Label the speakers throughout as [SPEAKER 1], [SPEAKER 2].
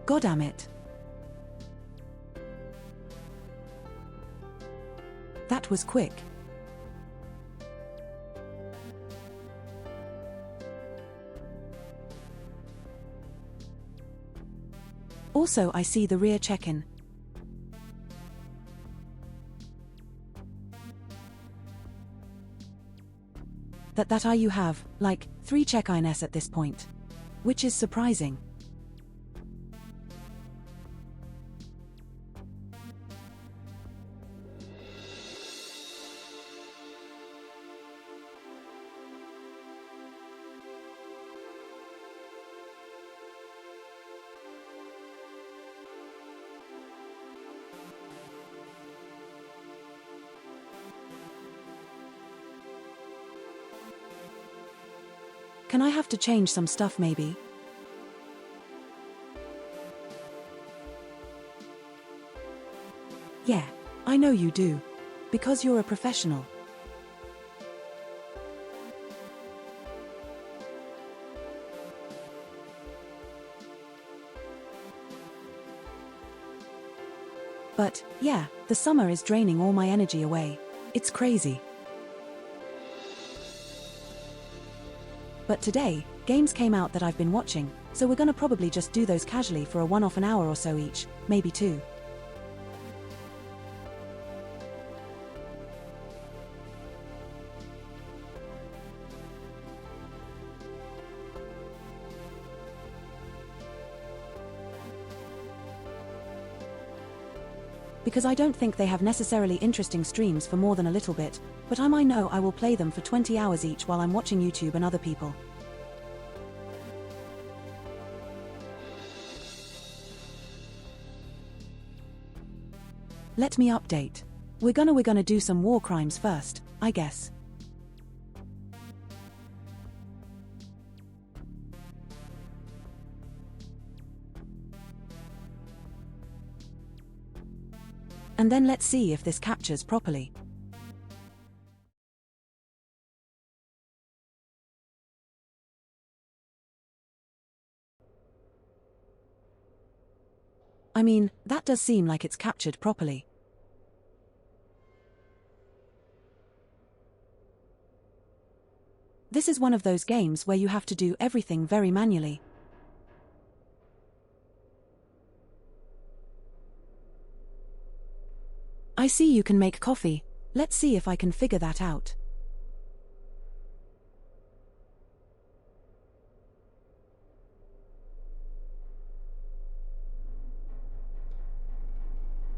[SPEAKER 1] Goddamn it. That was quick. Also, I see the rear check-in. That you have, like, 3 check-ins at this point. Which is surprising. Can I have to change some stuff maybe? Yeah, I know you do. Because you're a professional. But, yeah, the summer is draining all my energy away. It's crazy. But today, games came out that I've been watching, so we're gonna probably just do those casually for a one-off an hour or so each, maybe two. Because I don't think they have necessarily interesting streams for more than a little bit, but I might know I will play them for 20 hours each while I'm watching YouTube and other people. Let me update. We're gonna do some war crimes first, I guess. And then let's see if this captures properly. I mean, that does seem like it's captured properly. This is one of those games where you have to do everything very manually. I see you can make coffee. Let's see if I can figure that out.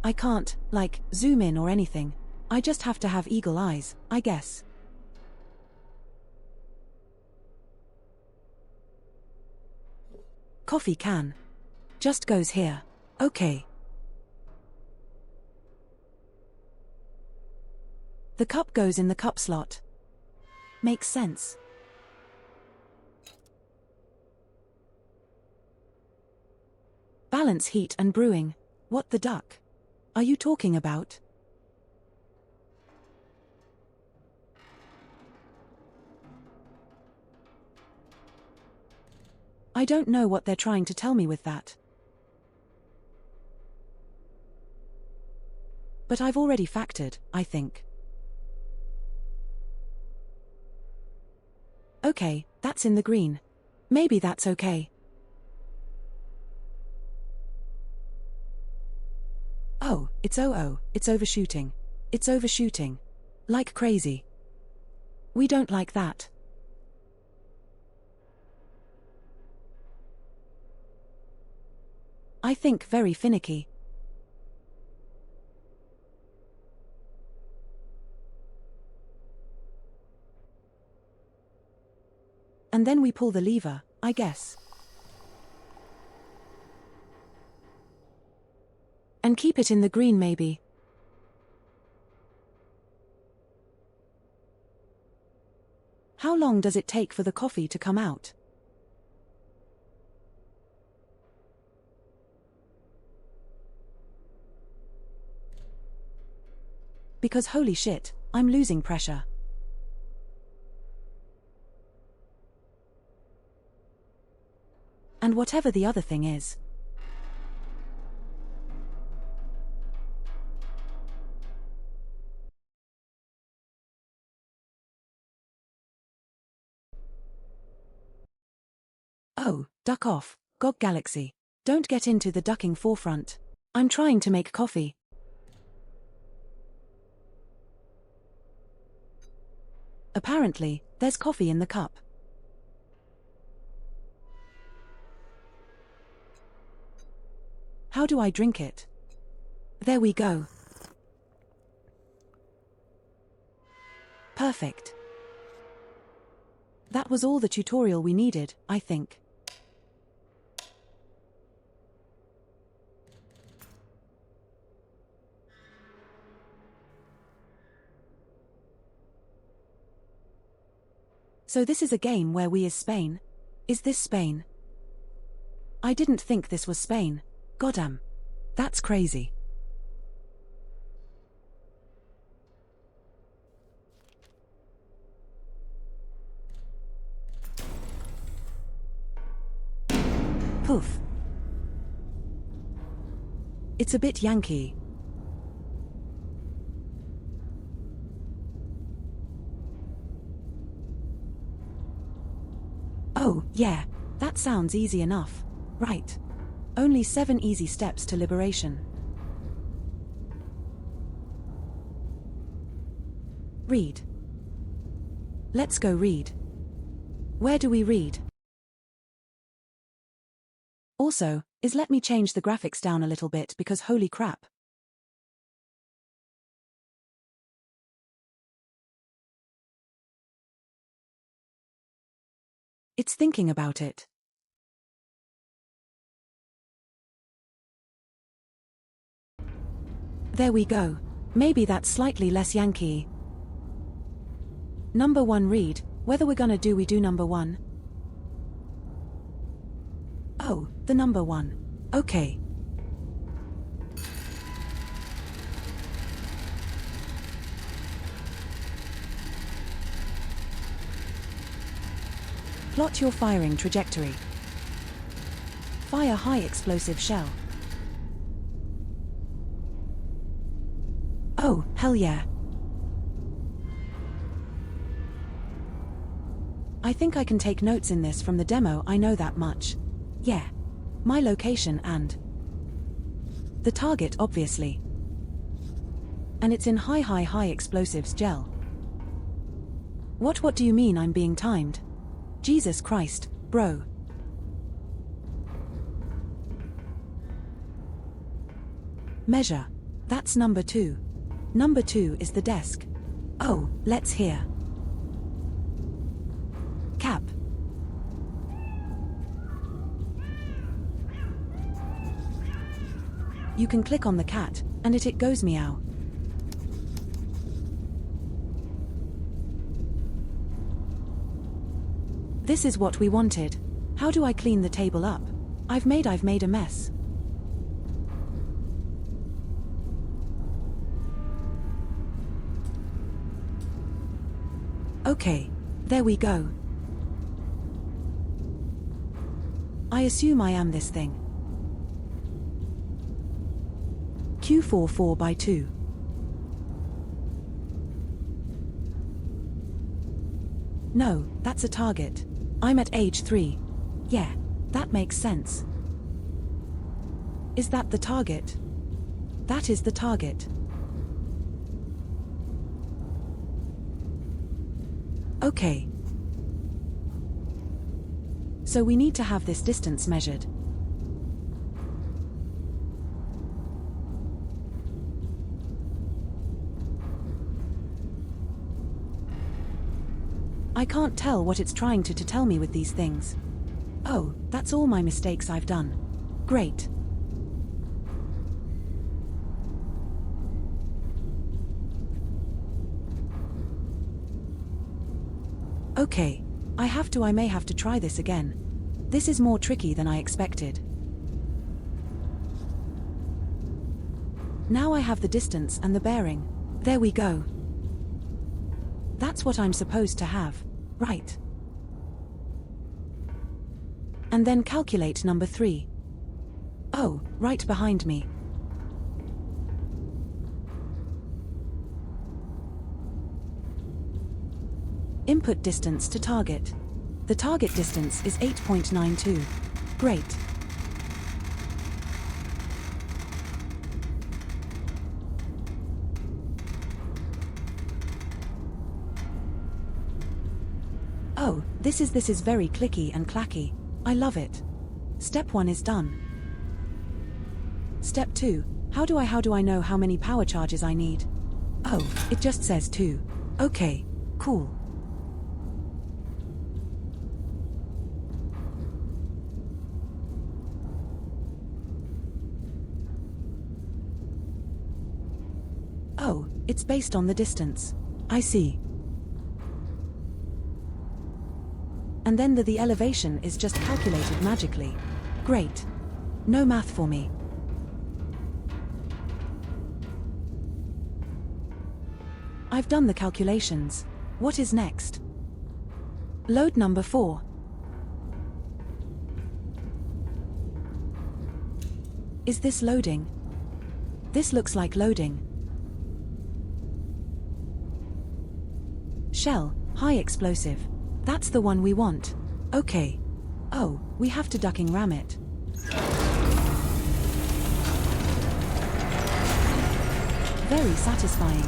[SPEAKER 1] I can't, like, zoom in or anything. I just have to have eagle eyes, I guess. Coffee can. Just goes here. Okay. The cup goes in the cup slot. Makes sense. Balance heat and brewing. What the duck? Are you talking about? I don't know what they're trying to tell me with that. But I've already factored, I think. Okay, that's in the green. Maybe that's okay. Oh, it's it's overshooting. It's overshooting. Like crazy. We don't like that. I think very finicky. And then we pull the lever, I guess. And keep it in the green maybe. How long does it take for the coffee to come out? Because holy shit, I'm losing pressure. And whatever the other thing is. Oh, duck off, GOG Galaxy. Don't get into the ducking forefront. I'm trying to make coffee. Apparently, there's coffee in the cup. How do I drink it? There we go. Perfect. That was all the tutorial we needed, I think. So this is a game where we is Spain? Is this Spain? I didn't think this was Spain. Goddamn. That's crazy. Poof. It's a bit Yankee. Oh, yeah, that sounds easy enough. Right. Only 7 easy steps to liberation. Read. Let's go read. Where do we read? Also, let me change the graphics down a little bit because holy crap. It's thinking about it. There we go. Maybe that's slightly less Yankee. Number 1 read, whether we're gonna do we do number 1. Oh, the number 1. Okay. Plot your firing trajectory. Fire high explosive shell. Oh, hell yeah. I think I can take notes in this from the demo, I know that much. Yeah. My location and the target, obviously. And it's in high explosives gel. What do you mean I'm being timed? Jesus Christ, bro. Measure. That's number 2. Number 2 is the desk. Oh, let's hear. Cap. You can click on the cat, and it goes meow. This is what we wanted. How do I clean the table up? I've made a mess. Okay, there we go. I assume I am this thing. Q4 4x2. No, that's a target. I'm at age 3. Yeah, that makes sense. Is that the target? That is the target. Okay. So we need to have this distance measured. I can't tell what it's trying to tell me with these things. Oh, that's all my mistakes I've done. Great. Okay, I may have to try this again. This is more tricky than I expected. Now I have the distance and the bearing. There we go. That's what I'm supposed to have, right? And then calculate number 3. Oh, right behind me. Input distance to target. The target distance is 8.92. Great. Oh, this is very clicky and clacky. I love it. Step 1 is done. Step 2, how do I know how many power charges I need? Oh, it just says 2. Okay, cool. Oh, it's based on the distance. I see. And then the elevation is just calculated magically. Great. No math for me. I've done the calculations. What is next? Load number 4. Is this loading? This looks like loading. Shell, high explosive. That's the one we want. Okay. Oh, we have to ducking ram it. Very satisfying.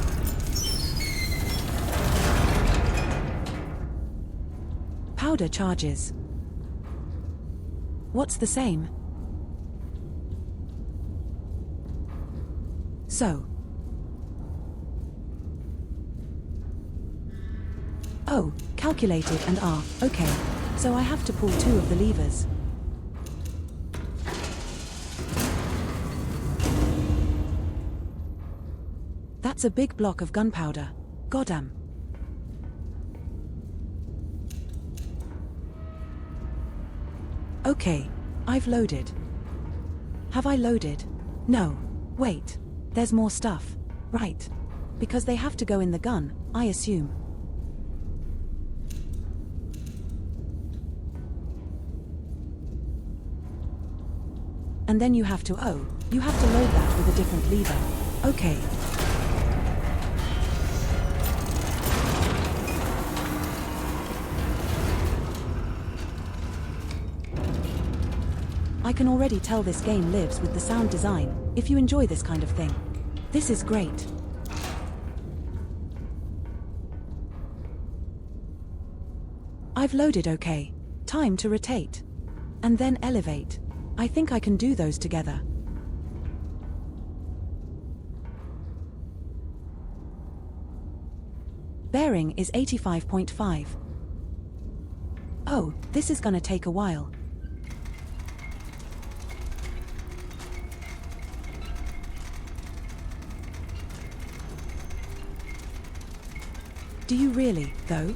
[SPEAKER 1] Powder charges. What's the same? So. Oh, calculated and okay. So I have to pull 2 of the levers. That's a big block of gunpowder. Goddamn. Okay, I've loaded. Have I loaded? No. Wait. There's more stuff. Right. Because they have to go in the gun, I assume. And then you have to load that with a different lever. Okay. I can already tell this game lives with the sound design, if you enjoy this kind of thing. This is great. I've loaded okay. Time to rotate. And then elevate. I think I can do those together. Bearing is 85.5. Oh, this is gonna take a while. Do you really, though?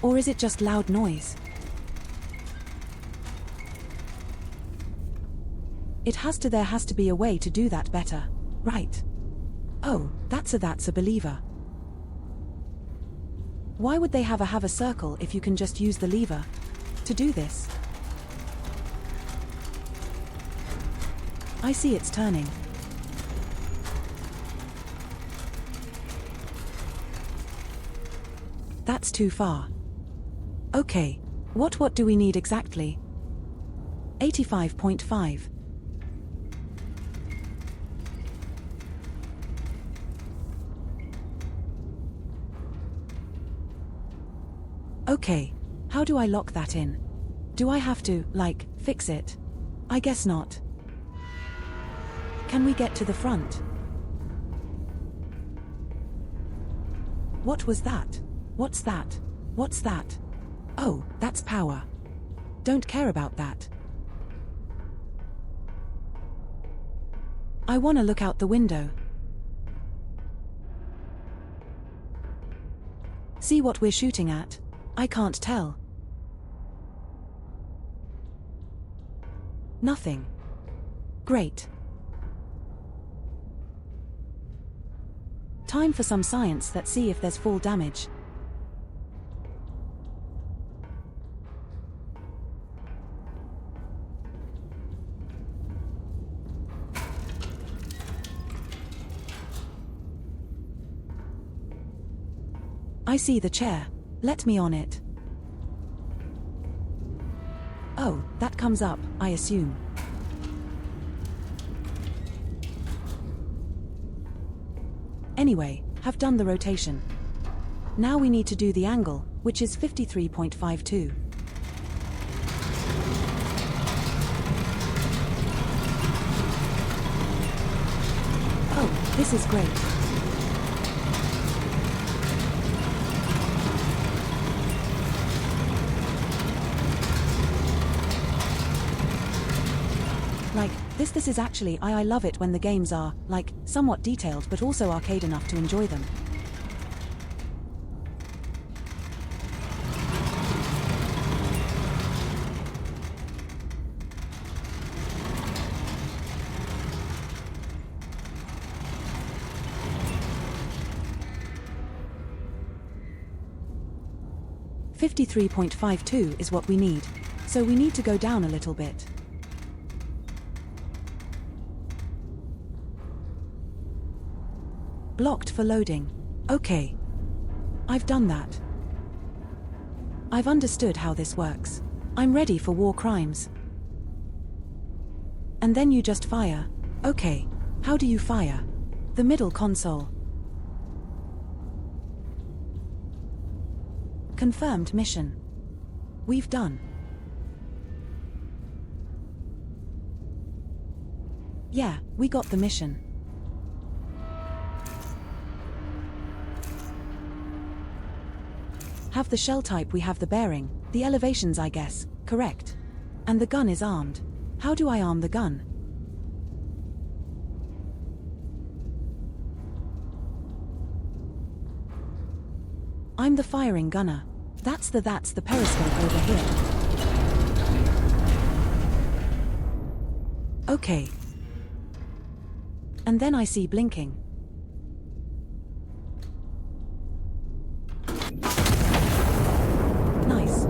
[SPEAKER 1] Or is it just loud noise? There has to be a way to do that better, right? Oh, that's a believer. Why would they have a circle if you can just use the lever to do this? I see it's turning. That's too far. Okay, what do we need exactly? 85.5. Okay, how do I lock that in? Do I have to, fix it? I guess not. Can we get to the front? What was that? What's that? What's that? Oh, that's power. Don't care about that. I want to look out the window. See what we're shooting at? I can't tell. Nothing. Great. Time for some science. Let's see if there's fall damage. I see the chair. Let me on it. Oh, that comes up, I assume. Anyway, have done the rotation. Now we need to do the angle, which is 53.52. Oh, this is great. This is actually I love it when the games are, somewhat detailed but also arcade enough to enjoy them. .52 is what we need, so we need to go down a little bit. Blocked for loading. Okay. I've done that. I've understood how this works. I'm ready for war crimes. And then you just fire. Okay, how do you fire? The middle console. Confirmed mission. We've done. Yeah, we got the mission. Have the shell type, we have the bearing, the elevations I guess, correct. And the gun is armed. How do I arm the gun? I'm the firing gunner. That's the periscope over here. Okay. And then I see blinking. Nice.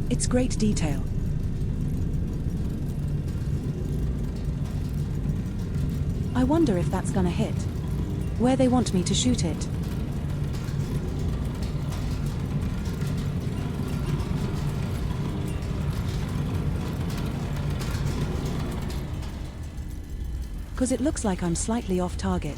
[SPEAKER 1] It's great detail. I wonder if that's gonna hit. Where they want me to shoot it. Cause it looks like I'm slightly off target.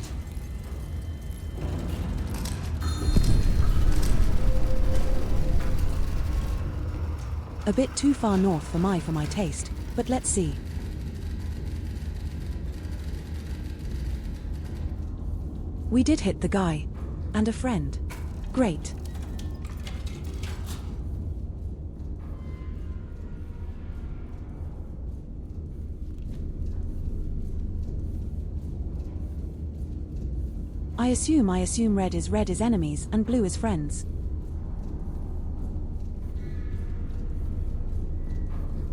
[SPEAKER 1] A bit too far north for my taste, but let's see. We did hit the guy. And a friend. Great. I assume red is enemies and blue is friends.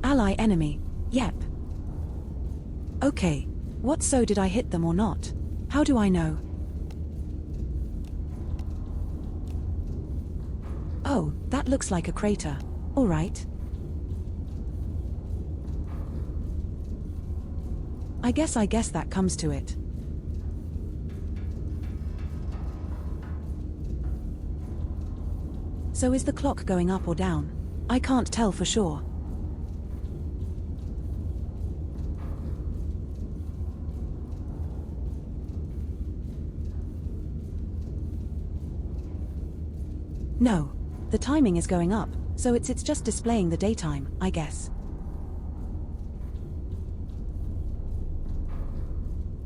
[SPEAKER 1] Ally enemy. Yep. Okay. What, so did I hit them or not? How do I know? Oh, that looks like a crater. All right. I guess that comes to it. So is the clock going up or down? I can't tell for sure. No. The timing is going up, so it's just displaying the daytime, I guess.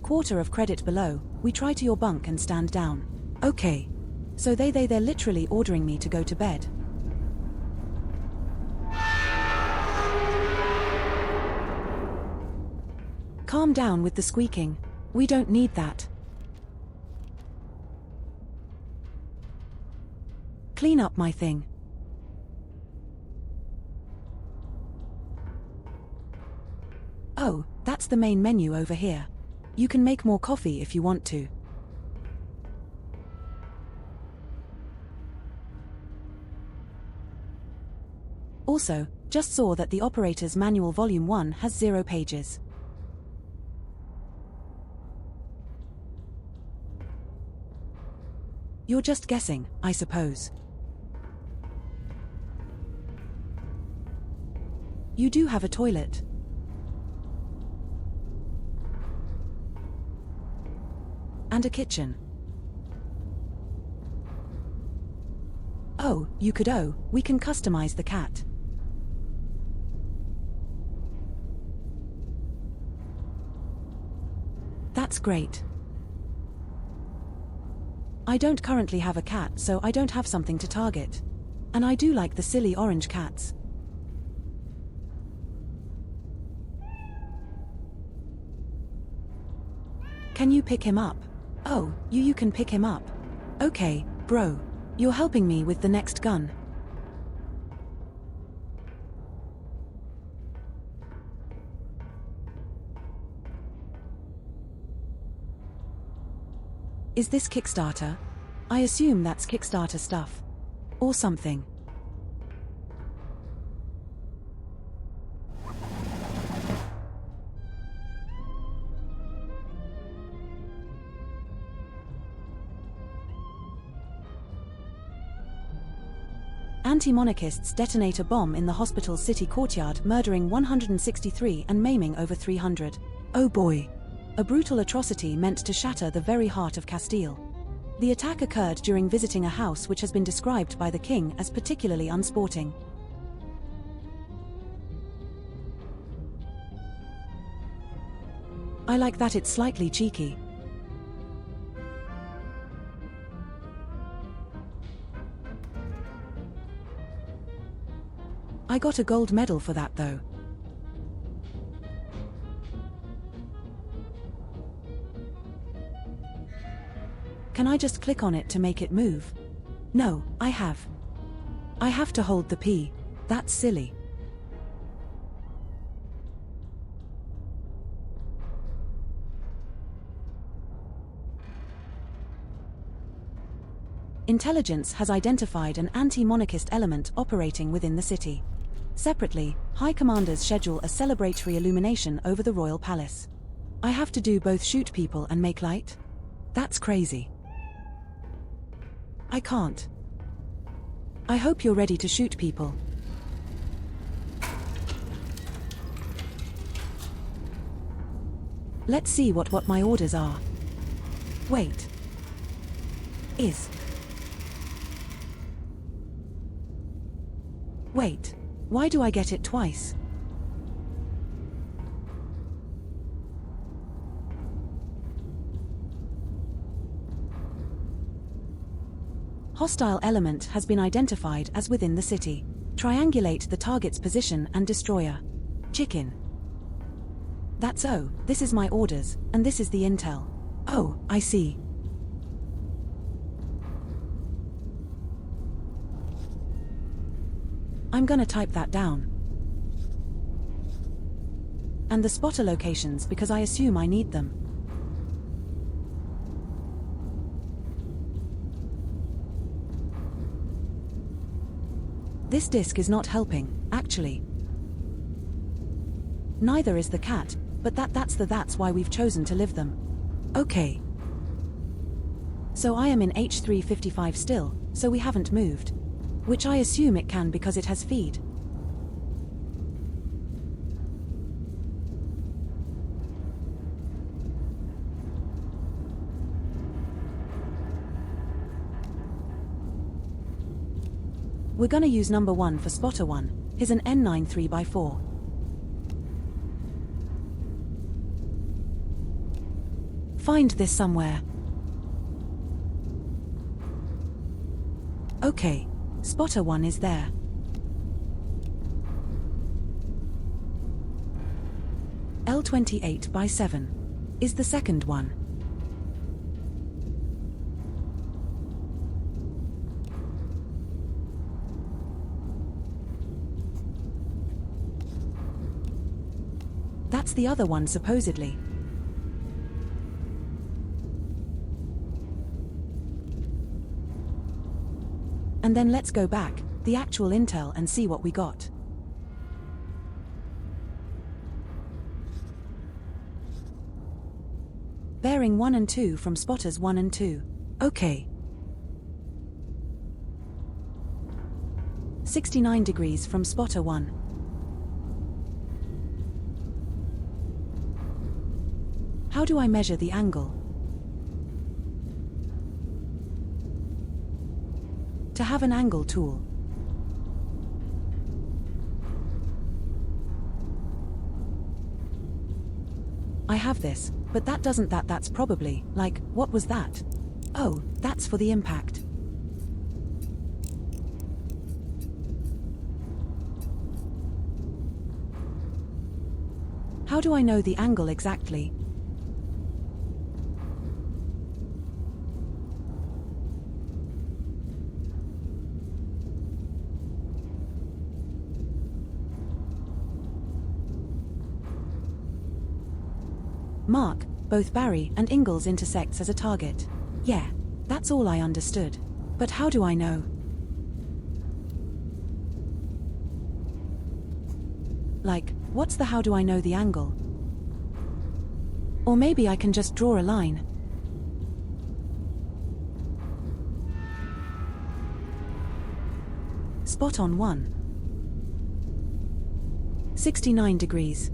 [SPEAKER 1] Quarter of credit below, we try to your bunk and stand down. Okay. So they're literally ordering me to go to bed. Calm down with the squeaking. We don't need that. Clean up my thing. Oh, that's the main menu over here. You can make more coffee if you want to. Also, just saw that the operator's manual volume 1 has 0 pages. You're just guessing, I suppose. You do have a toilet. And a kitchen. Oh, you could. Oh, we can customize the cat. That's great. I don't currently have a cat, so I don't have something to target. And I do like the silly orange cats. Can you pick him up? Oh, you can pick him up. Okay, bro. You're helping me with the next gun. Is this Kickstarter? I assume that's Kickstarter stuff. Or something. Anti-monarchists detonate a bomb in the hospital's city courtyard, murdering 163 and maiming over 300. Oh boy! A brutal atrocity meant to shatter the very heart of Castile. The attack occurred during visiting a house which has been described by the king as particularly unsporting. I like that it's slightly cheeky. I got a gold medal for that though. Can I just click on it to make it move? No, I have to hold the P. That's silly. Intelligence has identified an anti-monarchist element operating within the city. Separately, high commanders schedule a celebratory illumination over the royal palace. I have to do both shoot people and make light? That's crazy. I can't. I hope you're ready to shoot people. Let's see what my orders are. Wait. Wait, why do I get it twice? Hostile element has been identified as within the city. Triangulate the target's position and destroyer. Chicken. That's this is my orders, and this is the intel. Oh, I see. I'm gonna type that down. And the spotter locations because I assume I need them. This disk is not helping, actually. Neither is the cat, but that's why we've chosen to live them. Okay. So I am in H355 still, so we haven't moved. Which I assume it can because it has feed. We're gonna use number 1 for spotter 1. Here's an N9 3x4. Find this somewhere. Okay. Spotter 1 is there. L28x7 is the second one. That's the other one supposedly. And then let's go back, the actual intel, and see what we got. Bearing 1 and 2 from spotters 1 and 2. Okay. 69 degrees from spotter 1. How do I measure the angle? To have an angle tool. I have this, but that's probably, like, what was that? Oh, that's for the impact. How do I know the angle exactly? Mark, both Barry and Ingalls intersects as a target. Yeah, that's all I understood. But how do I know? Like, what's the how do I know the angle? Or maybe I can just draw a line. Spot on 69 degrees.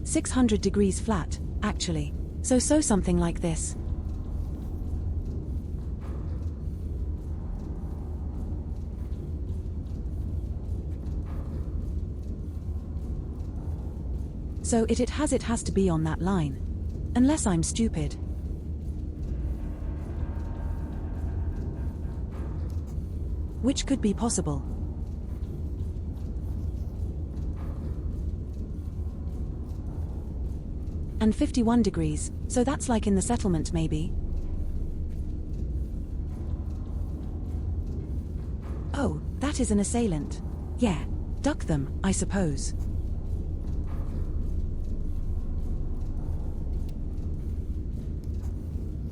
[SPEAKER 1] $600 flat, actually. So something like this. So it has to be on that line. Unless I'm stupid. Which could be possible. And 51 degrees, so that's like in the settlement maybe. Oh, that is an assailant. Yeah, duck them, I suppose.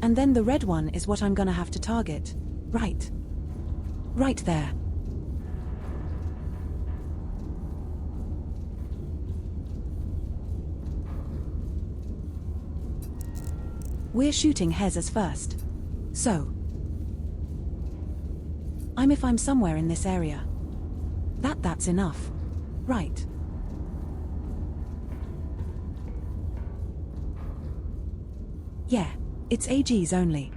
[SPEAKER 1] And then the red one is what I'm gonna have to target. Right. Right there. We're shooting hares first. So. If I'm somewhere in this area. That's enough. Right. Yeah, it's AGs only.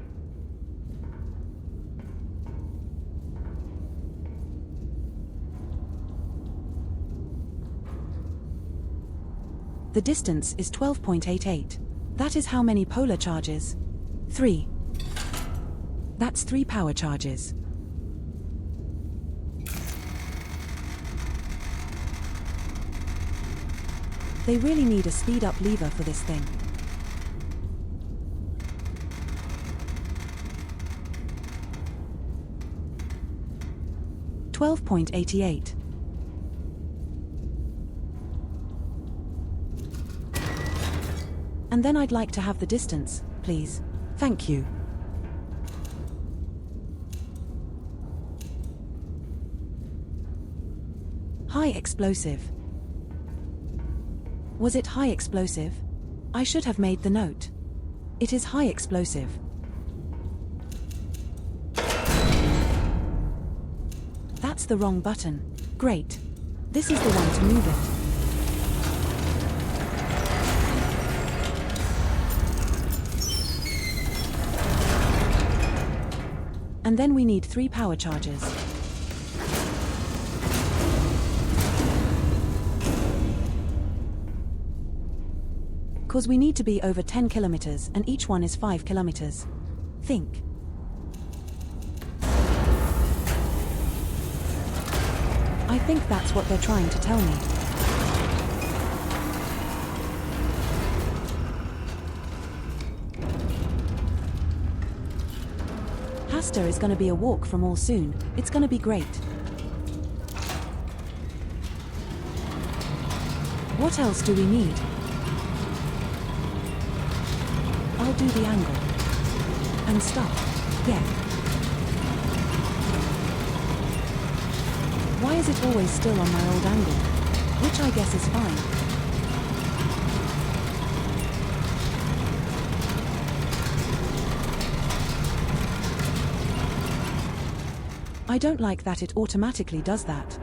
[SPEAKER 1] The distance is 12.88. That is how many polar charges? 3. That's 3 power charges. They really need a speed-up lever for this thing. $12.88. And then I'd like to have the distance, please. Thank you. High explosive. Was it high explosive? I should have made the note. It is high explosive. That's the wrong button. Great. This is the one to move it. And then we need 3 power charges. Cause we need to be over 10 kilometers and each one is 5 kilometers. Think. I think that's what they're trying to tell me. Hasta is gonna be a walk from all soon. It's gonna be great. What else do we need? I'll do the angle. And stop. Yeah. Why is it always still on my old angle? Which I guess is fine. I don't like that it automatically does that.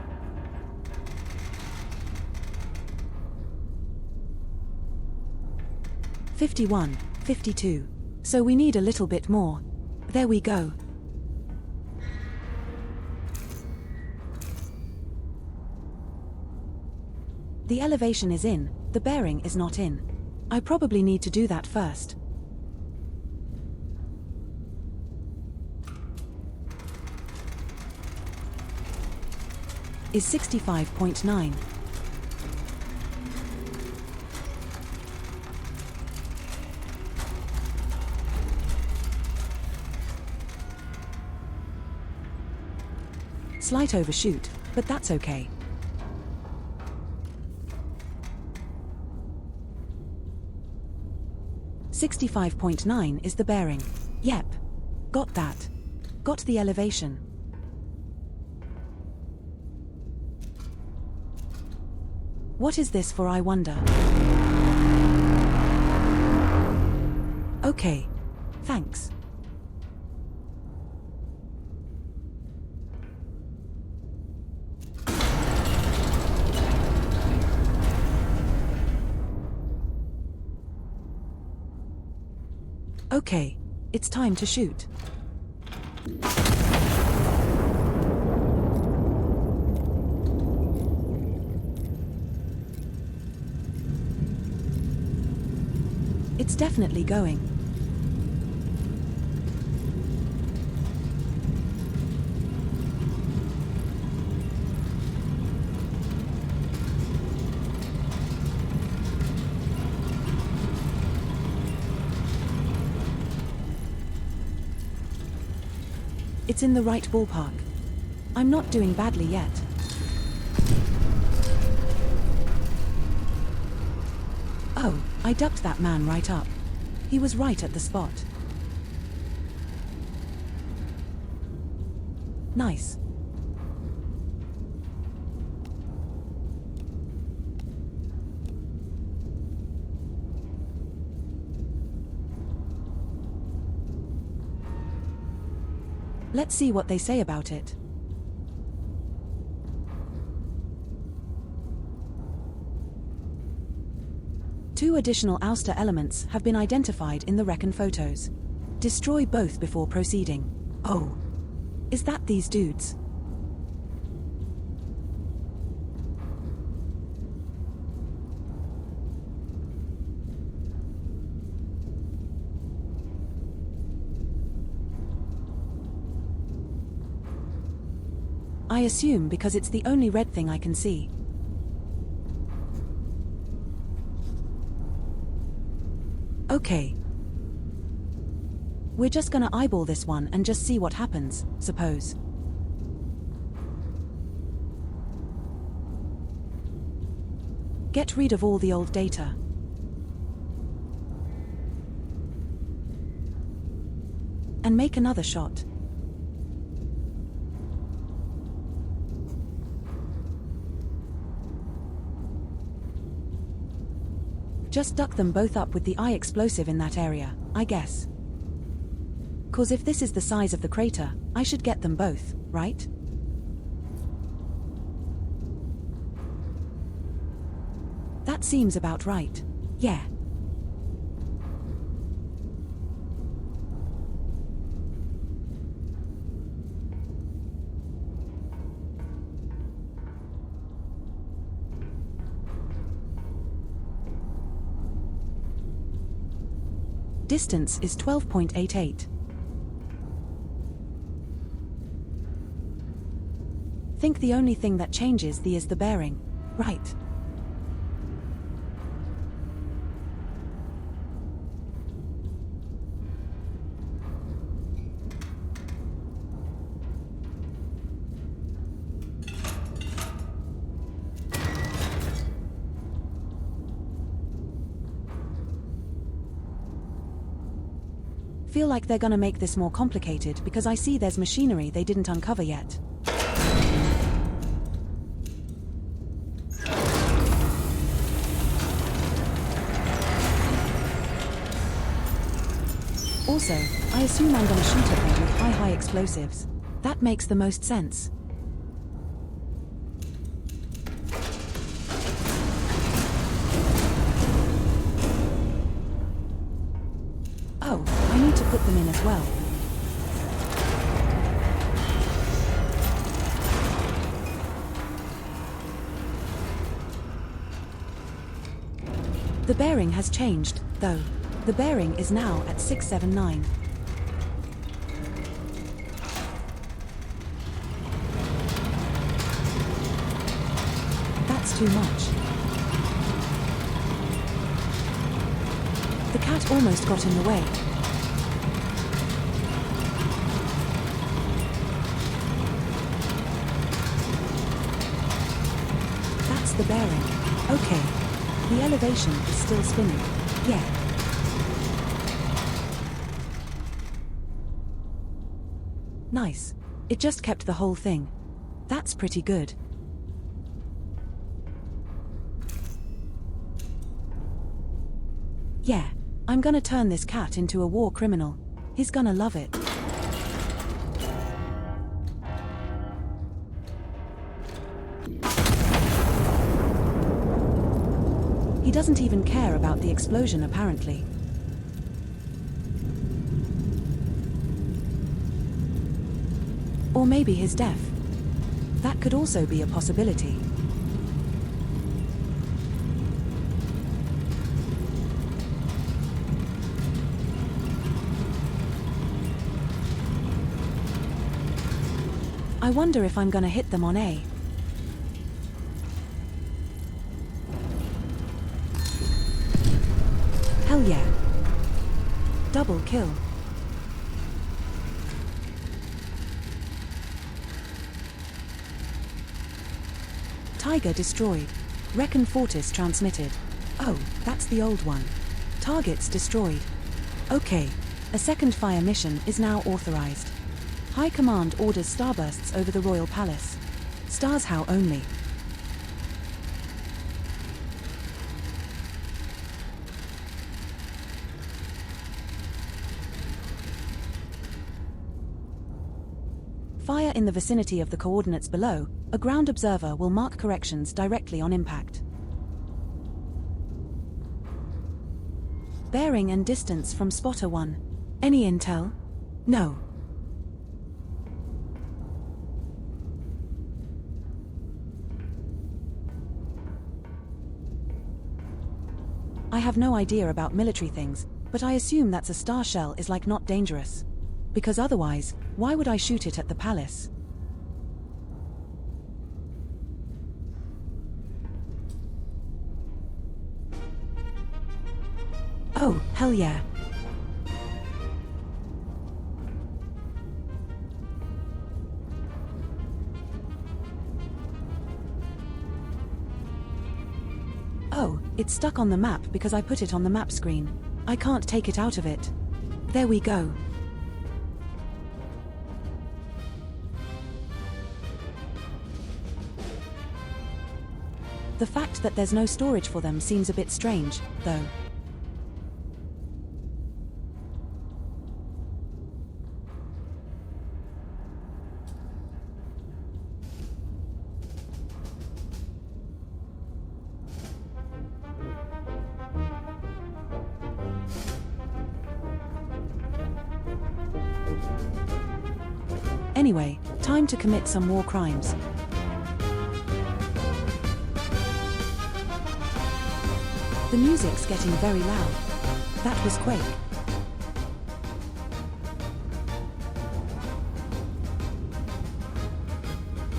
[SPEAKER 1] $51, $52. So we need a little bit more. There we go. The elevation is in, the bearing is not in. I probably need to do that first. Is 65.9. Slight overshoot, but that's okay. $65.9 is the bearing. Yep. Got that. Got the elevation. What is this for, I wonder? Okay. Thanks. Okay. It's time to shoot. It's definitely going. It's in the right ballpark. I'm not doing badly yet. Oh, I ducked that man right up. He was right at the spot. Nice. Let's see what they say about it. Two additional ouster elements have been identified in the recon photos. Destroy both before proceeding. Oh. Is that these dudes? I assume because it's the only red thing I can see. Okay. We're just gonna eyeball this one and just see what happens, suppose. Get rid of all the old data. And make another shot. Just duck them both up with the eye explosive in that area, I guess. 'Cause if this is the size of the crater, I should get them both, right? That seems about right. Yeah. Distance is 12.88. Think the only thing that changes is the bearing, right? Feel like they're gonna make this more complicated because I see there's machinery they didn't uncover yet. Also, I assume I'm gonna shoot at them with high explosives. That makes the most sense. Oh, I need to put them in as well. The bearing has changed, though. The bearing is now at 679. That's too much. The cat almost got in the way. That's the bearing. Okay. The elevation is still spinning. Yeah. Nice. It just kept the whole thing. That's pretty good. Yeah, I'm gonna turn this cat into a war criminal. He's gonna love it. He doesn't even care about the explosion apparently. Or maybe he's deaf. That could also be a possibility. I wonder if I'm gonna hit them on A. Hell yeah. Double kill. Tiger destroyed. Recon Fortis transmitted. Oh, that's the old one. Targets destroyed. Okay. A second fire mission is now authorized. High Command orders starbursts over the Royal Palace. Stars how only. Fire in the vicinity of the coordinates below. A ground observer will mark corrections directly on impact. Bearing and distance from spotter 1. Any intel? No. I have no idea about military things, but I assume that's a star shell is like not dangerous. Because otherwise, why would I shoot it at the palace? Oh, hell yeah. Oh, it's stuck on the map because I put it on the map screen. I can't take it out of it. There we go. The fact that there's no storage for them seems a bit strange, though. Anyway, time to commit some war crimes. The music's getting very loud. That was Quake.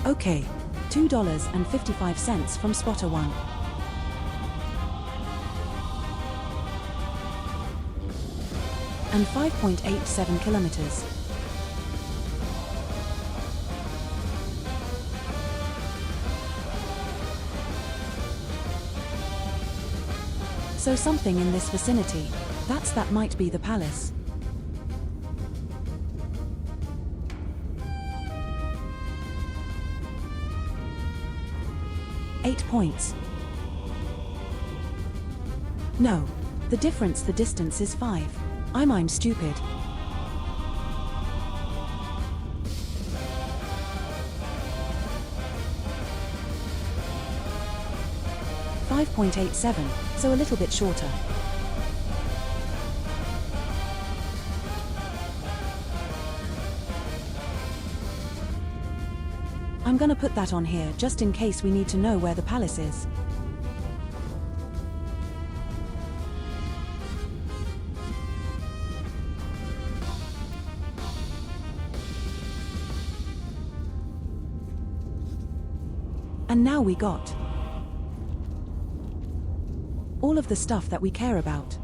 [SPEAKER 1] Okay, $2.55 from spotter 1. And 5.87 kilometers. So something in this vicinity. That might be the palace. Eight points. No. The distance is 5. I'm stupid. .87, so a little bit shorter. I'm gonna put that on here just in case we need to know where the palace is. And now we got all of the stuff that we care about.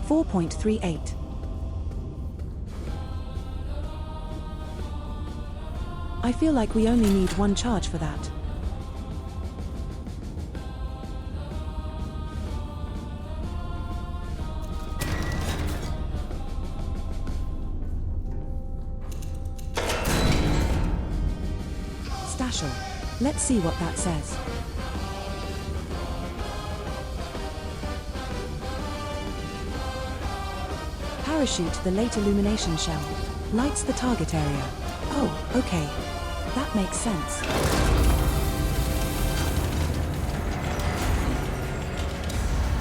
[SPEAKER 1] $4.38. I feel like we only need one charge for that. Let's see what that says. Parachute the late illumination shell. Lights the target area. Oh, okay. That makes sense.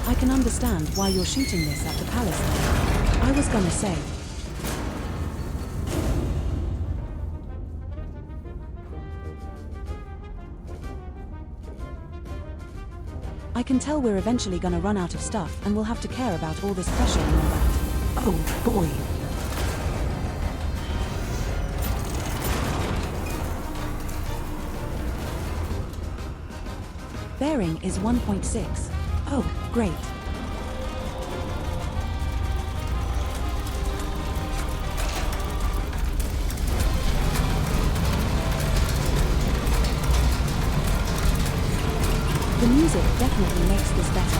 [SPEAKER 1] I can understand why you're shooting this at the palace now. I was gonna say. I can tell we're eventually gonna run out of stuff and we'll have to care about all this pressure and all that. Oh, boy. Bearing is 1.6. Oh, great. The music definitely makes this better.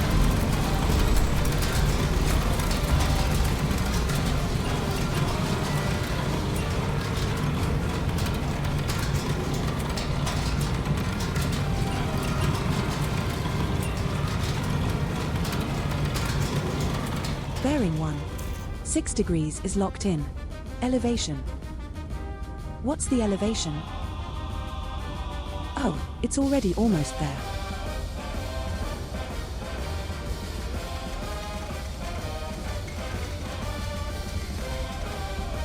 [SPEAKER 1] Bearing 1. 6 degrees is locked in. Elevation. What's the elevation? Oh, it's already almost there.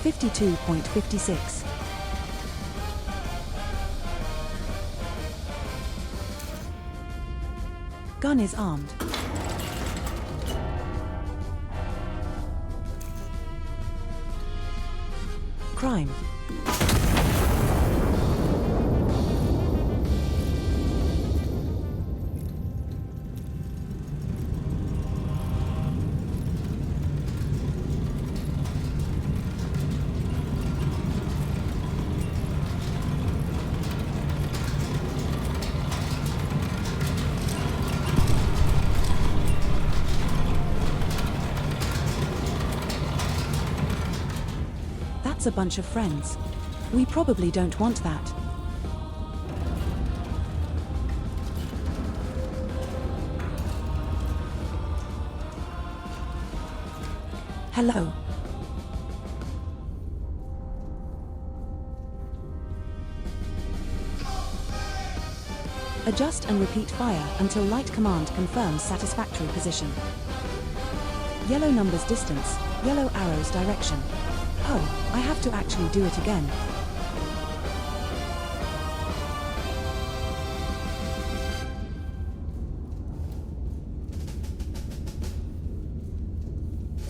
[SPEAKER 1] .56. Gun is armed. Crime. A bunch of friends. We probably don't want that. Hello. Adjust and repeat fire until light command confirms satisfactory position. Yellow numbers distance, yellow arrows direction. Oh, I have to actually do it again.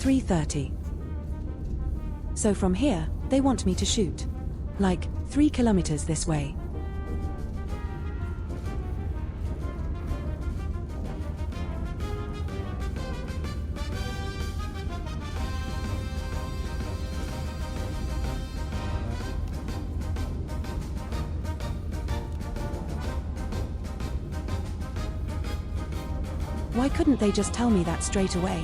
[SPEAKER 1] .330. So from here, they want me to shoot. Like, 3 kilometers this way. Why couldn't they just tell me that straight away?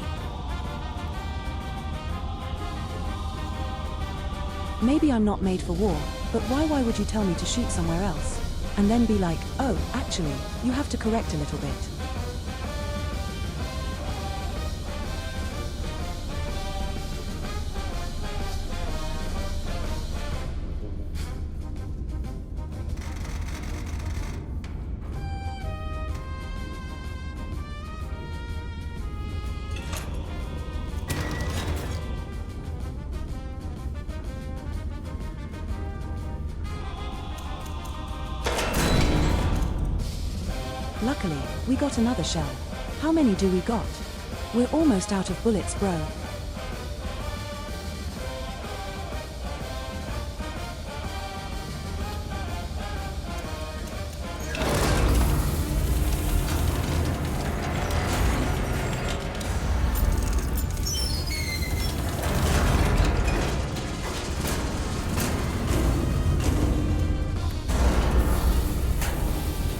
[SPEAKER 1] Maybe I'm not made for war, but why would you tell me to shoot somewhere else? And then be like, oh, actually, you have to correct a little bit. Luckily, we got another shell. How many do we got? We're almost out of bullets, bro.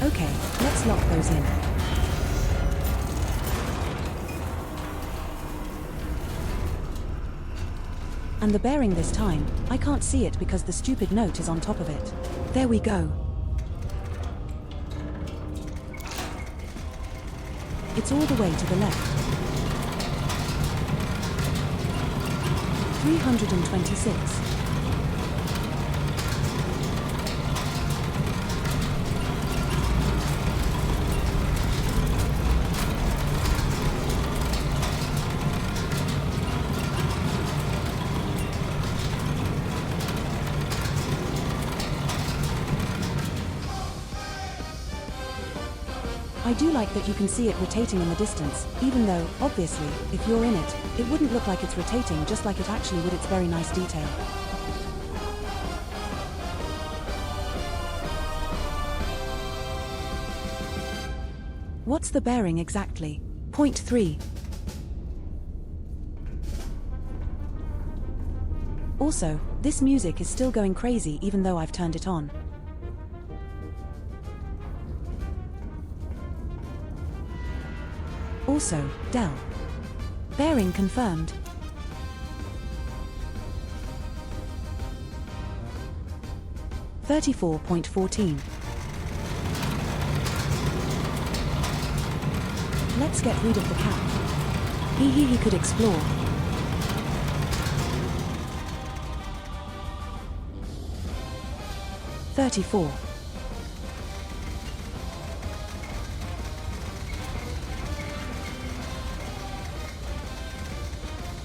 [SPEAKER 1] Okay, let's lock those in. And the bearing this time, I can't see it because the stupid note is on top of it. There we go. It's all the way to the left. 326. I do like that you can see it rotating in the distance, even though, obviously, if you're in it, it wouldn't look like it's rotating just like it actually would. It's very nice detail. What's the bearing exactly? 0.3. Also, this music is still going crazy even though I've turned it on. Also, Dell. Bearing confirmed. .14. Let's get rid of the cat. He could explore. .34.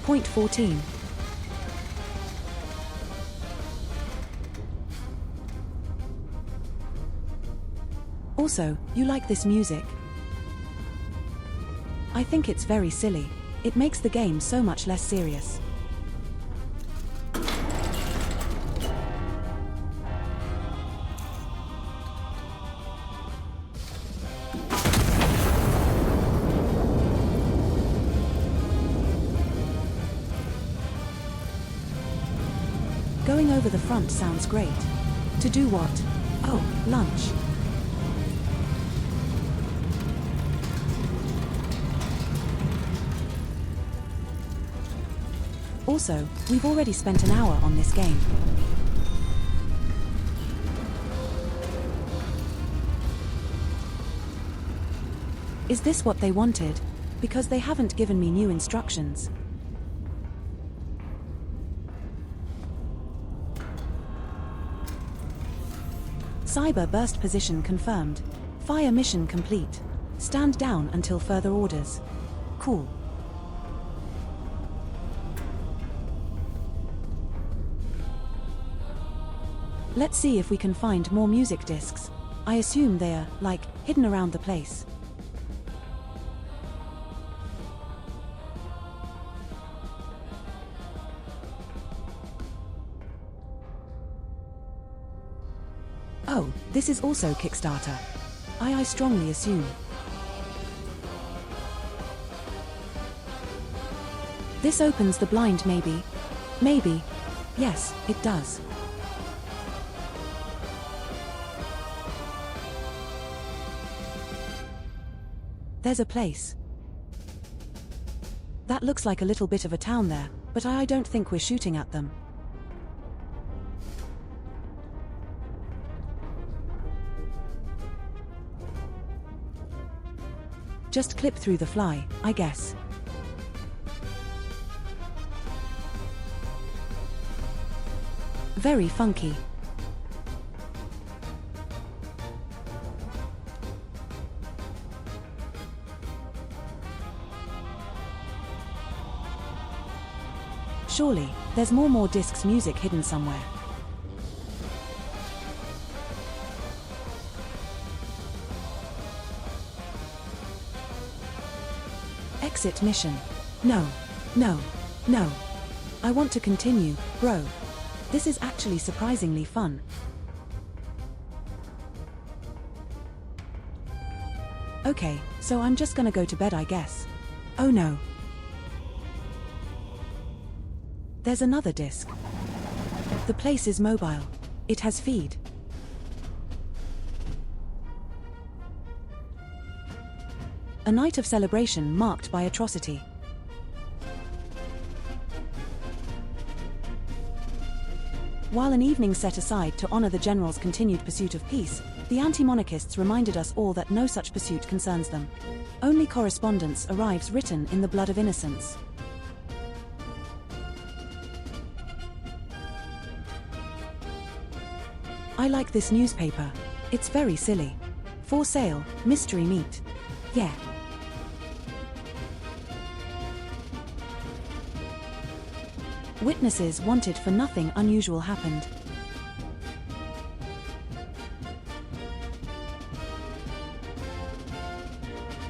[SPEAKER 1] .14. Also, you like this music? I think it's very silly. It makes the game so much less serious. Going over the front sounds great. To do what? Oh, lunch. Also, we've already spent an hour on this game. Is this what they wanted? Because they haven't given me new instructions. Cyber burst position confirmed. Fire mission complete. Stand down until further orders. Cool. Let's see if we can find more music discs. I assume they're, like, hidden around the place. Oh, this is also Kickstarter. I strongly assume. This opens the blind maybe? Maybe. Yes, it does. There's a place. That looks like a little bit of a town there, but I don't think we're shooting at them. Just clip through the fly, I guess. Very funky. Surely, there's more discs music hidden somewhere. Exit mission. No. I want to continue, bro. This is actually surprisingly fun. Okay, so I'm just gonna go to bed, I guess. Oh no. There's another disc. The place is mobile. It has feed. A night of celebration marked by atrocity. While an evening set aside to honor the general's continued pursuit of peace, the anti-monarchists reminded us all that no such pursuit concerns them. Only correspondence arrives written in the blood of innocence. I like this newspaper. It's very silly. For sale, mystery meat. Yeah. Witnesses wanted for nothing unusual happened.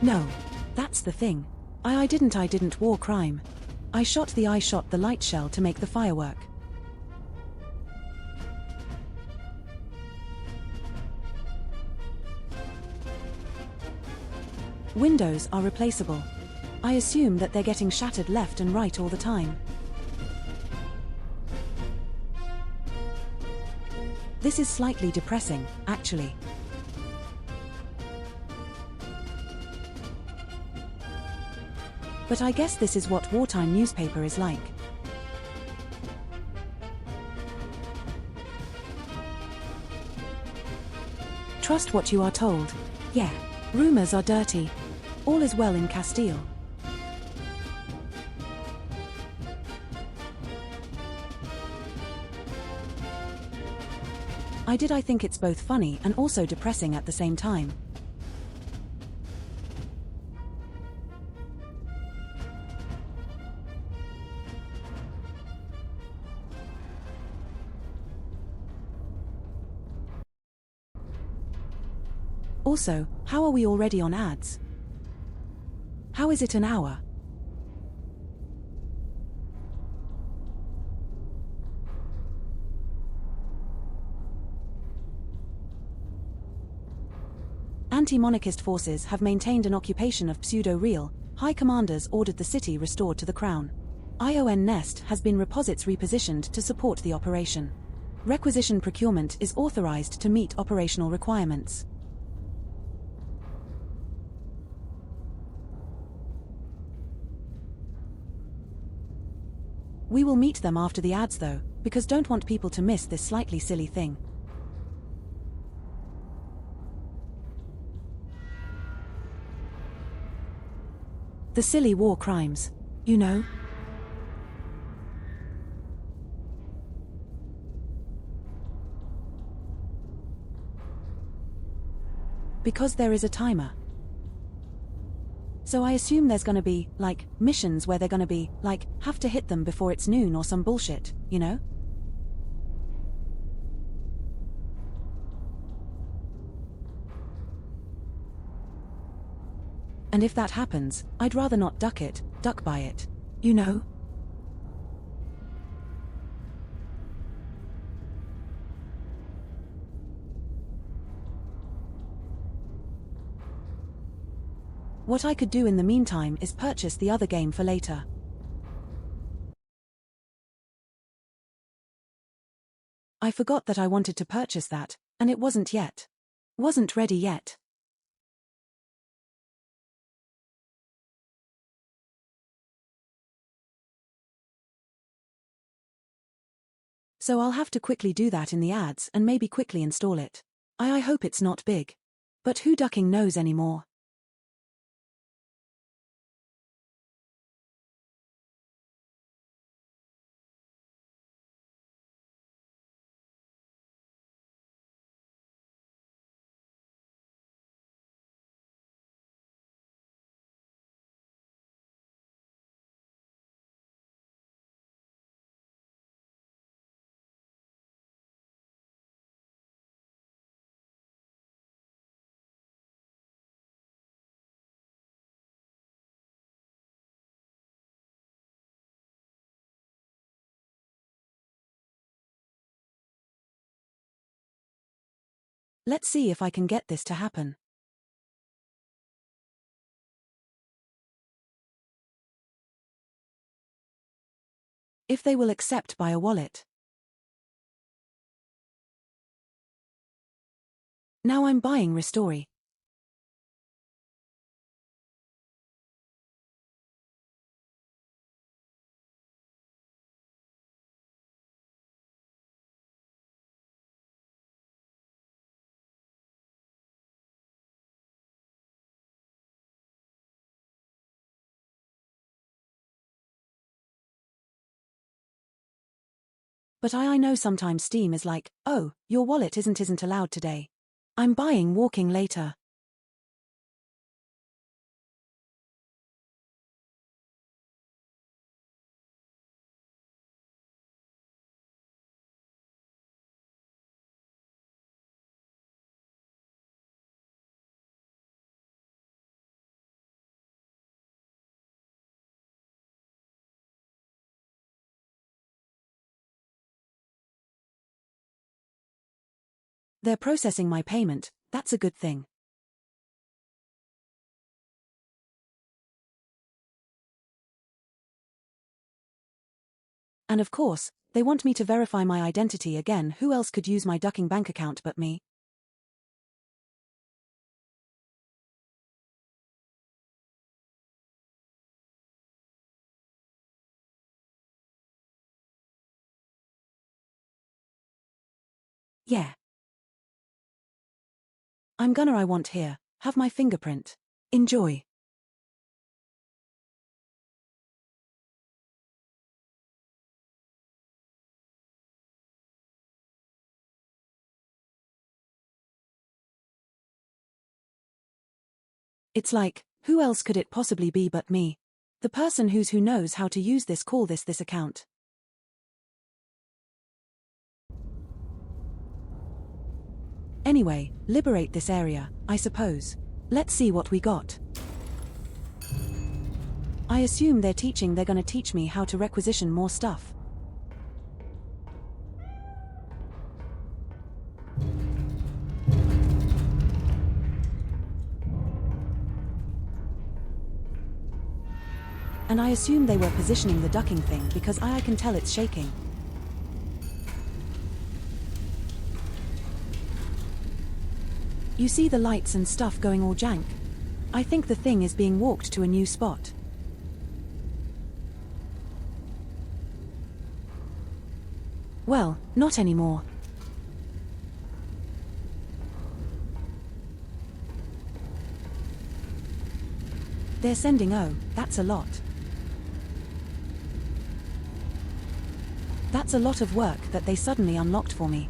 [SPEAKER 1] No. That's the thing. I didn't war crime. I shot the light shell to make the firework. Windows are replaceable. I assume that they're getting shattered left and right all the time. This is slightly depressing, actually. But I guess this is what wartime newspaper is like. Trust what you are told. Yeah. Rumors are dirty. All is well in Castile. I think it's both funny and also depressing at the same time. Also, how are we already on ads? How is it an hour? Anti-monarchist forces have maintained an occupation of pseudo-real. High commanders ordered the city restored to the crown. ION Nest has been repositioned to support the operation. Requisition procurement is authorized to meet operational requirements. We will meet them after the ads though, because don't want people to miss this slightly silly thing. The silly war crimes. You know? Because there is a timer. So I assume there's gonna be, like, missions where they're gonna be, like, have to hit them before it's noon or some bullshit, you know? And if that happens, I'd rather not duck by it. You know? What I could do in the meantime is purchase the other game for later. I forgot that I wanted to purchase that, and it wasn't ready yet. So I'll have to quickly do that in the ads and maybe quickly install it. I hope it's not big. But who ducking knows anymore? Let's see if I can get this to happen. If they will accept by a wallet. Now I'm buying ReStory. But I know sometimes Steam is like, oh, your wallet isn't allowed today. I'm buying walking later. They're processing my payment, that's a good thing. And of course, they want me to verify my identity again. Who else could use my ducking bank account but me? Yeah. I want here, have my fingerprint. Enjoy. It's like, who else could it possibly be but me? The person who knows how to use this, call this account. Anyway, liberate this area, I suppose. Let's see what we got. I assume they're gonna teach me how to requisition more stuff. And I assume they were positioning the ducking thing because I can tell it's shaking. You see the lights and stuff going all jank? I think the thing is being walked to a new spot. Well, not anymore. They're sending, oh, that's a lot. That's a lot of work that they suddenly unlocked for me.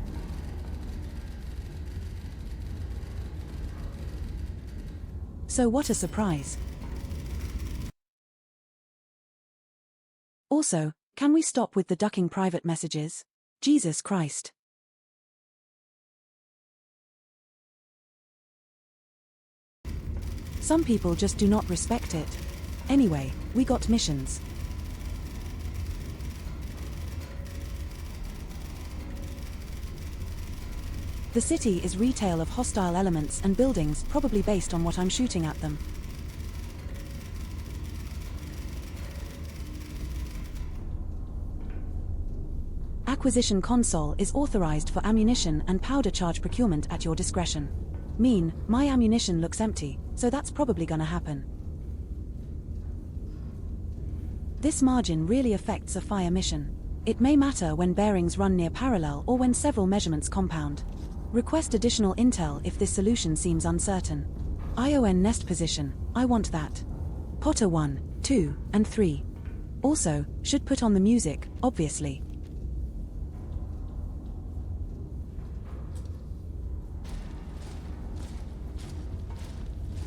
[SPEAKER 1] So what a surprise. Also, can we stop with the ducking private messages? Jesus Christ. Some people just do not respect it. Anyway, we got missions. The city is retail of hostile elements and buildings, probably based on what I'm shooting at them. Acquisition console is authorized for ammunition and powder charge procurement at your discretion. My ammunition looks empty, so that's probably gonna happen. This margin really affects a fire mission. It may matter when bearings run near parallel or when several measurements compound. Request additional intel if this solution seems uncertain. ION nest position, I want that. Potter 1, 2, and 3. Also, should put on the music, obviously.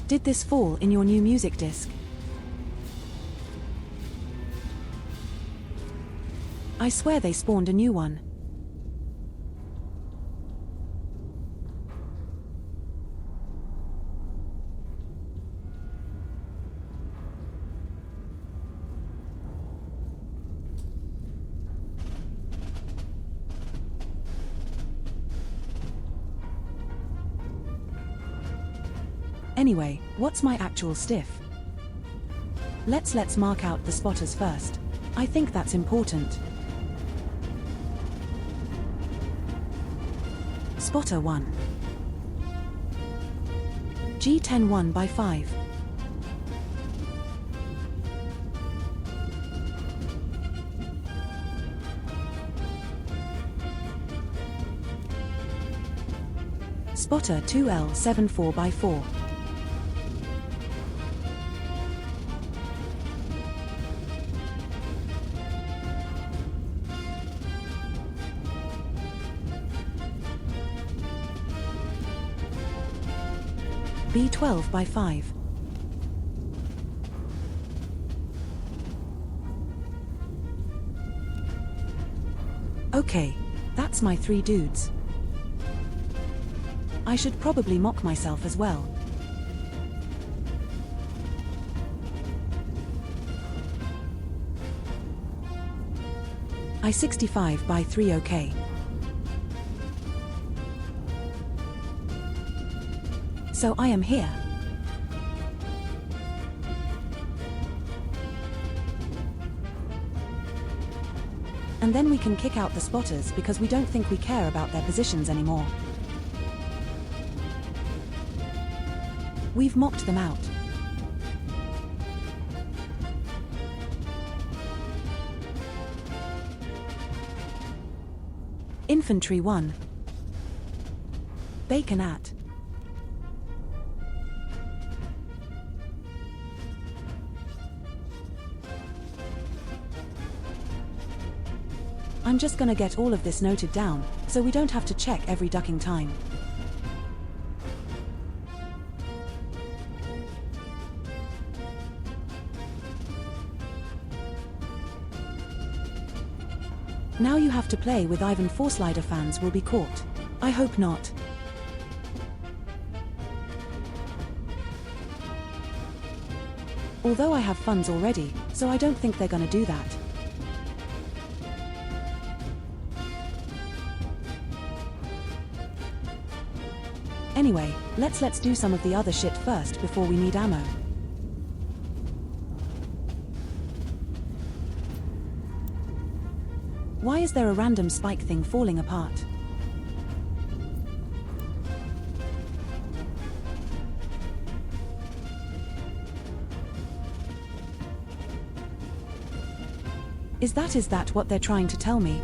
[SPEAKER 1] Did this fall in your new music disc? I swear they spawned a new one. Anyway, what's my actual stiff? Let's mark out the spotters first. I think that's important. Spotter 1. G10 1x5. Spotter 2L 7 4x4. B12 by 5. Okay, that's my 3 dudes. I should probably mock myself as well. I-65 by 3 okay. So I am here. And then we can kick out the spotters because we don't think we care about their positions anymore. We've mocked them out. Infantry 1. Bacon at. I'm just gonna get all of this noted down, so we don't have to check every ducking time. Now you have to play with Ivan Forslider fans will be caught. I hope not. Although I have funds already, so I don't think they're gonna do that. Anyway, let's do some of the other shit first before we need ammo. Why is there a random spike thing falling apart? Is that what they're trying to tell me?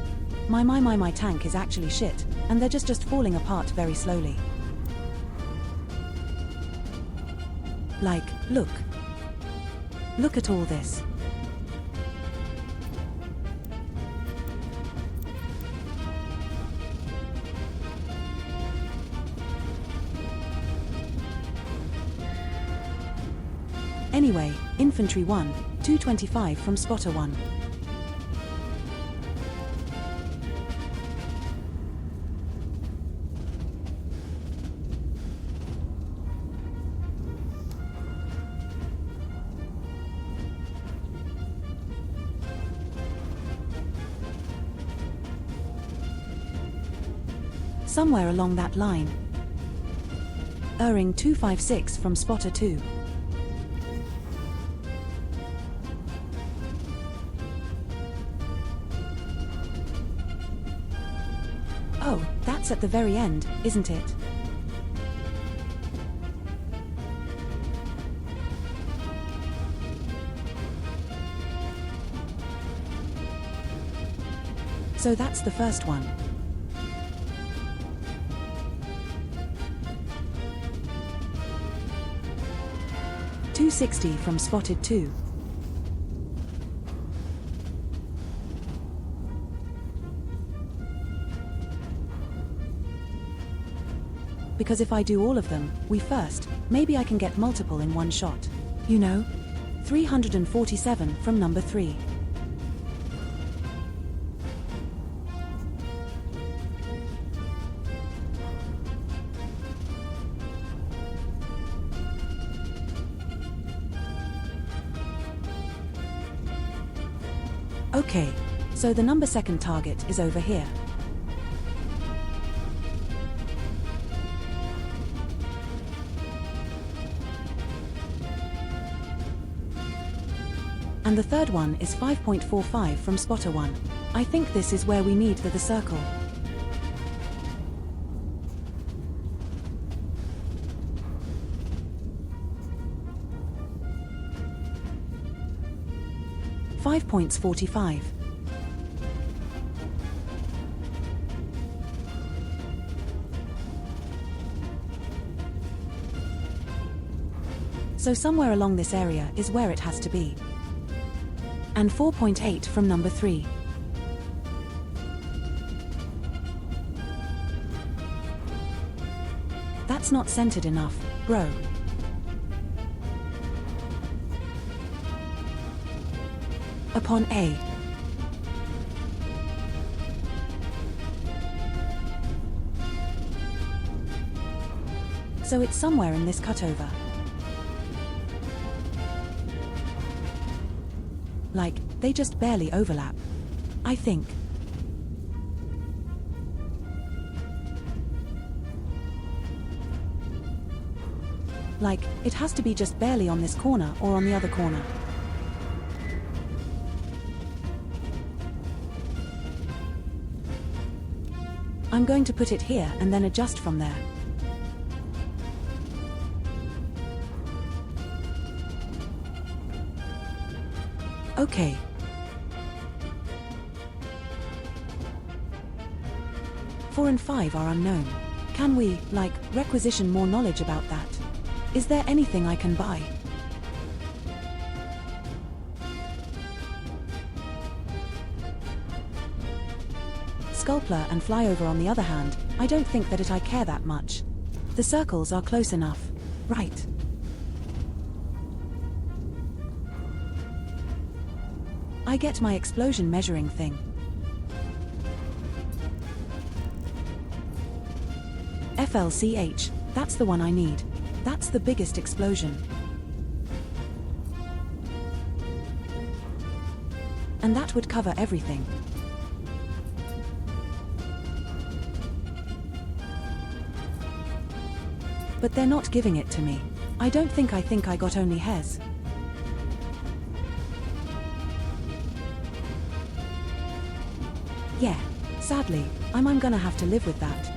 [SPEAKER 1] My tank is actually shit, and they're just falling apart very slowly. Like, look. Look at all this. Anyway, Infantry 1, 225 from Spotter 1. Somewhere along that line. Ring 256 from Spotter 2. Oh, that's at the very end, isn't it? So that's the first one. .260 from Spotted 2. Because if I do all of them, maybe I can get multiple in one shot. You know? 347 from number 3. Okay, so the number 2 target is over here. And the third one is 5.45 from Spotter 1. I think this is where we need the circle. .45. So somewhere along this area is where it has to be. And 4.8 from number 3. That's not centered enough, bro. Upon A. So it's somewhere in this cutover. Like, they just barely overlap. I think. Like, it has to be just barely on this corner or on the other corner. I'm going to put it here and then adjust from there. Okay. Four and 5 are unknown. Can we, like, requisition more knowledge about that? Is there anything I can buy? Sculptor and Flyover on the other hand, I don't think that I care that much. The circles are close enough. Right. I get my explosion measuring thing. FLCH, that's the one I need. That's the biggest explosion. And that would cover everything. But they're not giving it to me. I think I got only hairs. Yeah, sadly, I'm gonna have to live with that.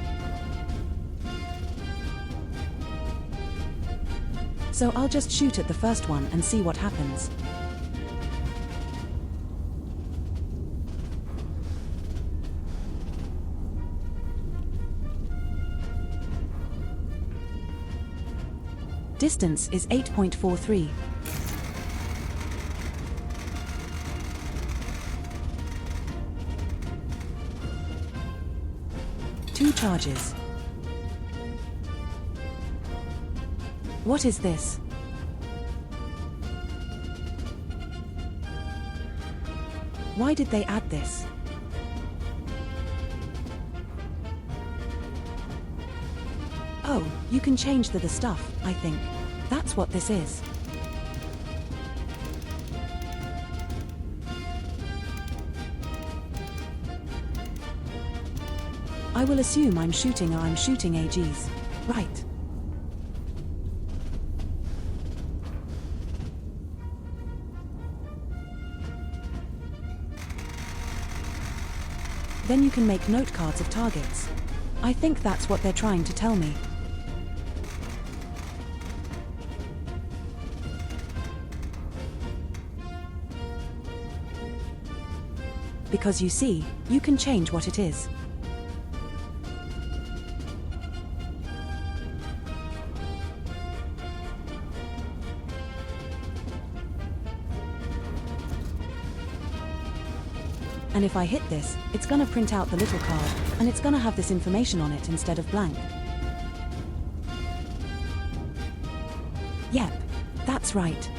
[SPEAKER 1] So I'll just shoot at the first one and see what happens. Distance is 8.43. Two charges. What is this? Why did they add this? Oh, you can change the stuff, I think. That's what this is. I will assume I'm shooting AGs. Right. Then you can make note cards of targets. I think that's what they're trying to tell me. Because you see, you can change what it is. And if I hit this, it's gonna print out the little card, and it's gonna have this information on it instead of blank. Yep, that's right.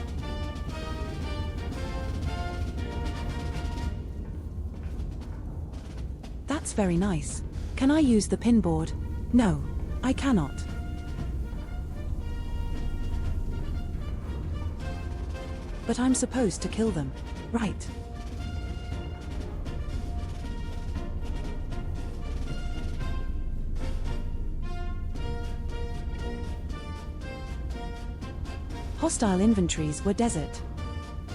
[SPEAKER 1] That's very nice. Can I use the pinboard? No, I cannot. But I'm supposed to kill them, right? Hostile inventories were desert.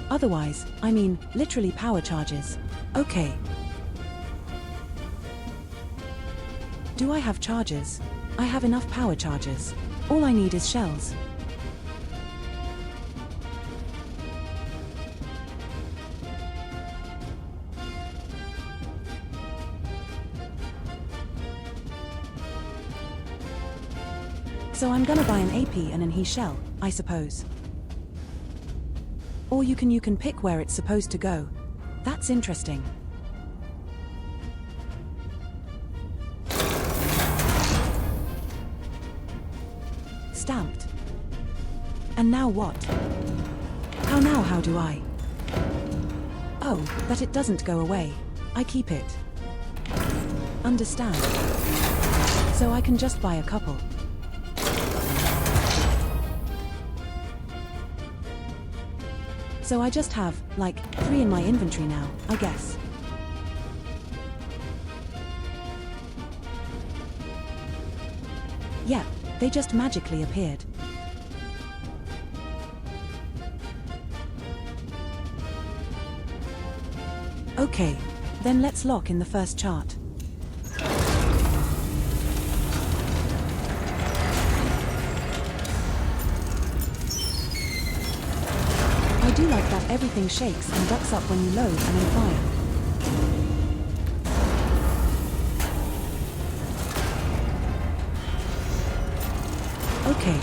[SPEAKER 1] Otherwise, I mean, literally power charges. Okay. Do I have charges? I have enough power charges. All I need is shells. So I'm gonna buy an AP and an he shell, I suppose. Or you can pick where it's supposed to go. That's interesting. Stamped. And now what? How do I? Oh, that it doesn't go away. I keep it. Understand. So I can just buy a couple. So I just have, like, 3 in my inventory now, I guess. Yep, they just magically appeared. Okay, then let's lock in the first chart. I do like that everything shakes and ducks up when you load and then fire. Okay.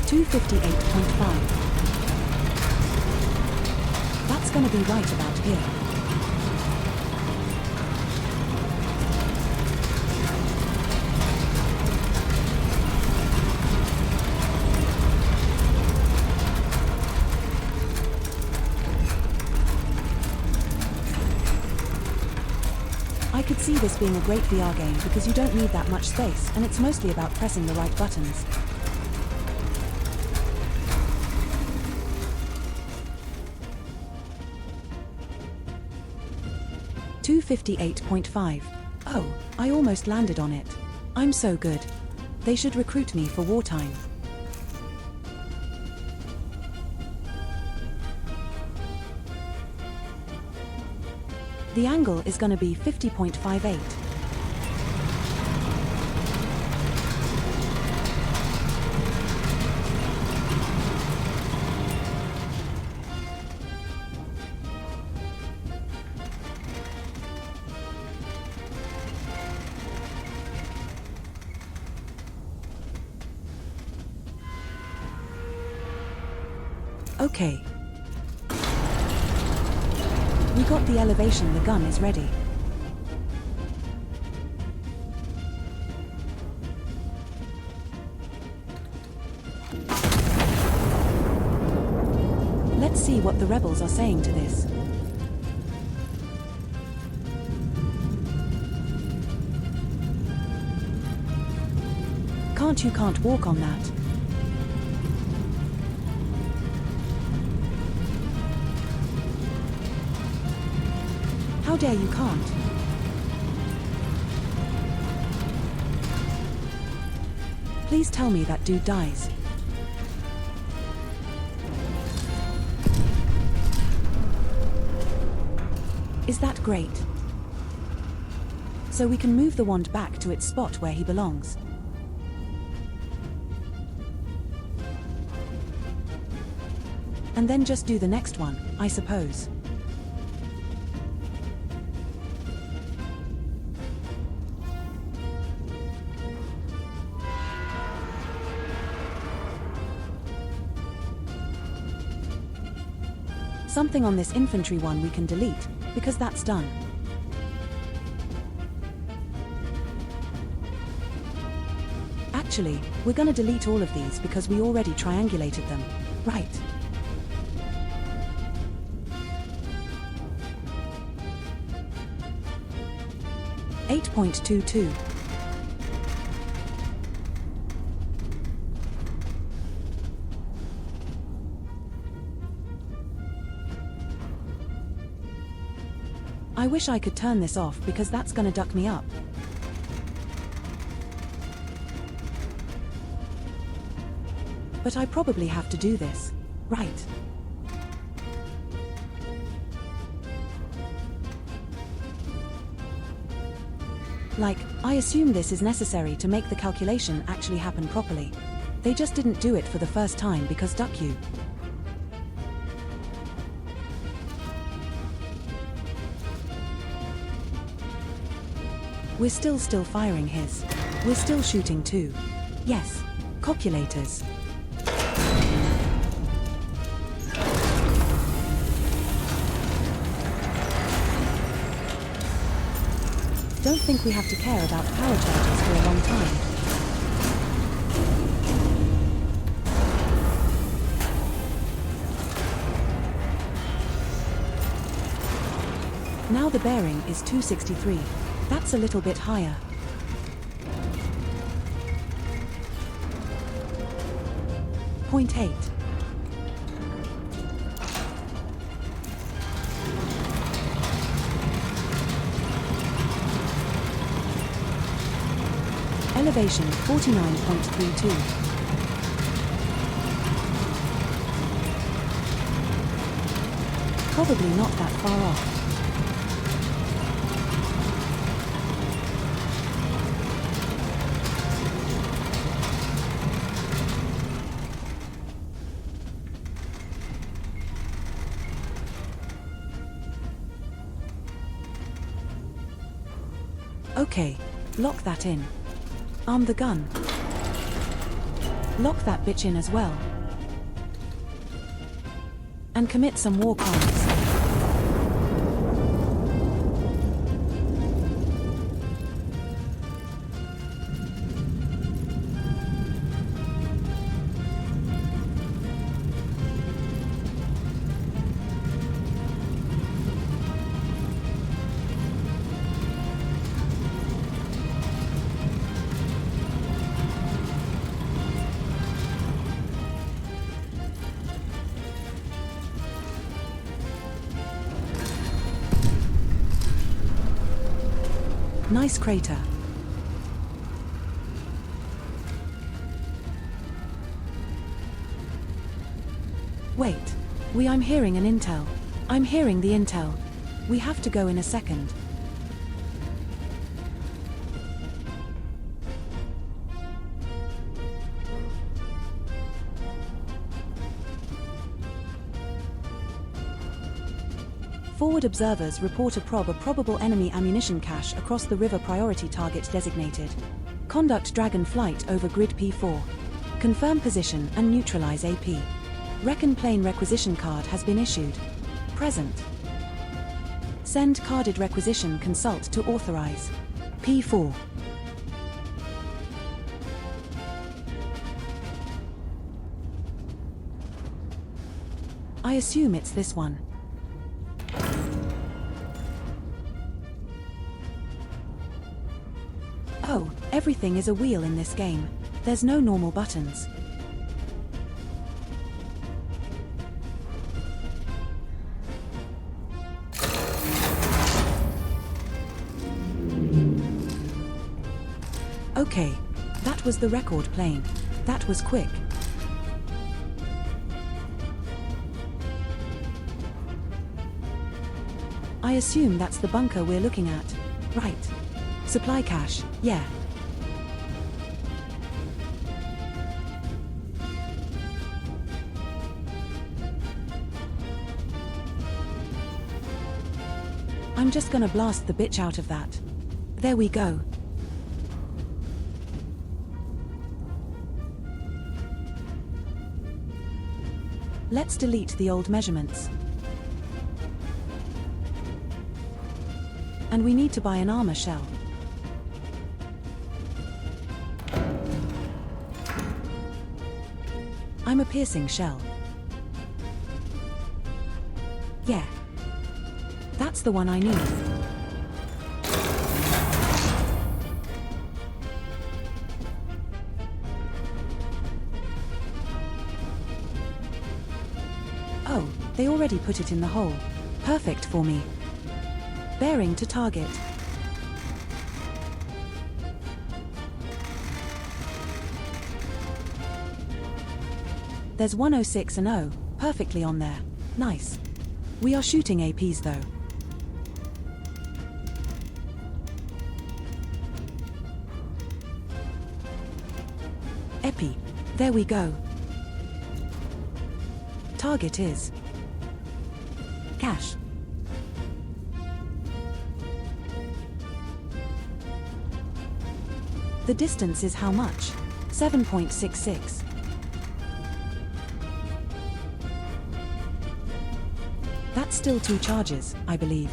[SPEAKER 1] $258.5. That's gonna be right about here. I could see this being a great VR game because you don't need that much space and it's mostly about pressing the right buttons. $258.5. Oh, I almost landed on it. I'm so good. They should recruit me for wartime. The angle is gonna be 50.58. Okay. We got the elevation, the gun is ready. Let's see what the rebels are saying to this. You can't walk on that. How dare you can't? Please tell me that dude dies. Is that great? So we can move the wand back to its spot where he belongs. And then just do the next one, I suppose. Something on this infantry one we can delete, because that's done. Actually, we're gonna delete all of these because we already triangulated them. Right. $8.22. I wish I could turn this off because that's gonna duck me up. But I probably have to do this, right? Like, I assume this is necessary to make the calculation actually happen properly. They just didn't do it for the first time because duck you. We're still firing his. We're still shooting too. Yes. Calculators. Don't think we have to care about power charges for a long time. Now the bearing is 263. That's a little bit higher. Point 8. Elevation 49.32. Probably not that far off. Okay, lock that in. Arm the gun. Lock that bitch in as well. And commit some war crimes. Nice crater. Wait. I'm hearing an intel. I'm hearing the intel. We have to go in a second. Forward observers report a probable enemy ammunition cache across the river, priority target designated. Conduct Dragon flight over grid P4. Confirm position and neutralize AP. Recon plane requisition card has been issued. Present. Send carded requisition consult to authorize. P4. I assume it's this one. Oh, everything is a wheel in this game. There's no normal buttons. Okay, that was the record plane. That was quick. I assume that's the bunker we're looking at. Right. Supply cache, yeah. I'm just gonna blast the bitch out of that. There we go. Let's delete the old measurements. And we need to buy an armor shell. I'm a piercing shell. Yeah. That's the one I need. Oh, they already put it in the hole. Perfect for me. Bearing to target. There's 106 and 0, perfectly on there. Nice. We are shooting APs though. Epi. There we go. Target is cache. The distance is how much? 7.66. That's still 2 charges, I believe.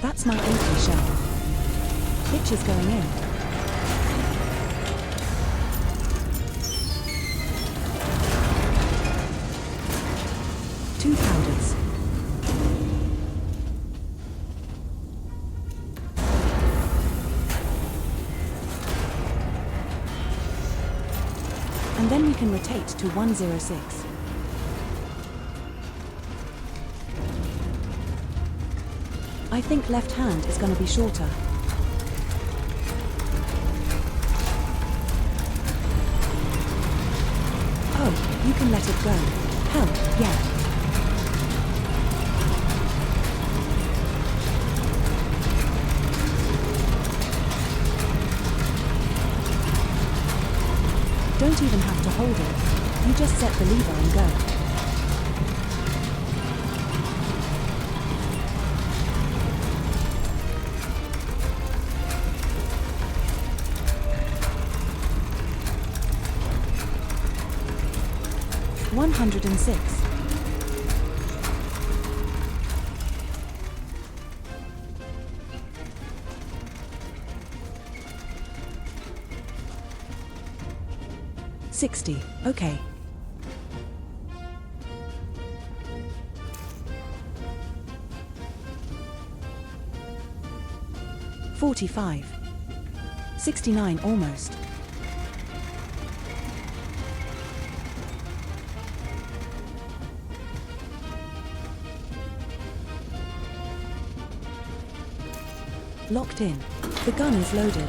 [SPEAKER 1] That's my entry shell. Hitch is going in. Two powders. And then we can rotate to 106. I think left hand is going to be shorter. Oh, you can let it go. Hell, yeah. Don't even have to hold it. You just set the lever and go. $106. $60. Okay. $45. $69 almost. Locked in. The gun is loaded.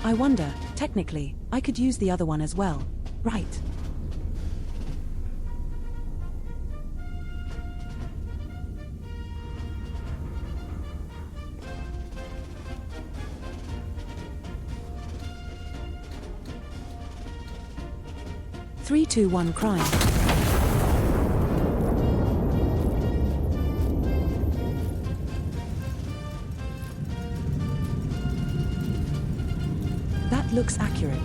[SPEAKER 1] I wonder, technically, I could use the other one as well, right? Three, two, one, crime. That looks accurate.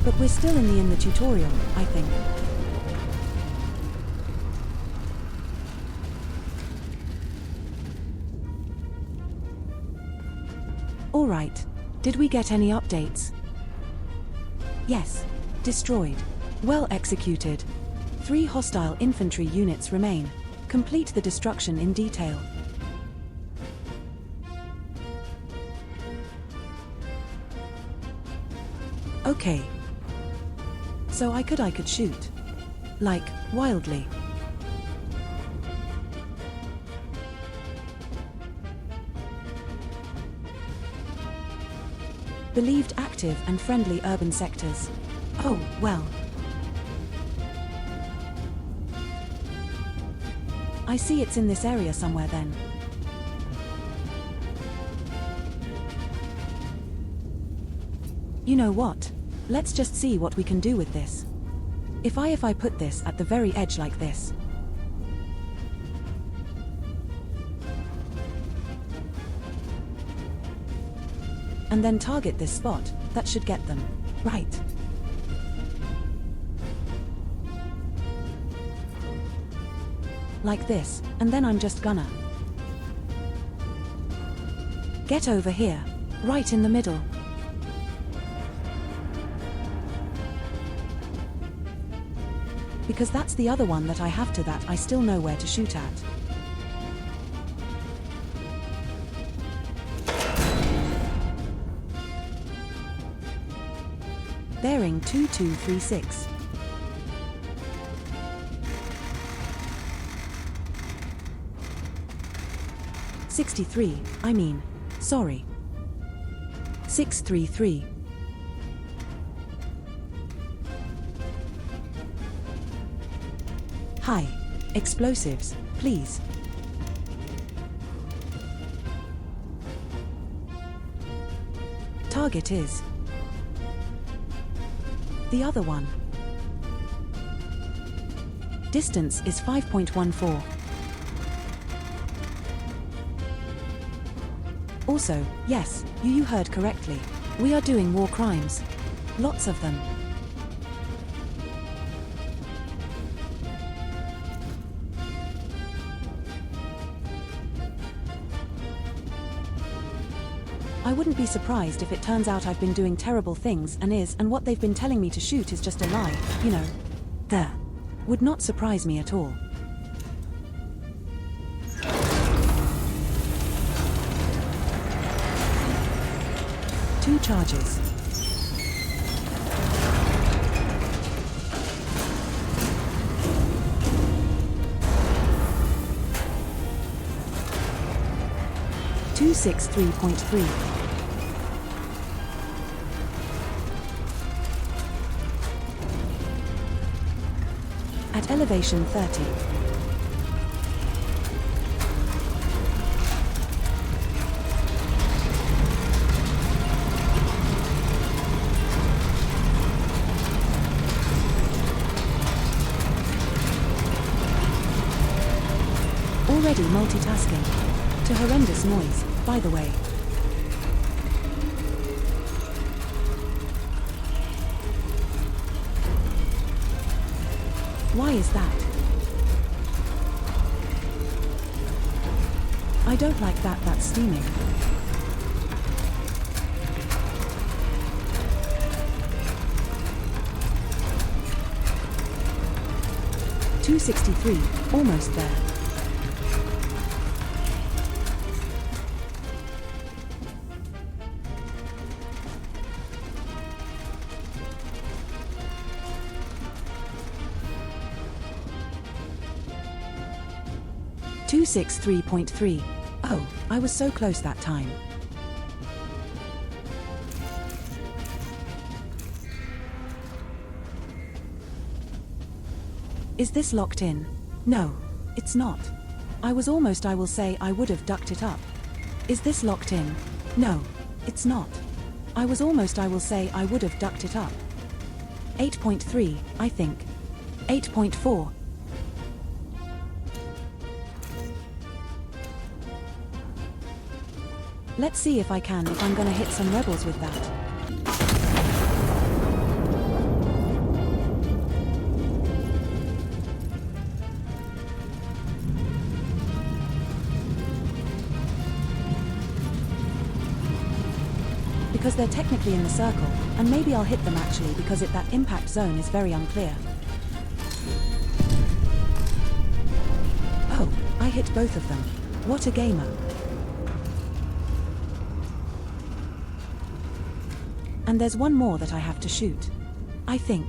[SPEAKER 1] But we're still in the tutorial, I think. Alright, did we get any updates? Yes, destroyed. Well executed. 3 hostile infantry units remain. Complete the destruction in detail. Okay. So I could shoot. Like, wildly. Believed active and friendly urban sectors. Oh, well. I see it's in this area somewhere then. You know what? Let's just see what we can do with this. If I put this at the very edge like this. And then target this spot, that should get them. Right. Like this, and then I'm just gonna get over here, right in the middle. Because that's the other one that I have to that I still know where to shoot at. Bearing 2236. $63, I mean, sorry. 633. Hi. Explosives, please. Target is The other one. Distance is 5.14. Also, yes, you heard correctly. We are doing war crimes. Lots of them. I wouldn't be surprised if it turns out I've been doing terrible things and what they've been telling me to shoot is just a lie, you know. There. Would not surprise me at all. Two charges. Two 63.3. At elevation 30. Already multitasking. To horrendous noise, by the way. Why is that? I don't like that, that's steaming. $263, almost there. $263.3. Oh, I was so close that time. Is this locked in? No, it's not. I was almost, I will say, I would have ducked it up. Is this locked in? No, it's not. I was almost, I will say, I would have ducked it up. 8.3, I think. 8.4. Let's see if I'm gonna hit some rebels with that. Because they're technically in the circle, and maybe I'll hit them actually because that impact zone is very unclear. Oh, I hit both of them. What a gamer. And there's one more that I have to shoot. I think.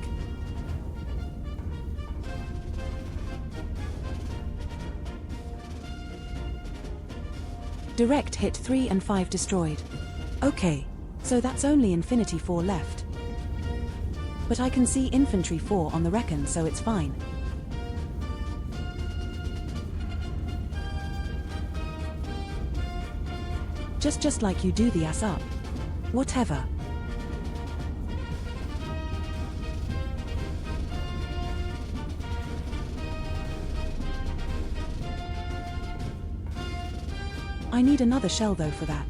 [SPEAKER 1] Direct hit 3 and 5 destroyed. Okay, so that's only Infinity 4 left. But I can see Infantry 4 on the Recon, so it's fine. Just like you do the ass up. Whatever. I need another shell though for that.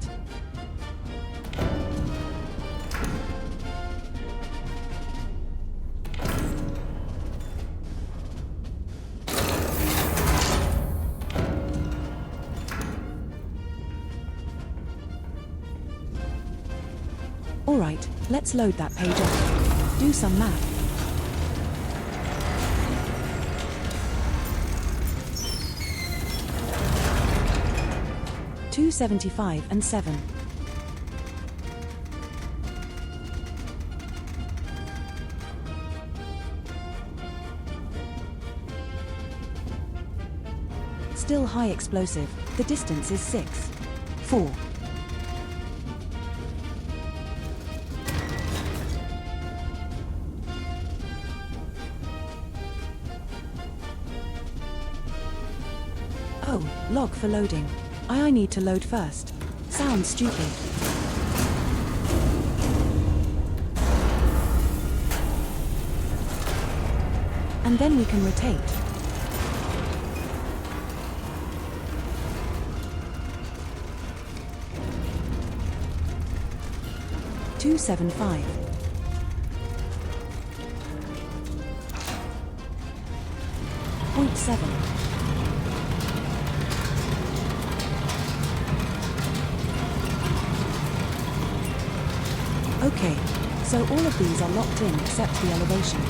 [SPEAKER 1] Alright, let's load that page up. Do some math. $275 and 7. Still high explosive, the distance is 6. 4. Oh, log for loading. I need to load first. Sounds stupid. And then we can rotate. $275. $0.7. Okay, so all of these are locked in except the elevation.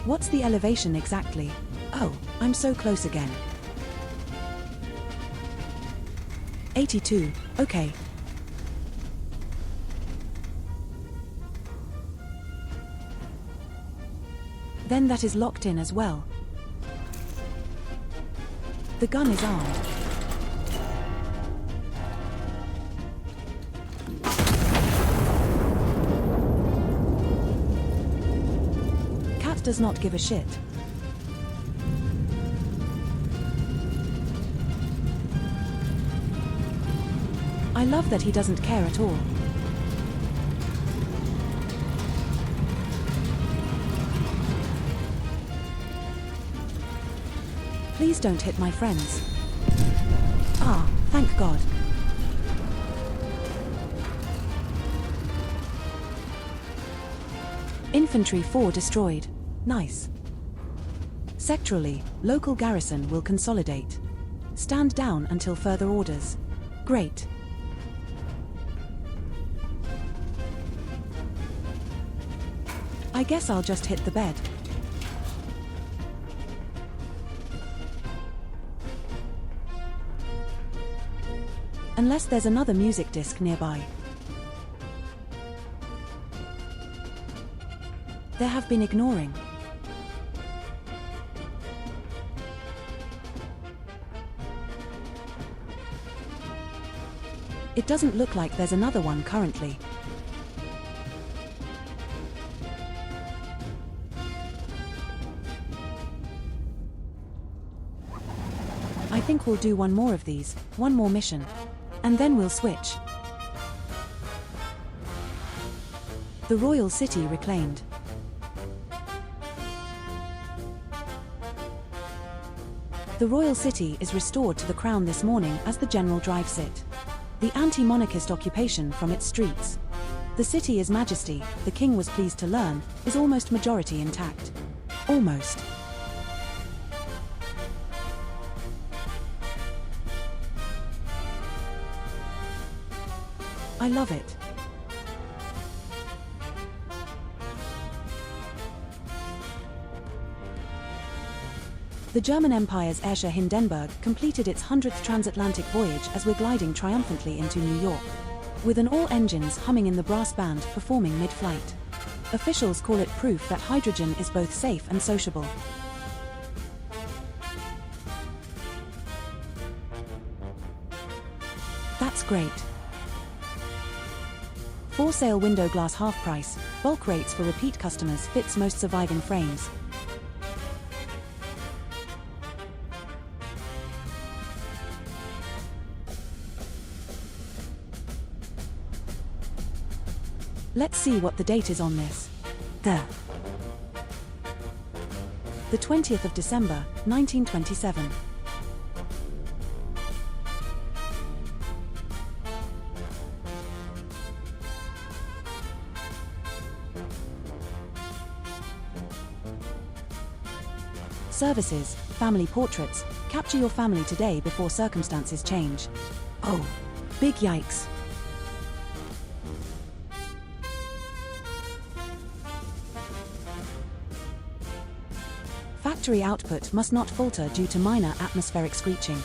[SPEAKER 1] What's the elevation exactly? Oh, I'm so close again. 82, okay. Then that is locked in as well. The gun is armed. Cat does not give a shit. I love that he doesn't care at all. Please don't hit my friends. Ah, thank God. Infantry 4 destroyed. Nice. Sectorally, local garrison will consolidate. Stand down until further orders. Great. I guess I'll just hit the bed. Unless there's another music disc nearby. There have been ignoring. It doesn't look like there's another one currently. I think we'll do one more of these, one more mission. And then we'll switch. The royal city reclaimed. The royal city is restored to the crown this morning as the general drives it. The anti-monarchist occupation from its streets. The city is majesty, the king was pleased to learn, is almost majority intact. Almost. I love it. The German Empire's Ayrshire Hindenburg completed its 100th transatlantic voyage as we're gliding triumphantly into New York. With an all engines humming in the brass band performing mid-flight. Officials call it proof that hydrogen is both safe and sociable. That's great. For sale window glass half price, bulk rates for repeat customers fits most surviving frames. Let's see what the date is on this. The 20th of December, 1927. Services, family portraits, capture your family today before circumstances change. Oh, big yikes. Factory output must not falter due to minor atmospheric screeching.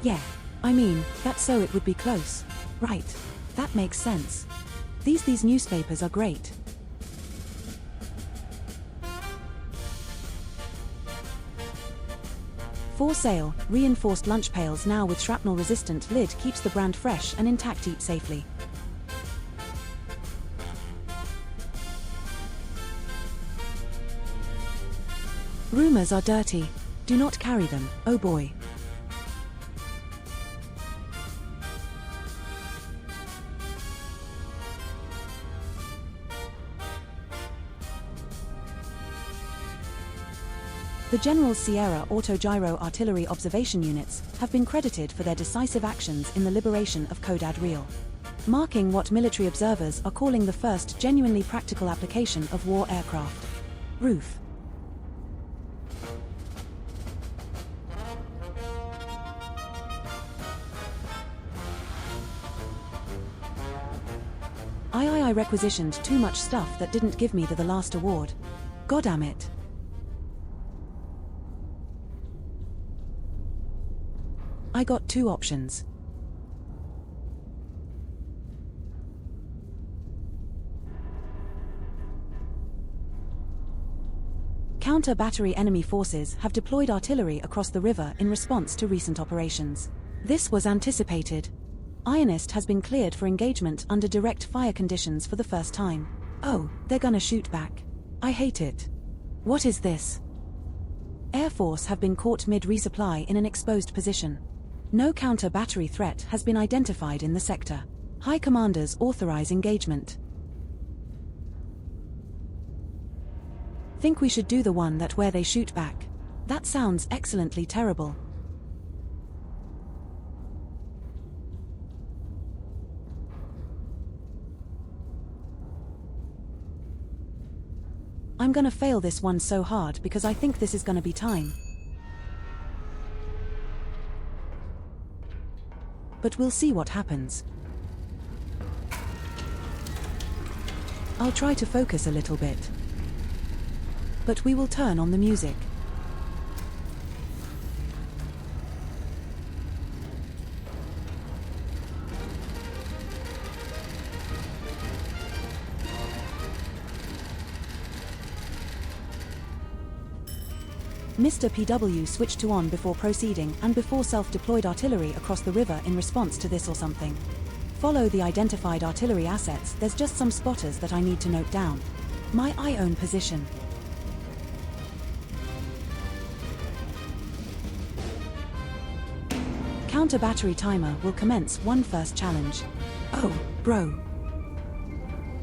[SPEAKER 1] Yeah, I mean, that's so it would be close. Right, that makes sense. These newspapers are great. For sale, reinforced lunch pails now with shrapnel-resistant lid keeps the brand fresh and intact. Eat safely. Rumors are dirty. Do not carry them, oh boy. The General Sierra Autogyro Artillery Observation Units have been credited for their decisive actions in the liberation of Codad Real, marking what military observers are calling the first genuinely practical application of war aircraft. Roof. I requisitioned too much stuff that didn't give me the last award. Goddamn it. I got two options. Counter-battery enemy forces have deployed artillery across the river in response to recent operations. This was anticipated. Ionist has been cleared for engagement under direct fire conditions for the first time. Oh, they're gonna shoot back. I hate it. What is this? Air Force have been caught mid-resupply in an exposed position. No counter-battery threat has been identified in the sector. High commanders authorize engagement. Think we should do the one that where they shoot back. That sounds excellently terrible. I'm gonna fail this one so hard because I think this is gonna be time. But we'll see what happens. I'll try to focus a little bit. But we will turn on the music. Mr. PW switched to on before proceeding and before self-deployed artillery across the river in response to this or something. Follow the identified artillery assets, there's just some spotters that I need to note down. My own position. Counter-battery timer will commence one first challenge. Oh, bro.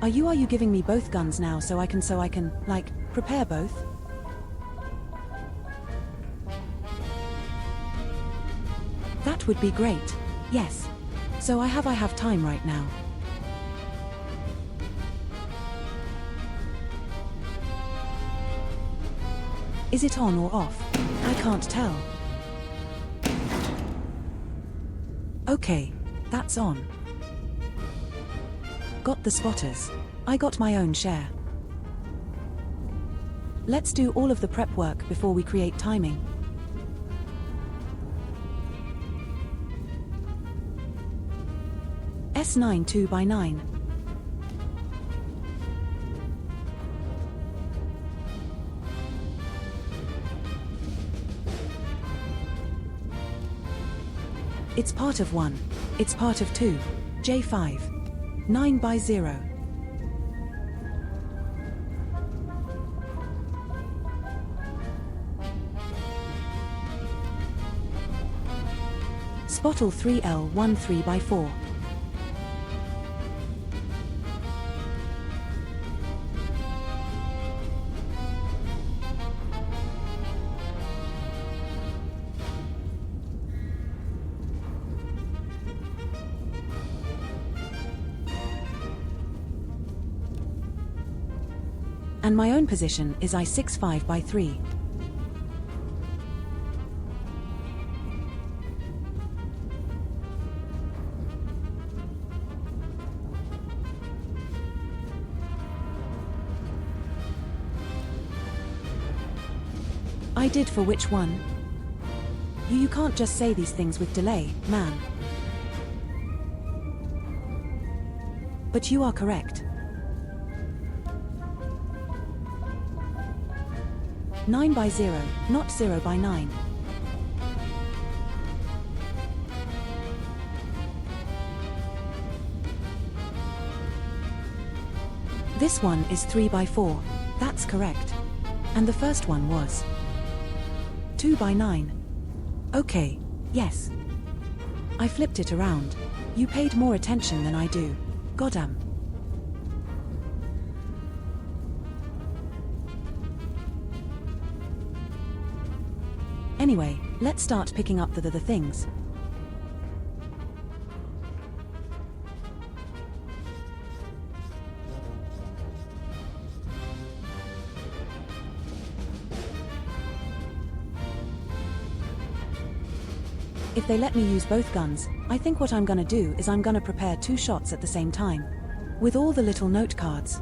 [SPEAKER 1] Are you giving me both guns now so I can, like, prepare both? That would be great. Yes. So I have time right now. Is it on or off? I can't tell. Okay, that's on. Got the spotters. I got my own share. Let's do all of the prep work before we create timing. S9 2x9. It's part of 1. It's part of 2. J5. 9x0. Spottle 3L1 3x4. And my own position is I6 5x3. I did for which one? You can't just say these things with delay, man. But you are correct. 9x0, not 0x9. This one is 3x4. That's correct. And the first one was 2 by 9. Okay, yes. I flipped it around. You paid more attention than I do. Goddamn. Anyway, let's start picking up the things. If they let me use both guns, I think what I'm gonna do is I'm gonna prepare 2 shots at the same time. With all the little note cards.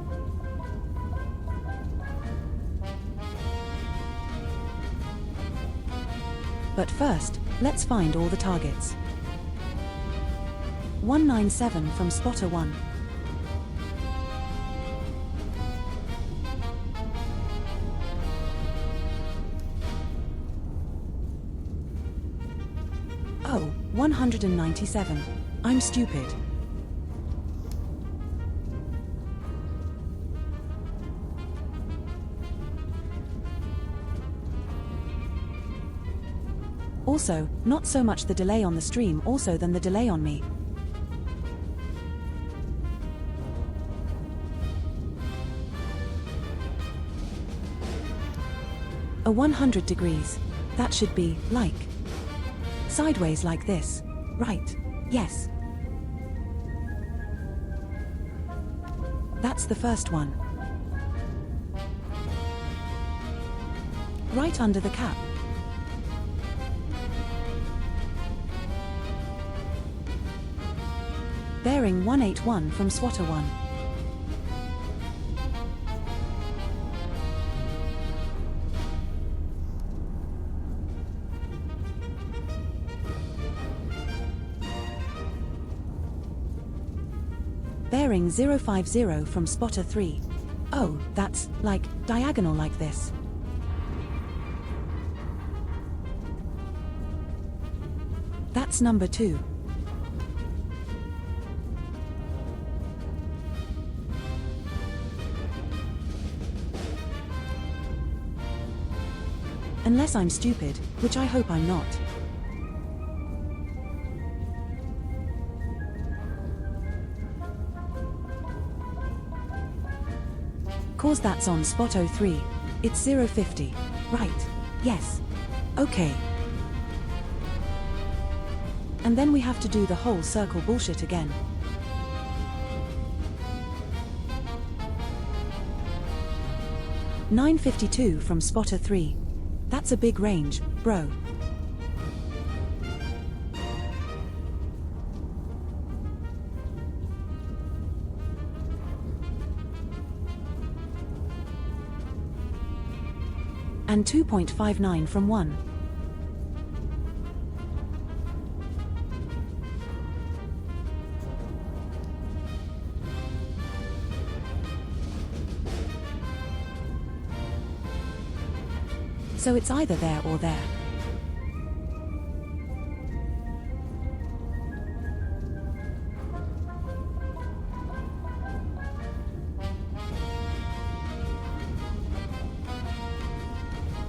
[SPEAKER 1] But first, let's find all the targets. 197 from spotter 1. Oh, 197. I'm stupid. Also, not so much the delay on the stream also than the delay on me. A 100 degrees. That should be, like, sideways like this. Right. Yes. That's the first one. Right under the cap. Bearing 181 from swatter 1. Bearing 050 from spotter 3. Oh, that's, like, diagonal like this. That's number 2. Unless I'm stupid, which I hope I'm not. Cause that's on spot 03. It's 050. Right. Yes. Okay. And then we have to do the whole circle bullshit again. $9.52 from spotter 3. That's a big range, bro. And 2.59 from 1. So it's either there or there.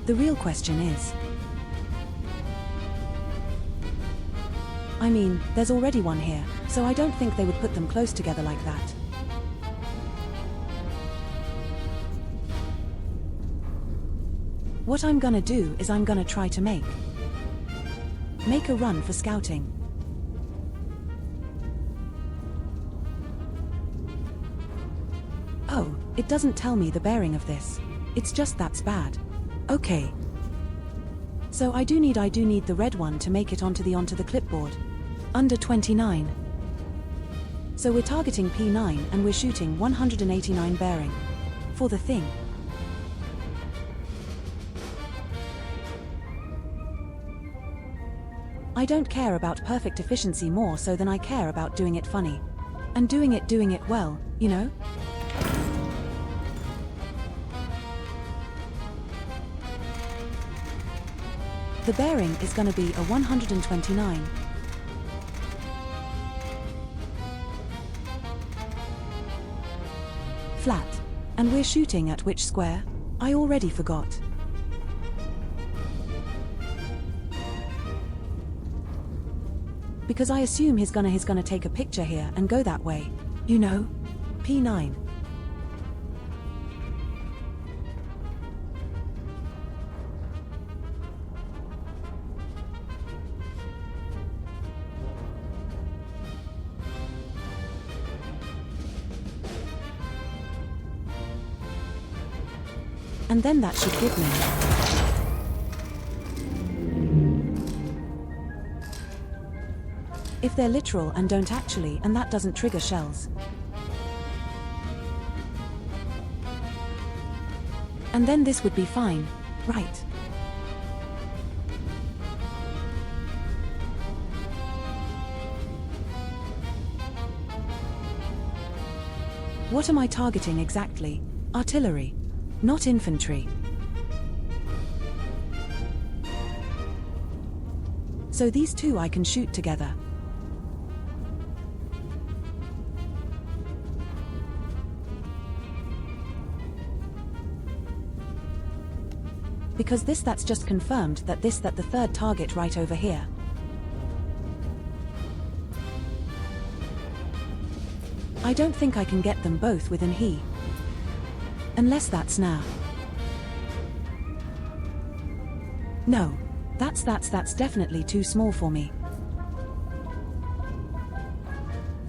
[SPEAKER 1] The real question is, I mean, there's already one here, so I don't think they would put them close together like that. What I'm gonna do is I'm gonna try to make a run for scouting. Oh, it doesn't tell me the bearing of this. It's just that's bad. Okay. So I do need the red one to make it onto the clipboard. Under 29. So we're targeting P9 and we're shooting 189 bearing. For the thing. I don't care about perfect efficiency more so than I care about doing it funny. And doing it well, you know? The bearing is gonna be a 129. Flat. And we're shooting at which square? I already forgot. Because I assume he's gonna take a picture here and go that way. You know? P9. And then that should give me. If they're literal and don't actually, and that doesn't trigger shells. And then this would be fine, right? What am I targeting exactly? Artillery, not infantry. So these two I can shoot together. Because that's just confirmed that the third target right over here. I don't think I can get them both within he. Unless that's now. No, that's definitely too small for me.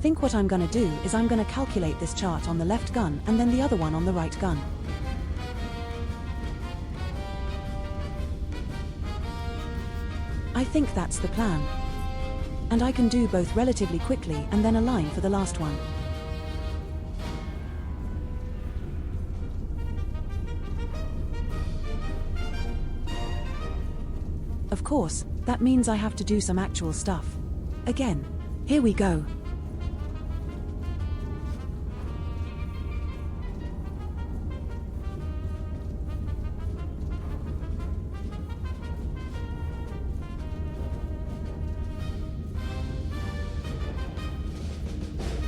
[SPEAKER 1] Think what I'm gonna do is I'm gonna calculate this chart on the left gun and then the other one on the right gun. I think that's the plan. And I can do both relatively quickly and then align for the last one. Of course, that means I have to do some actual stuff. Again, here we go.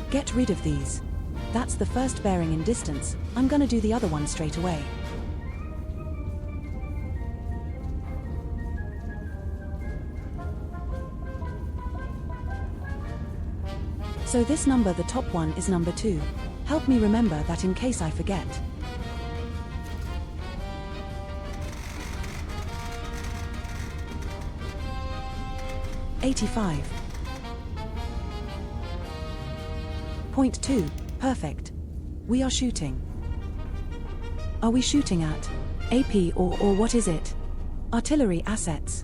[SPEAKER 1] Get rid of these. That's the first bearing in distance. I'm gonna do the other one straight away. So this number, the top one, is number 2. Help me remember that in case I forget. $85. Point 2, perfect. We are shooting. Are we shooting at AP or what is it? Artillery assets.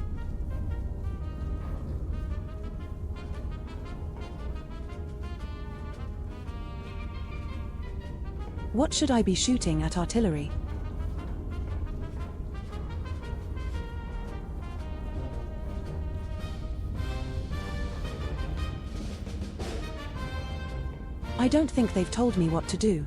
[SPEAKER 1] What should I be shooting at artillery? I don't think they've told me what to do.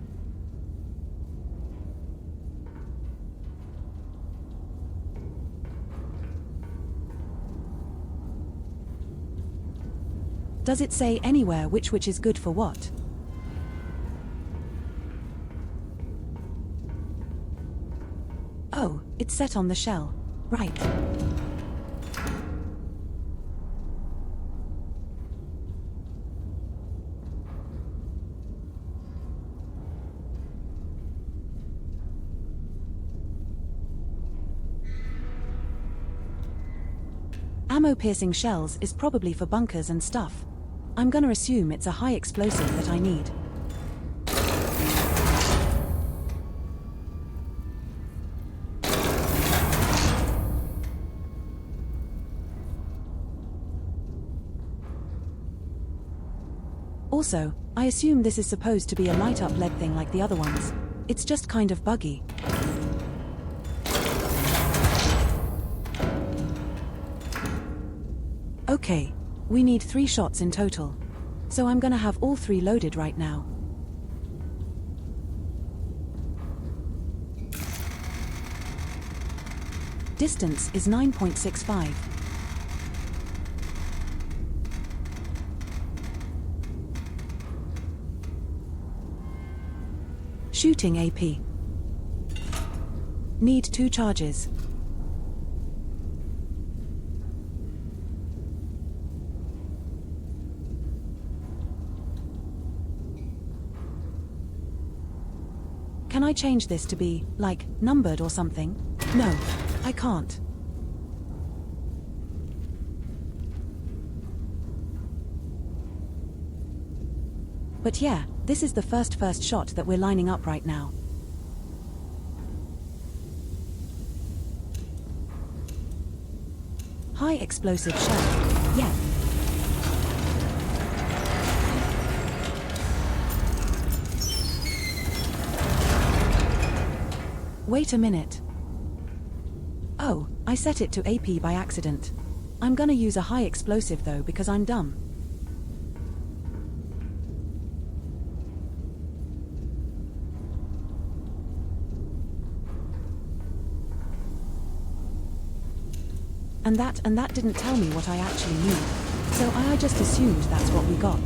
[SPEAKER 1] Does it say anywhere which is good for what? Oh, it's set on the shell. Right. Ammo-piercing shells is probably for bunkers and stuff. I'm gonna assume it's a high explosive that I need. Also, I assume this is supposed to be a light-up lead thing like the other ones. It's just kind of buggy. Okay, we need 3 shots in total. So I'm gonna have all 3 loaded right now. Distance is 9.65. Shooting AP. Need 2 charges. Can I change this to be, like, numbered or something? No, I can't. But yeah, this is the first shot that we're lining up right now. High explosive shell. Yeah. Wait a minute. Oh, I set it to AP by accident. I'm gonna use a high explosive though because I'm dumb. And that didn't tell me what I actually need. So I just assumed that's what we got.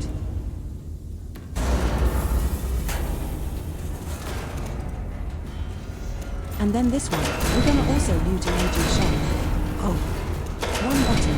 [SPEAKER 1] And then this one, we're gonna also loot an AG shell. Oh, one button.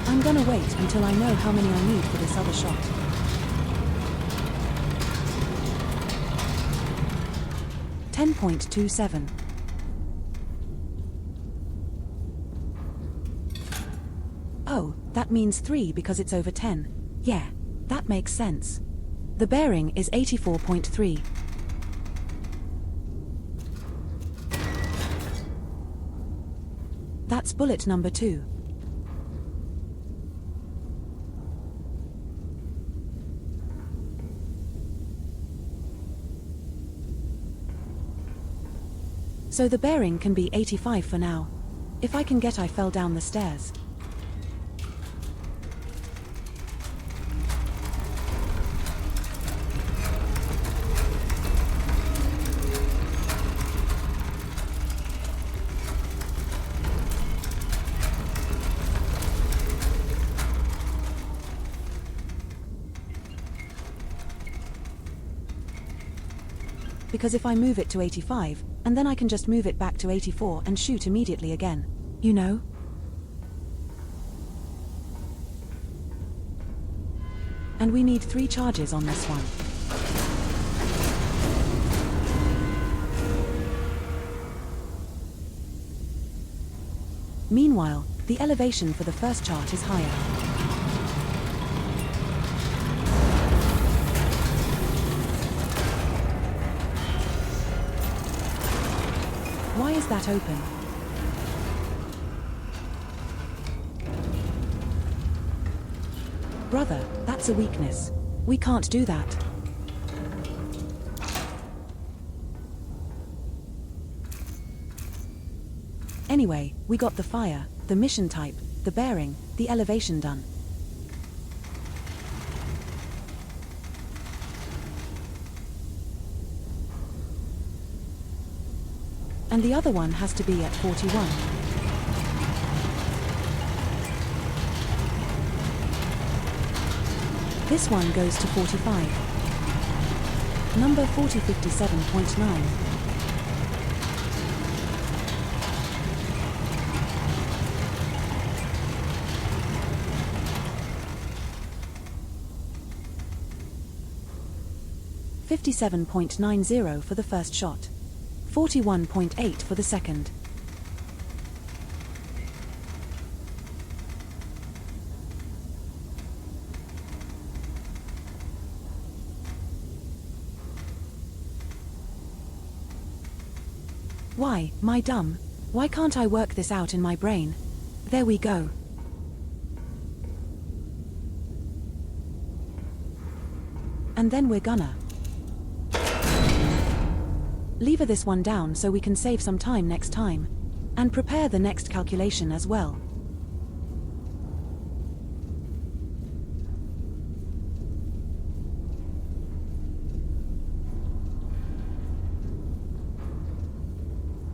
[SPEAKER 1] I'm gonna wait until I know how many I need for this other shot. .27. Oh, that means 3 because it's over 10. Yeah, that makes sense. The bearing is 84.3. That's bullet number 2. So the bearing can be 85 for now. If I can get I fell down the stairs. Because if I move it to 85, and then I can just move it back to 84 and shoot immediately again. You know? And we need 3 charges on this one. Meanwhile, the elevation for the first chart is higher. Why is that open? Brother, that's a weakness. We can't do that. Anyway, we got the fire, the mission type, the bearing, the elevation done. And the other one has to be at 41. This one goes to 45. Number 4057.9. .90 for the first shot. 41.8 for the second. Why, my dumb? Why can't I work this out in my brain? There we go. And then we're gonna lever this one down so we can save some time next time. And prepare the next calculation as well.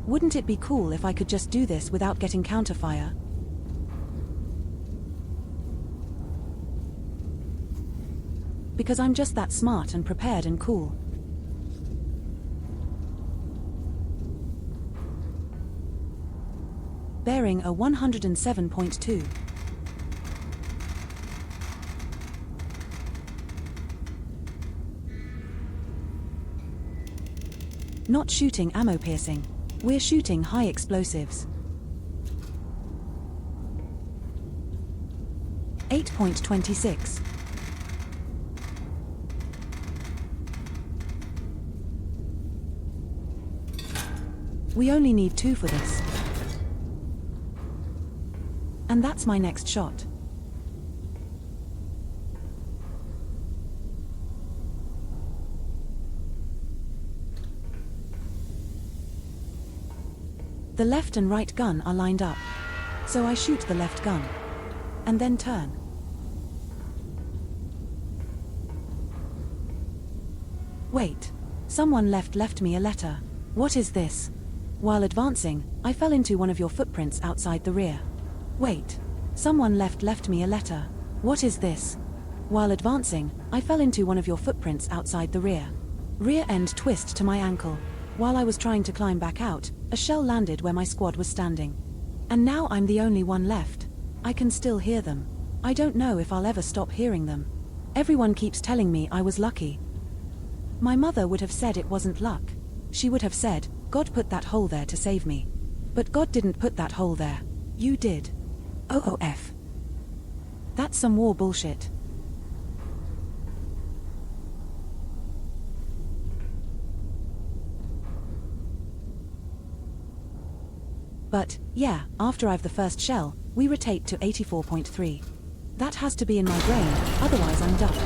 [SPEAKER 1] Wouldn't it be cool if I could just do this without getting counterfire? because I'm just that smart and prepared and cool. Bearing a 107.2. Not shooting ammo piercing. We're shooting high explosives. 8.26. We only need 2 for this. And that's my next shot. The left and right gun are lined up, so I shoot the left gun, and then turn. Wait, someone left me a letter. What is this? While advancing, I fell into one of your footprints outside the rear. Wait, someone left me a letter. What is this? While advancing, I fell into one of your footprints outside the rear. Rear end twist to my ankle. While I was trying to climb back out, a shell landed where my squad was standing. And now I'm the only one left. I can still hear them. I don't know if I'll ever stop hearing them. Everyone keeps telling me I was lucky. My mother would have said it wasn't luck. She would have said, God put that hole there to save me. But God didn't put that hole there. You did. OOF. That's some war bullshit. But, yeah, after I've the first shell, we rotate to 84.3. That has to be in my brain, otherwise I'm ducked.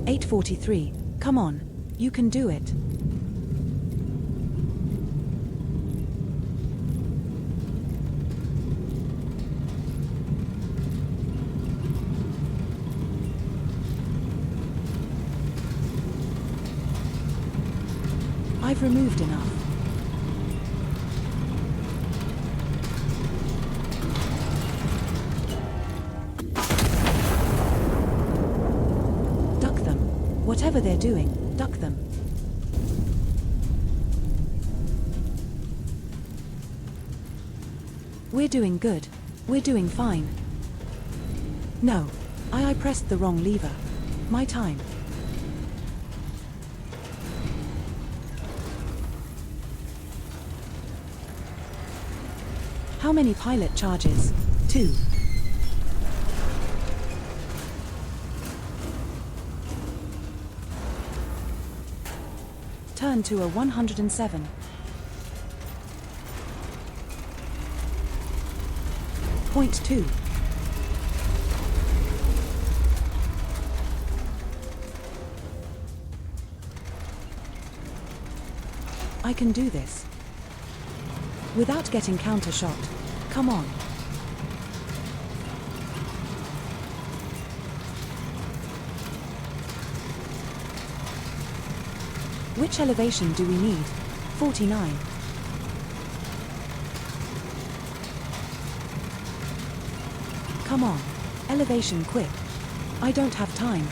[SPEAKER 1] .43, come on, you can do it. I've removed enough. Duck them. Whatever they're doing, duck them. We're doing good. We're doing fine. No. I pressed the wrong lever. My time. How many pilot charges? 2. Turn to a 107. .2. I can do this. Without getting counter-shot. Come on. Which elevation do we need? 49. Come on. Elevation quick. I don't have time.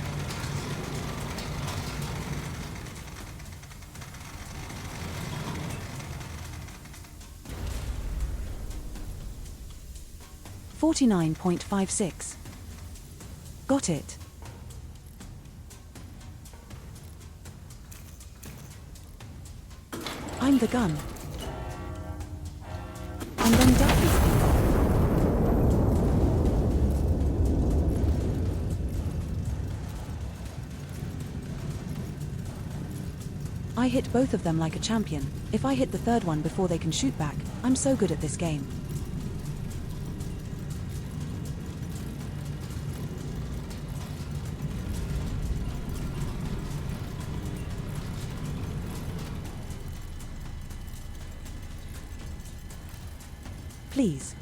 [SPEAKER 1] .56. Got it. I'm the gun. And then duck these people. I hit both of them like a champion. If I hit the third one before they can shoot back, I'm so good at this game. Please.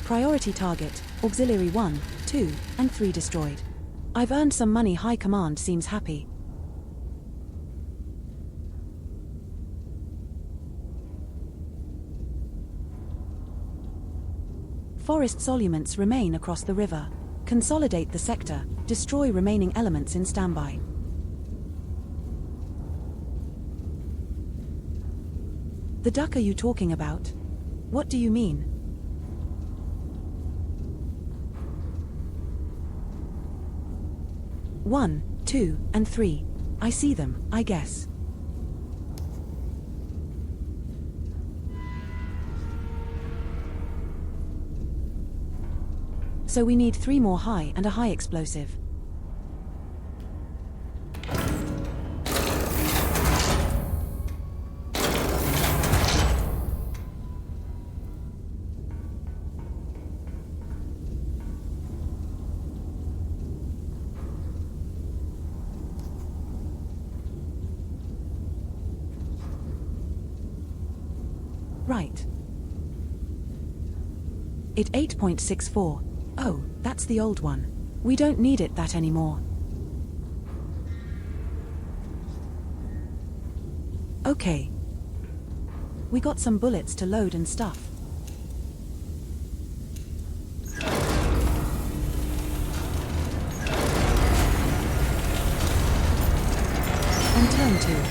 [SPEAKER 1] Priority target, auxiliary 1, 2, and 3 destroyed. I've earned some money. High command seems happy. Forest soluments remain across the river. Consolidate the sector, destroy remaining elements in standby. The duck are you talking about? What do you mean? One, 2, and 3. I see them, I guess. So we need 3 more high and a high explosive. Right. It 8.64. Oh, that's the old one. We don't need it that anymore. Okay. We got some bullets to load and stuff. And turn to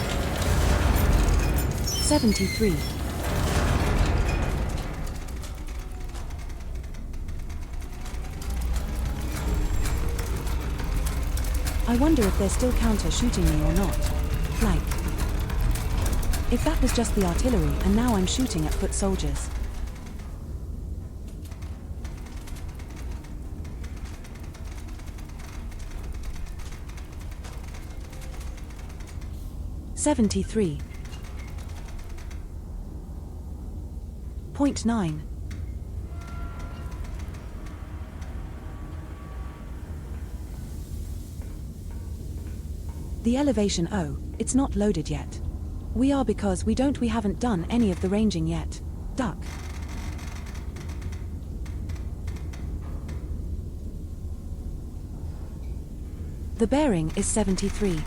[SPEAKER 1] 73. I wonder if they're still counter-shooting me or not. Flank. If that was just the artillery and now I'm shooting at foot soldiers. .73. 0.9. The elevation, oh, it's not loaded yet. We are because we haven't done any of the ranging yet. Duck. The bearing is 73.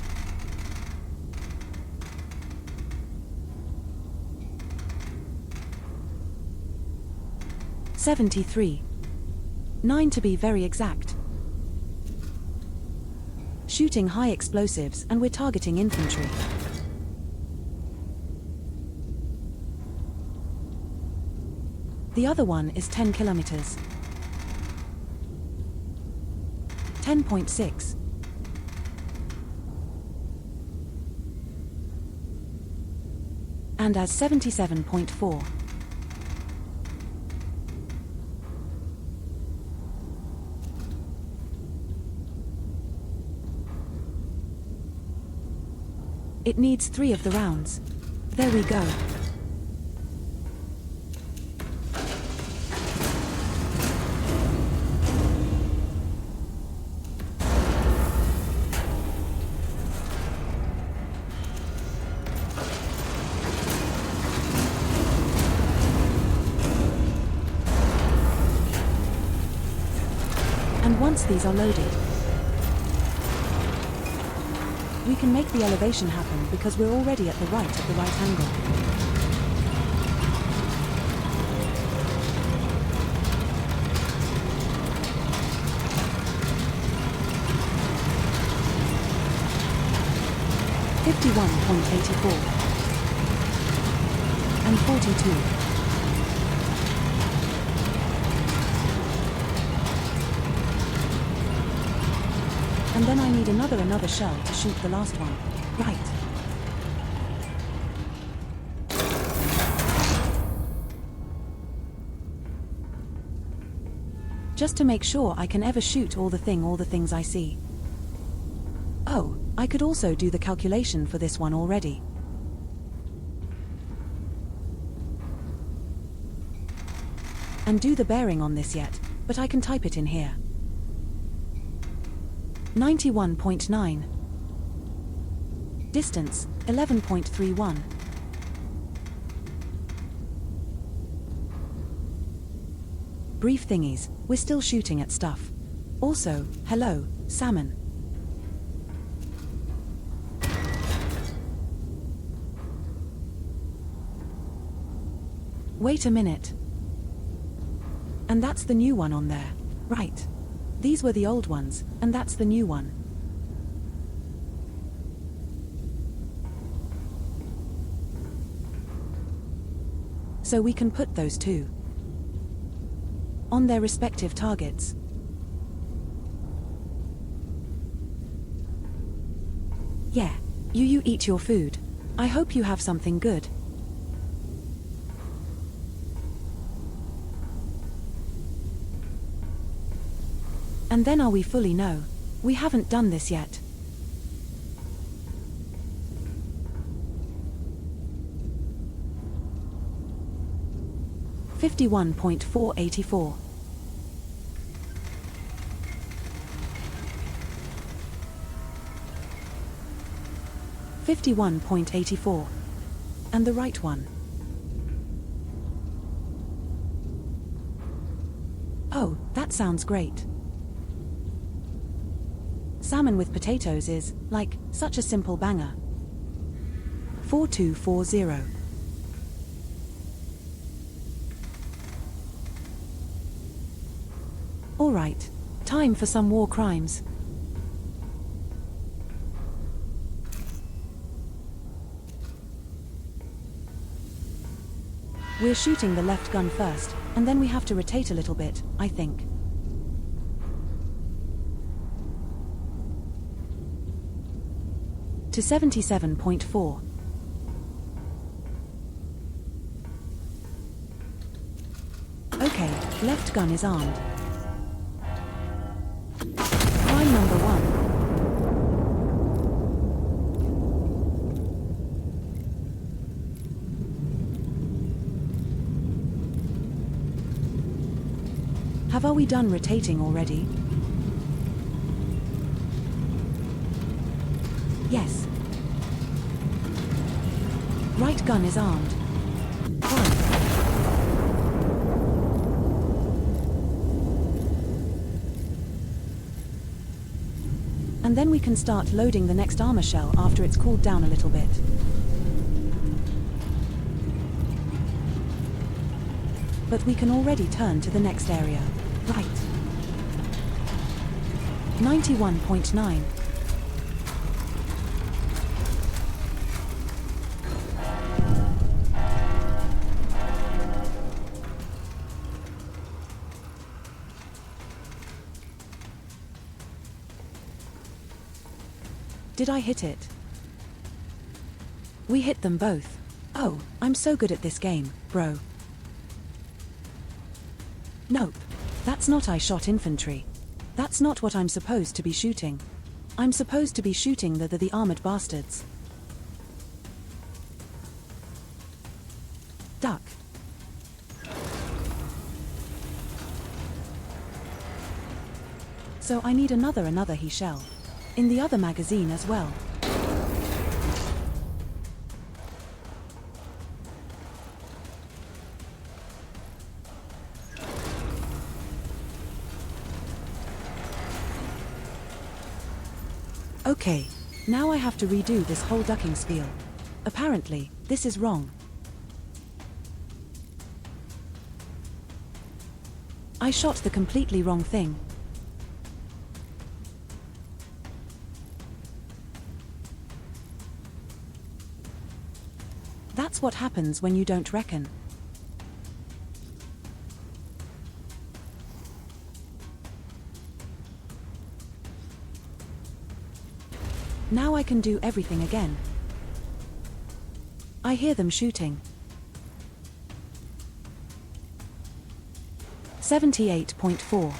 [SPEAKER 1] .73. 9 to be very exact. Shooting high explosives and we're targeting infantry. The other one is 10 kilometers. 10.6. And as 77.4. It needs 3 of the rounds. There we go. And once these are loaded, we can make the elevation happen because we're already at the right angle. .84 and 42. And then I need another shell to shoot the last one. Right. Just to make sure I can ever shoot all the things I see. Oh, I could also do the calculation for this one already. And do the bearing on this yet, but I can type it in here. 91.9. Distance, 11.31. Brief thingies, we're still shooting at stuff. Also, hello, salmon. Wait a minute. And that's the new one on there. Right. These were the old ones, and that's the new one. So we can put those two on their respective targets. Yeah, you eat your food. I hope you have something good. And then are we fully? No. We haven't done this yet. $51.484. $51.84. And the right one. Oh, that sounds great. Salmon with potatoes is, like, such a simple banger. 4240. Alright, time for some war crimes. We're shooting the left gun first, and then we have to rotate a little bit, I think. To 77.4. Okay, left gun is armed. Crime number 1. Are we done rotating already? Yes. Right gun is armed. One. And then we can start loading the next armor shell after it's cooled down a little bit. But we can already turn to the next area. Right. 91.9. Did I hit it? We hit them both. Oh, I'm so good at this game, bro. Nope. That's not I shot infantry. That's not what I'm supposed to be shooting. I'm supposed to be shooting the armored bastards. Duck. So I need another he shell. In the other magazine as well. Okay, now I have to redo this whole ducking spiel. Apparently, this is wrong. I shot the completely wrong thing. That's what happens when you don't reckon. Now I can do everything again. I hear them shooting. 78.4.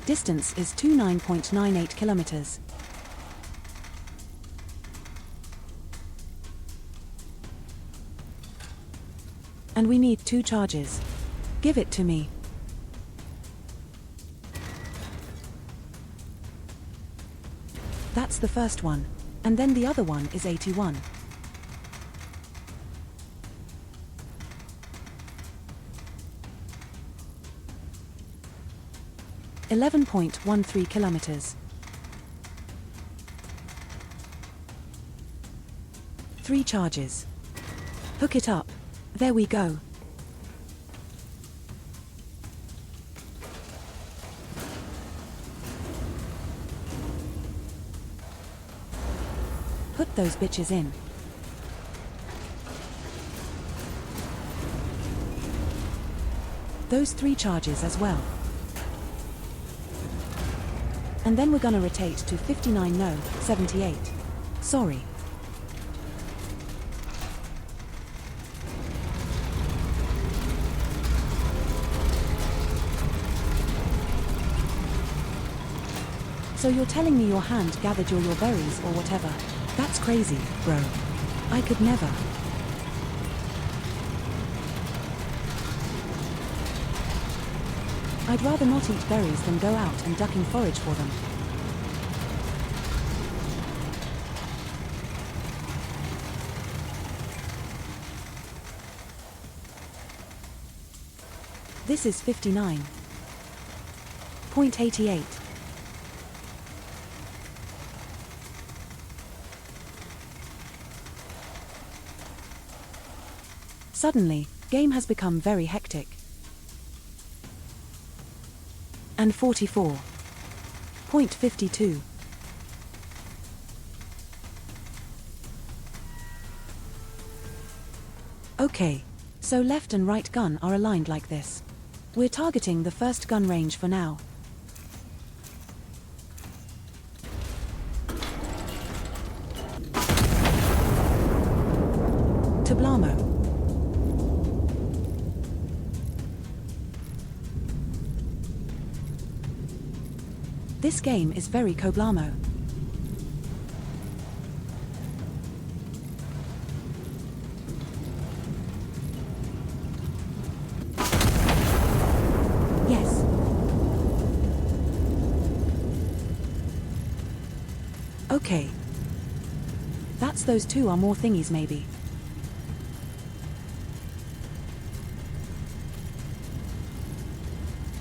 [SPEAKER 1] Distance is 29.98 kilometers. And we need 2 charges. Give it to me. That's the first one. And then the other one is 81. (11.13 kilometers). 3 charges. Hook it up. There we go. Put those bitches in. Those 3 charges as well. And then we're gonna rotate to 59, no, 78. Sorry. So you're telling me your hand gathered your berries or whatever? That's crazy, bro. I could never. I'd rather not eat berries than go out and ducking forage for them. This is 59.88. Suddenly, game has become very hectic. And 44.52. Okay, so left and right gun are aligned like this. We're targeting the first gun range for now. Tablamo. This game is very Koblamo. Yes. Okay. That's those 2 or more thingies maybe.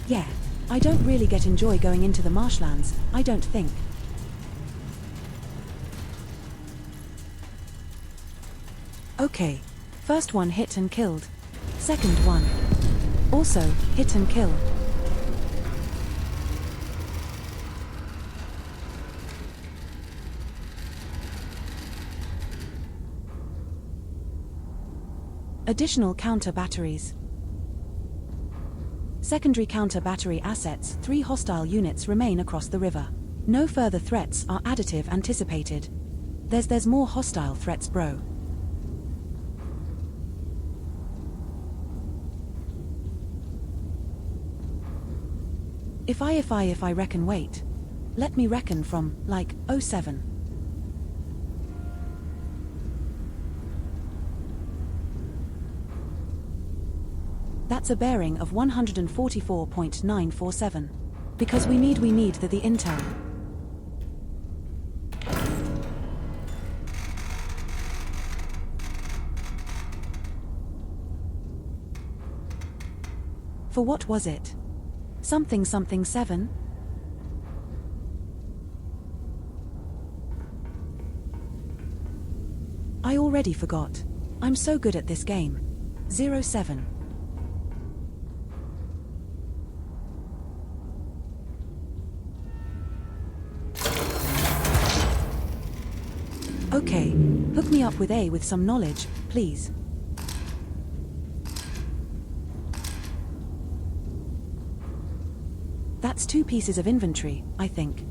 [SPEAKER 1] Yeah. I don't really enjoy going into the marshlands, I don't think. Okay. First one hit and killed. Second one. Also, hit and kill. Additional counter batteries. Secondary counter battery assets. 3 hostile units remain across the river. No further threats are additive anticipated. There's more hostile threats, bro. If I reckon, wait. Let me reckon from, like, 07. That's a bearing of 144.947. Because we need the intel. For what was it? Something 7? I already forgot. I'm so good at this game. 07. Okay, hook me up with some knowledge, please. That's 2 pieces of inventory, I think.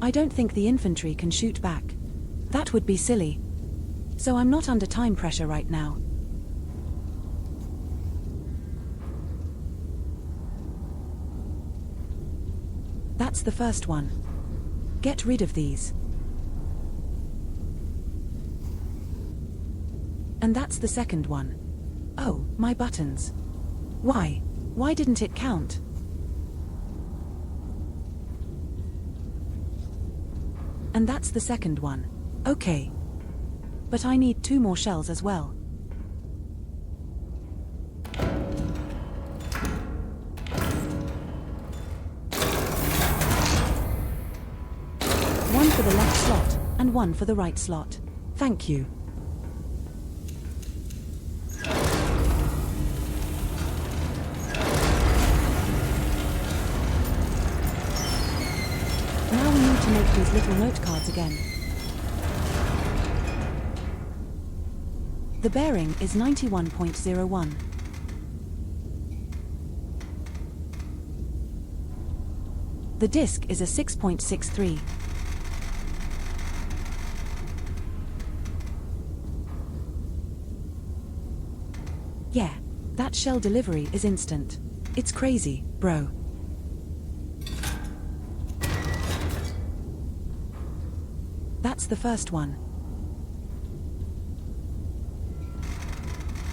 [SPEAKER 1] I don't think the infantry can shoot back. That would be silly. So I'm not under time pressure right now. That's the first one. Get rid of these. And that's the second one. Oh, my buttons. Why didn't it count? And that's the second one. Okay. But I need 2 more shells as well. One for the left slot, and one for the right slot. Thank you. Now we need to make these little note cards again. The bearing is 91.01. The disc is a 6.63. Yeah, that shell delivery is instant. It's crazy, bro. That's the first one.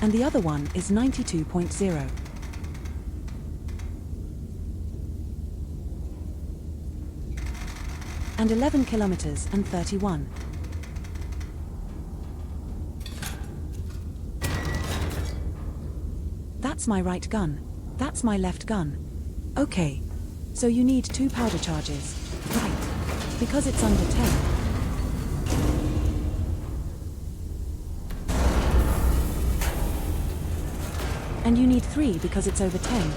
[SPEAKER 1] And the other one is 92.0. And 11 kilometers and 31. That's my right gun. That's my left gun. Okay. So you need 2 powder charges. Right. Because it's under 10. And you need 3 because it's over 10.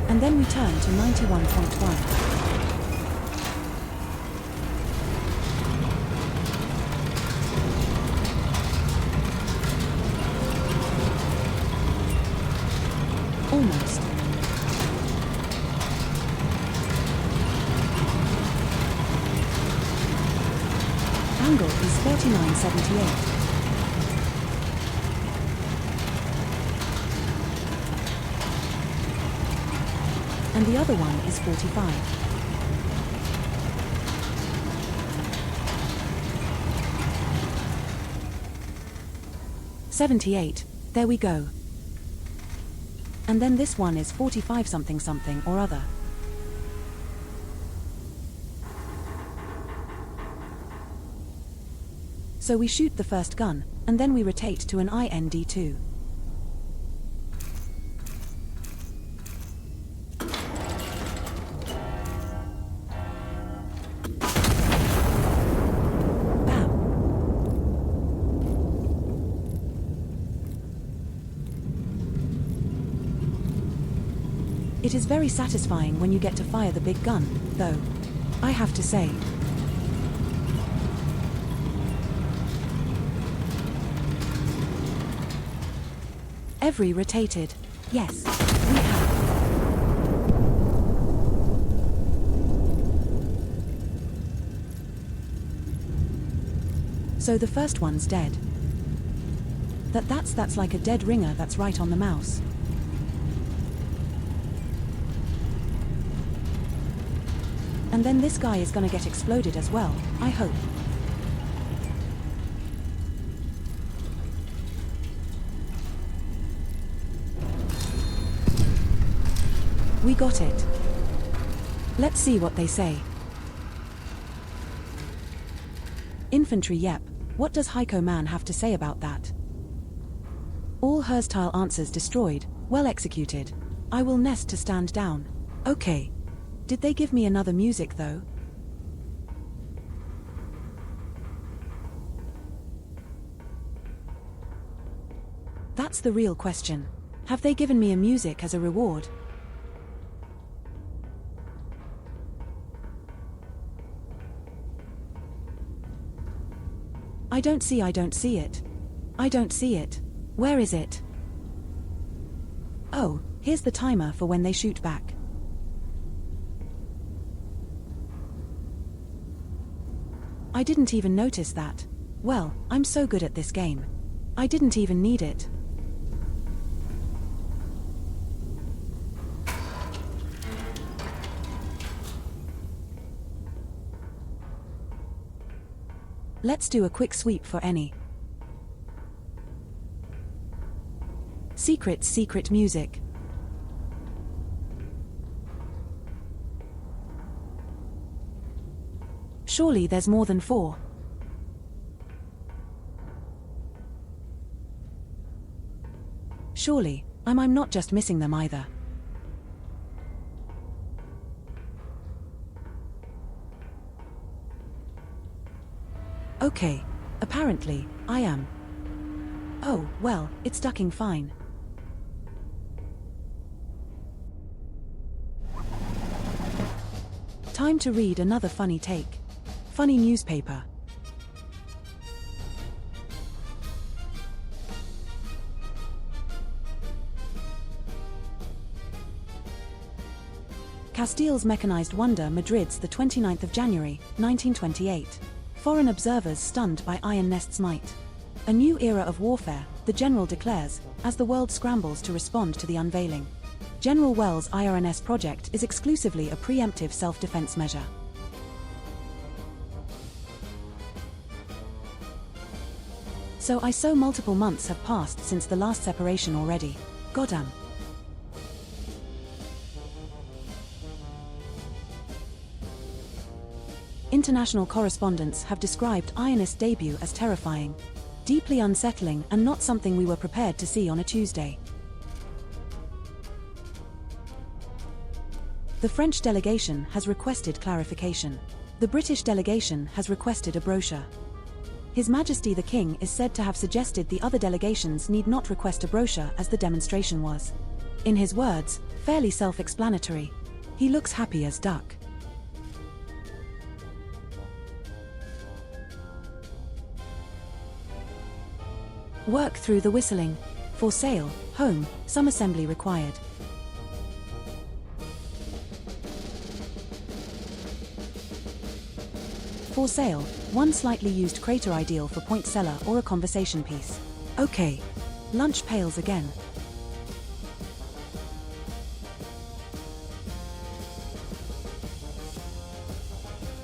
[SPEAKER 1] And then we turn to 91.1. Almost. Angle is 39.78. And the other one is 45. $78. There we go. And then this one is 45 something something or other. So we shoot the first gun, and then we rotate to an IND2. It is very satisfying when you get to fire the big gun, though, I have to say. Every rotated. Yes, we have. So the first one's dead. That's like a dead ringer that's right on the mouse. And then this guy is gonna get exploded as well, I hope. We got it. Let's see what they say. Infantry, yep. What does Heiko Man have to say about that? All Herztile answers destroyed, well executed. I will nest to stand down. Okay. Did they give me another music though? That's the real question. Have they given me a music as a reward? I don't see it. I don't see it. Where is it? Oh, here's the timer for when they shoot back. I didn't even notice that. Well, I'm so good at this game. I didn't even need it. Let's do a quick sweep for any. Secret, secret music. Surely there's more than 4. Surely, I'm not just missing them either. Okay, apparently, I am. Oh, well, it's ducking fine. Time to read another funny take. Funny newspaper. Castile's mechanized wonder, Madrid's the 29th of January, 1928. Foreign observers stunned by Iron Nest's might. A new era of warfare, the general declares, as the world scrambles to respond to the unveiling. General Wells' IRNS project is exclusively a preemptive self-defense measure. So multiple months have passed since the last separation already. Goddamn. International correspondents have described IRNS' debut as terrifying, deeply unsettling, and not something we were prepared to see on a Tuesday. The French delegation has requested clarification. The British delegation has requested a brochure. His Majesty the King is said to have suggested the other delegations need not request a brochure as the demonstration was, in his words, fairly self-explanatory. He looks happy as duck. Work through the whistling. For sale, home, some assembly required. For sale, one slightly used crater ideal for point cellar or a conversation piece. Okay. Lunch pails again.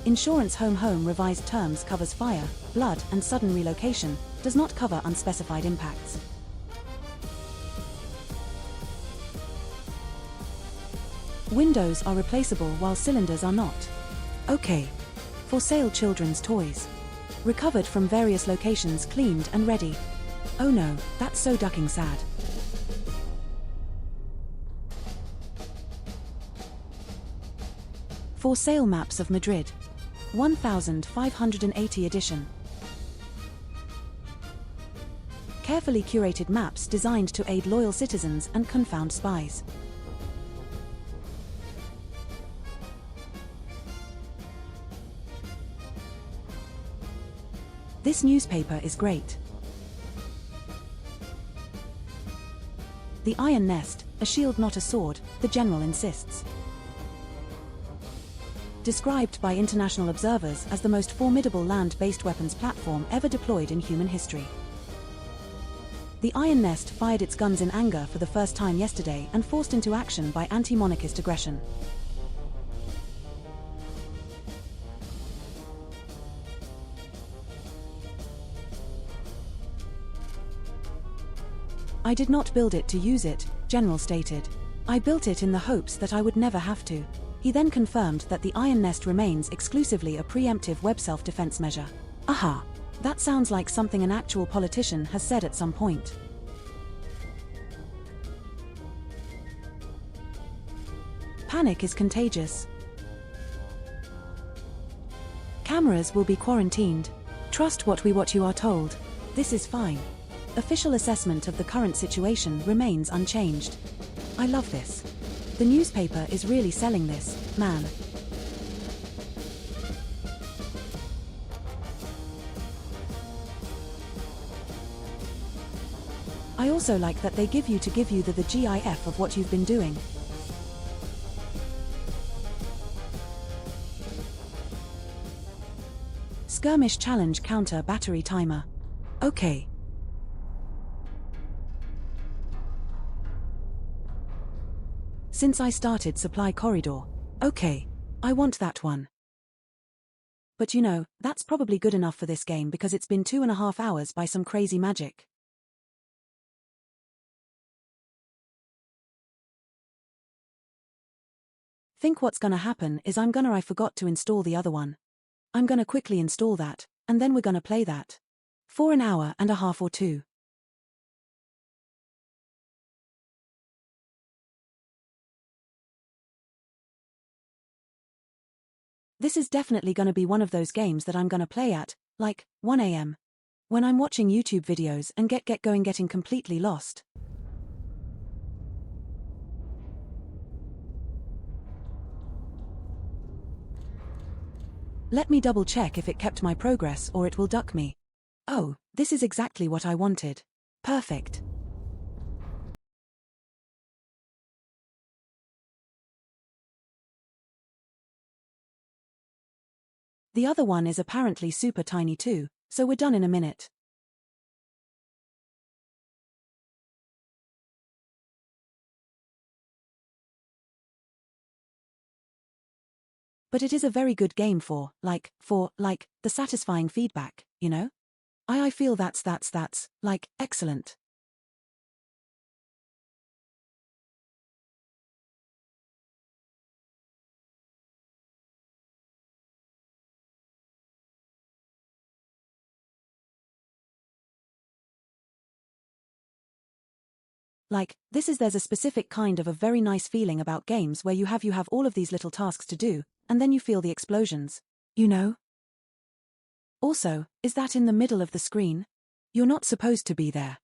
[SPEAKER 1] Insurance home revised terms covers fire, blood, and sudden relocation, does not cover unspecified impacts. Windows are replaceable while cylinders are not. Okay. For sale, children's toys. Recovered from various locations, cleaned and ready. Oh no, that's so ducking sad. For sale, maps of Madrid. 1580 edition. Carefully curated maps designed to aid loyal citizens and confound spies. This newspaper is great. The Iron Nest, a shield not a sword, the general insists. Described by international observers as the most formidable land-based weapons platform ever deployed in human history. The Iron Nest fired its guns in anger for the first time yesterday and forced into action by anti-monarchist aggression. I did not build it to use it, General stated. I built it in the hopes that I would never have to. He then confirmed that the Iron Nest remains exclusively a preemptive web self-defense measure. Aha! That sounds like something an actual politician has said at some point. Panic is contagious. Cameras will be quarantined. Trust what you are told. This is fine. Official assessment of the current situation remains unchanged. I love this. The newspaper is really selling this, man. I also like that they give you the GIF of what you've been doing. Skirmish challenge counter battery timer. Okay. Since I started supply corridor. Okay. I want that one. But you know, that's probably good enough for this game because it's been 2.5 hours by some crazy magic. Think what's gonna happen is I forgot to install the other one. I'm gonna quickly install that, and then we're gonna play that. For an hour and a half or two. This is definitely gonna be one of those games that I'm gonna play at, like, 1 a.m. when I'm watching YouTube videos and getting completely lost. Let me double check if it kept my progress or it will duck me. Oh, this is exactly what I wanted. Perfect. The other one is apparently super tiny too, so we're done in a minute. But it is a very good game for the satisfying feedback, you know? I feel that's, excellent. There's a specific kind of a very nice feeling about games where you have all of these little tasks to do, and then you feel the explosions. You know? Also, is that in the middle of the screen? You're not supposed to be there.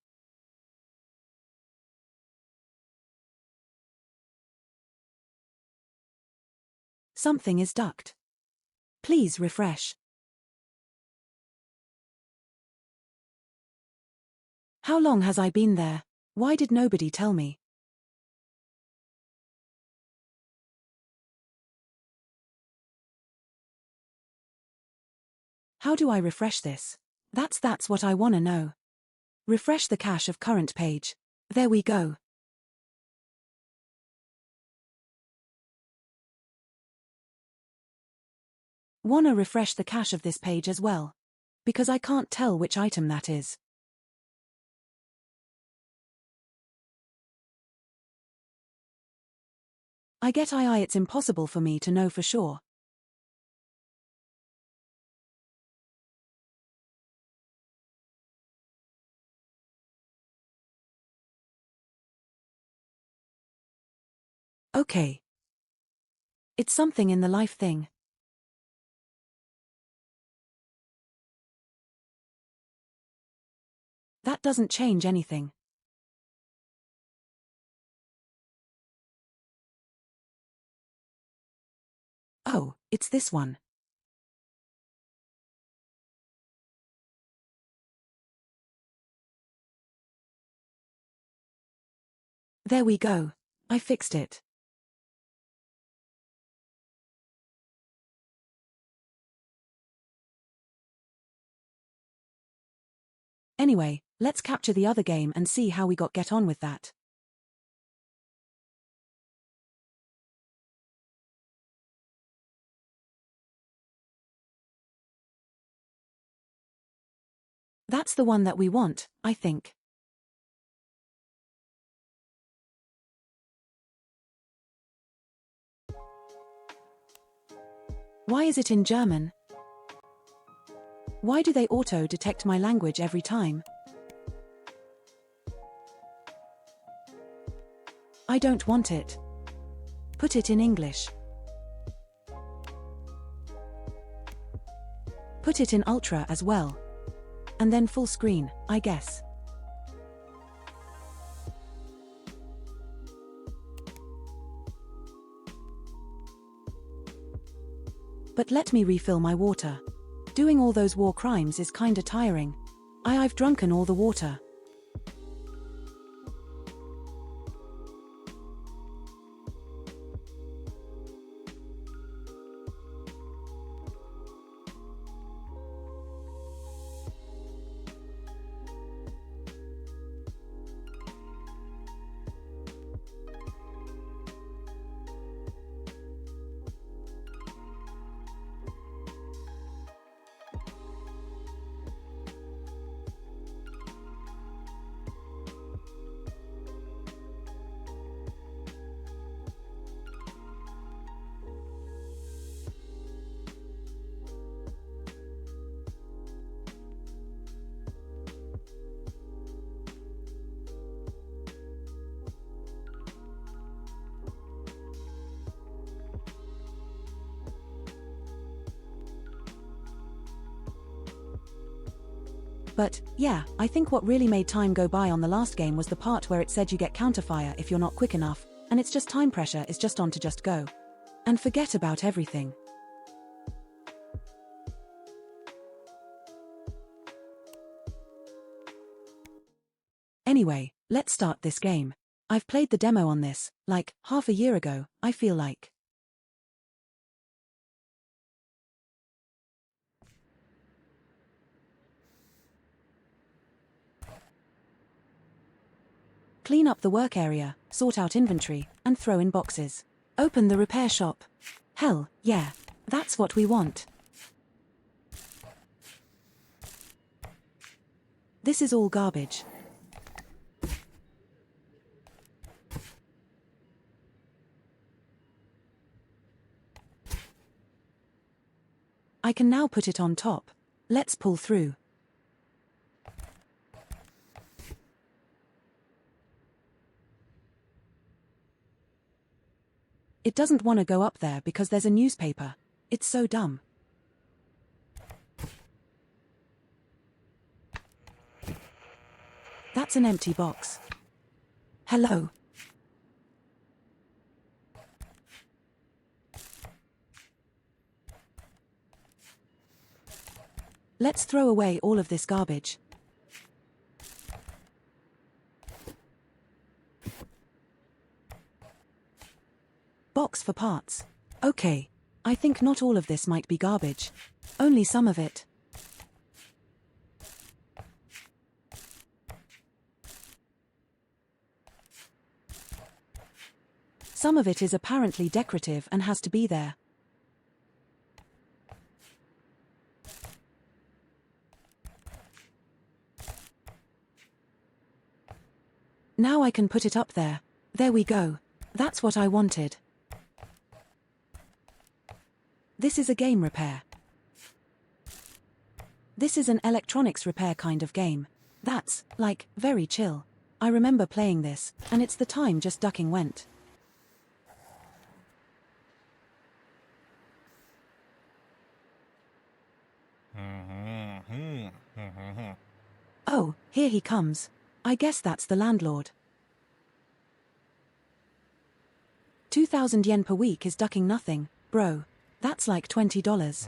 [SPEAKER 1] Something is ducked. Please refresh. How long has I been there? Why did nobody tell me? How do I refresh this? That's what I wanna know. Refresh the cache of current page. There we go. Wanna refresh the cache of this page as well. Because I can't tell which item that is. It's impossible for me to know for sure. Okay. It's something in the life thing. That doesn't change anything. Oh, it's this one. There we go. I fixed it. Anyway, let's capture the other game and see how we get on with that. That's the one that we want, I think. Why is it in German? Why do they auto-detect my language every time? I don't want it. Put it in English. Put it in Ultra as well. And then full screen, I guess. But let me refill my water. Doing all those war crimes is kinda tiring. I've drunken all the water. But, yeah, I think what really made time go by on the last game was the part where it said you get counterfire if you're not quick enough, and it's just time pressure is just on to just go. And forget about everything. Anyway, let's start this game. I've played the demo on this, like, half a year ago, I feel like. Clean up the work area, sort out inventory, and throw in boxes. Open the repair shop. Hell, yeah, that's what we want. This is all garbage. I can now put it on top. Let's pull through. It doesn't want to go up there because there's a newspaper. It's so dumb. That's an empty box. Hello. Let's throw away all of this garbage. Box for parts. Okay. I think not all of this might be garbage. Only some of it. Some of it is apparently decorative and has to be there. Now I can put it up there. There we go. That's what I wanted. This is a game repair. This is an electronics repair kind of game. That's, like, very chill. I remember playing this, and it's the time just ducking went. Oh, here he comes. I guess that's the landlord. 2,000 yen per week is ducking nothing, bro. That's like $20.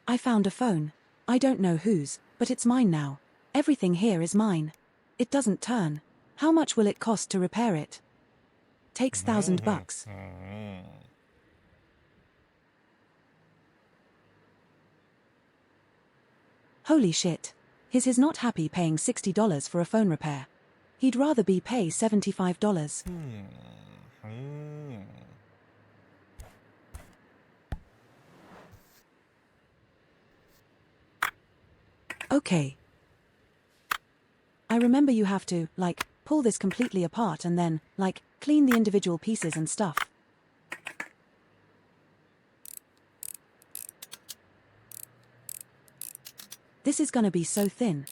[SPEAKER 1] I found a phone. I don't know whose, but it's mine now. Everything here is mine. It doesn't turn. How much will it cost to repair it? Takes $1,000. Holy shit. He's not happy paying $60 for a phone repair. He'd rather be pay $75. Okay. I remember you have to, like, pull this completely apart and then, like, clean the individual pieces and stuff. This is gonna be so thin.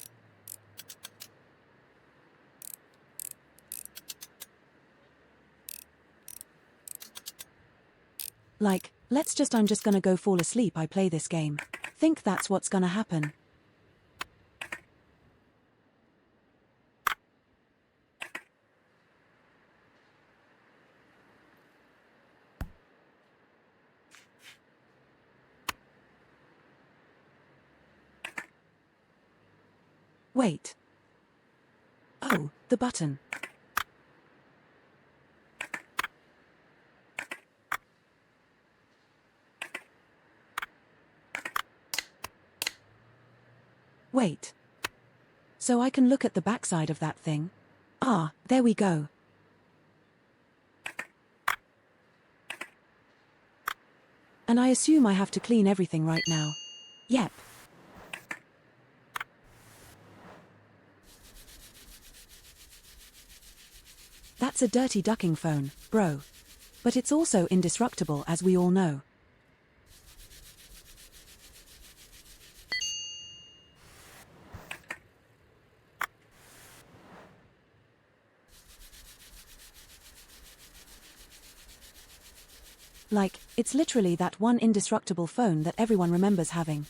[SPEAKER 1] Like, I'm just gonna go fall asleep I play this game. Think that's what's gonna happen. Wait. Oh, the button. Wait. So I can look at the backside of that thing? Ah, there we go. And I assume I have to clean everything right now. Yep. That's a dirty ducking phone, bro. But it's also indestructible as we all know. Like, it's literally that one indestructible phone that everyone remembers having.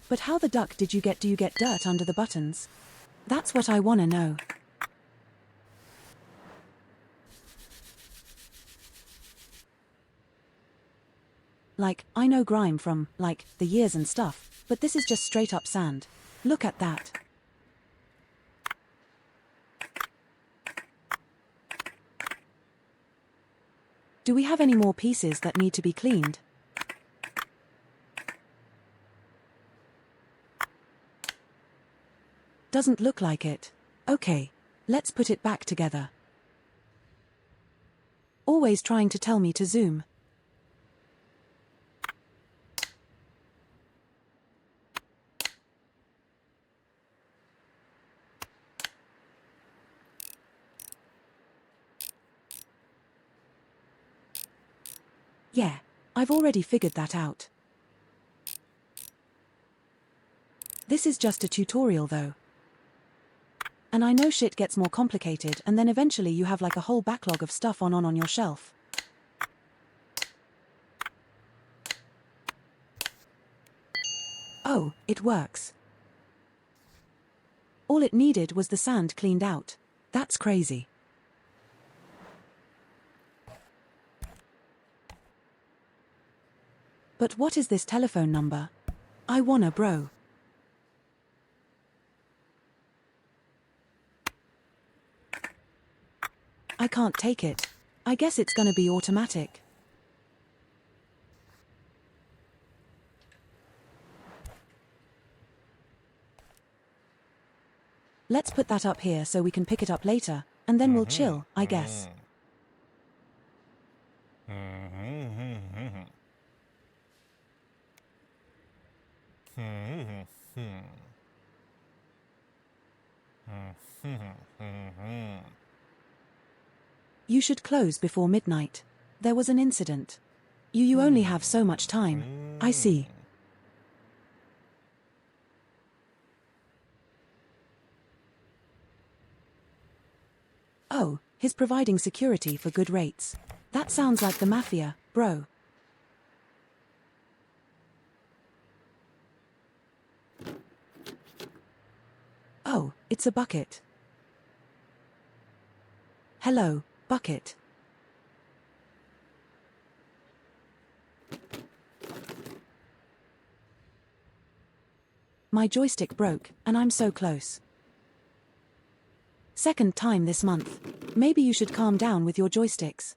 [SPEAKER 1] But how the duck do you get dirt under the buttons? That's what I wanna know. Like, I know grime from, like, the years and stuff, but this is just straight up sand. Look at that. Do we have any more pieces that need to be cleaned? Doesn't look like it. Okay, let's put it back together. Always trying to tell me to zoom. Yeah, I've already figured that out. This is just a tutorial though. And I know shit gets more complicated and then eventually you have like a whole backlog of stuff on your shelf. Oh, it works. All it needed was the sand cleaned out. That's crazy. But what is this telephone number? I wanna, bro. I can't take it. I guess it's gonna be automatic. Let's put that up here so we can pick it up later, and then we'll chill, I guess. You should close before midnight. There was an incident. You only have so much time. I see. Oh, he's providing security for good rates. That sounds like the mafia, bro. Oh, it's a bucket. Hello, bucket. My joystick broke, and I'm so close. Second time this month. Maybe you should calm down with your joysticks.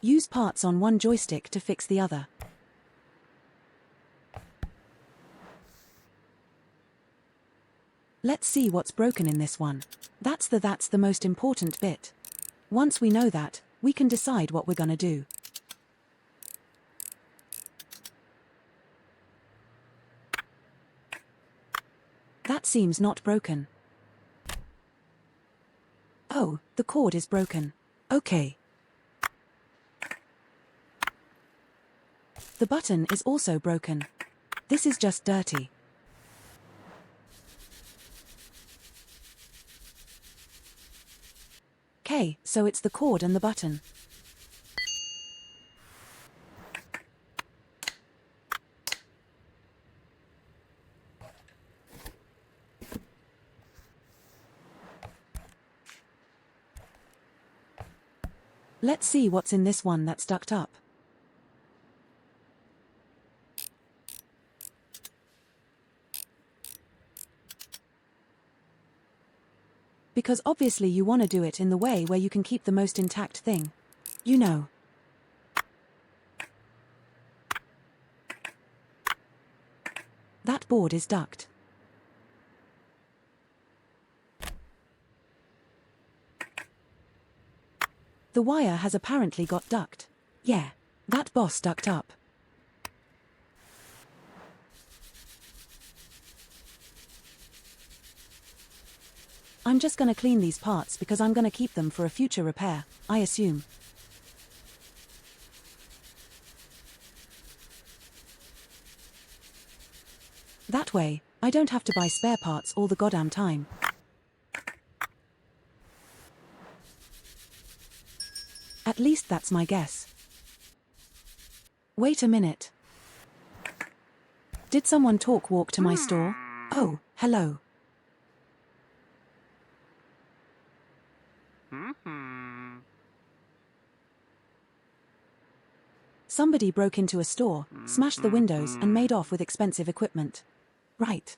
[SPEAKER 1] Use parts on one joystick to fix the other. Let's see what's broken in this one. That's the most important bit. Once we know that, we can decide what we're gonna do. That seems not broken. Oh, the cord is broken. Okay. The button is also broken. This is just dirty. Okay, so it's the cord and the button. Let's see what's in this one that's ducked up. Because obviously you want to do it in the way where you can keep the most intact thing. You know. That board is ducked. The wire has apparently got ducked. Yeah, that boss ducked up. I'm just gonna clean these parts because I'm gonna keep them for a future repair, I assume. That way, I don't have to buy spare parts all the goddamn time. At least that's my guess. Wait a minute. Did someone walk to my store? Oh, hello. Somebody broke into a store, smashed the windows and made off with expensive equipment. Right.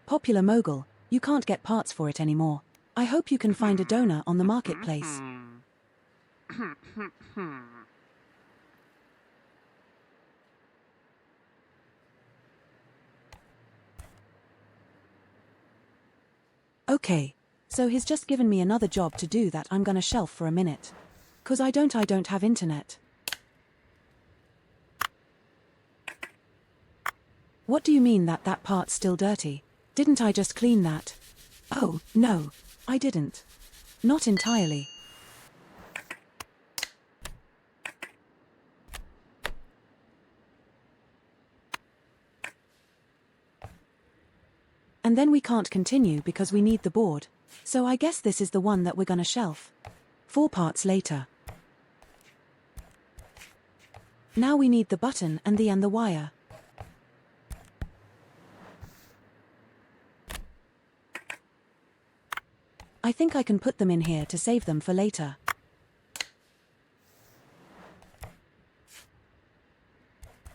[SPEAKER 1] Popular mogul, you can't get parts for it anymore. I hope you can find a donor on the marketplace. Okay, so he's just given me another job to do that I'm gonna shelf for a minute. 'Cause I don't have internet. What do you mean that part's still dirty? Didn't I just clean that? Oh, no, I didn't. Not entirely. And then we can't continue because we need the board. So I guess this is the one that we're gonna shelf. 4 parts later. Now we need the button and the wire. I think I can put them in here to save them for later.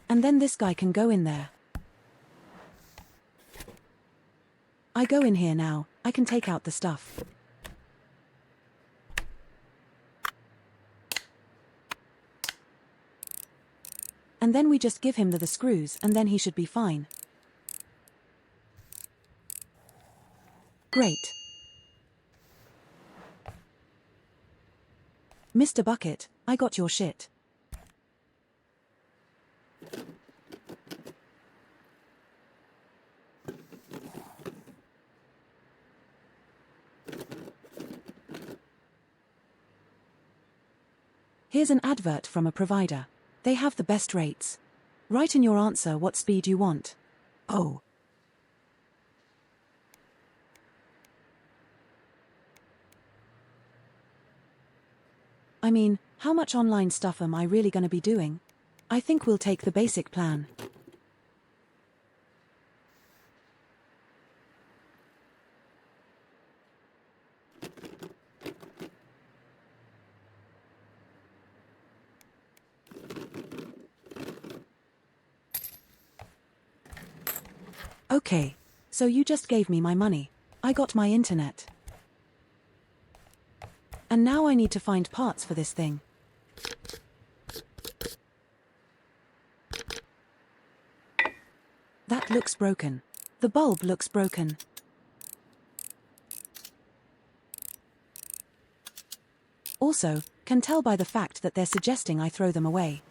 [SPEAKER 1] And then this guy can go in there. I go in here now, I can take out the stuff. And then we just give him the screws and then he should be fine. Great. Mr. Bucket, I got your shit. Here's an advert from a provider. They have the best rates. Write in your answer what speed you want. Oh. I mean, how much online stuff am I really gonna be doing? I think we'll take the basic plan. Okay, so you just gave me my money. I got my internet. And now I need to find parts for this thing. That looks broken. The bulb looks broken. Also, can tell by the fact that they're suggesting I throw them away.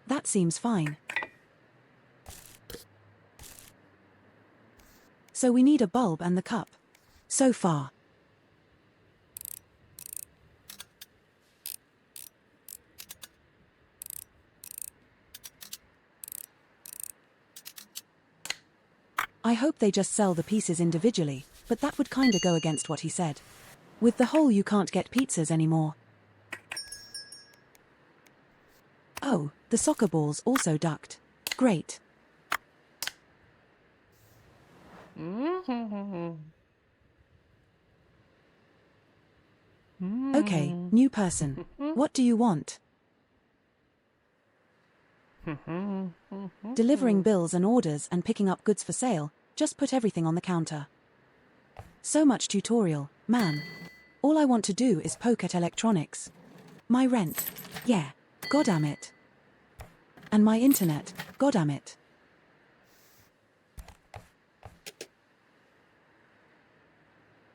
[SPEAKER 1] That seems fine. So we need a bulb and the cup. So far. I hope they just sell the pieces individually, but that would kinda go against what he said. With the hole you can't get pizzas anymore. Oh, the soccer ball's also ducked. Great. Okay, new person. What do you want? Delivering bills and orders and picking up goods for sale, just put everything on the counter. So much tutorial, man. All I want to do is poke at electronics. My rent. Yeah, goddamn it. And my internet, goddamn it.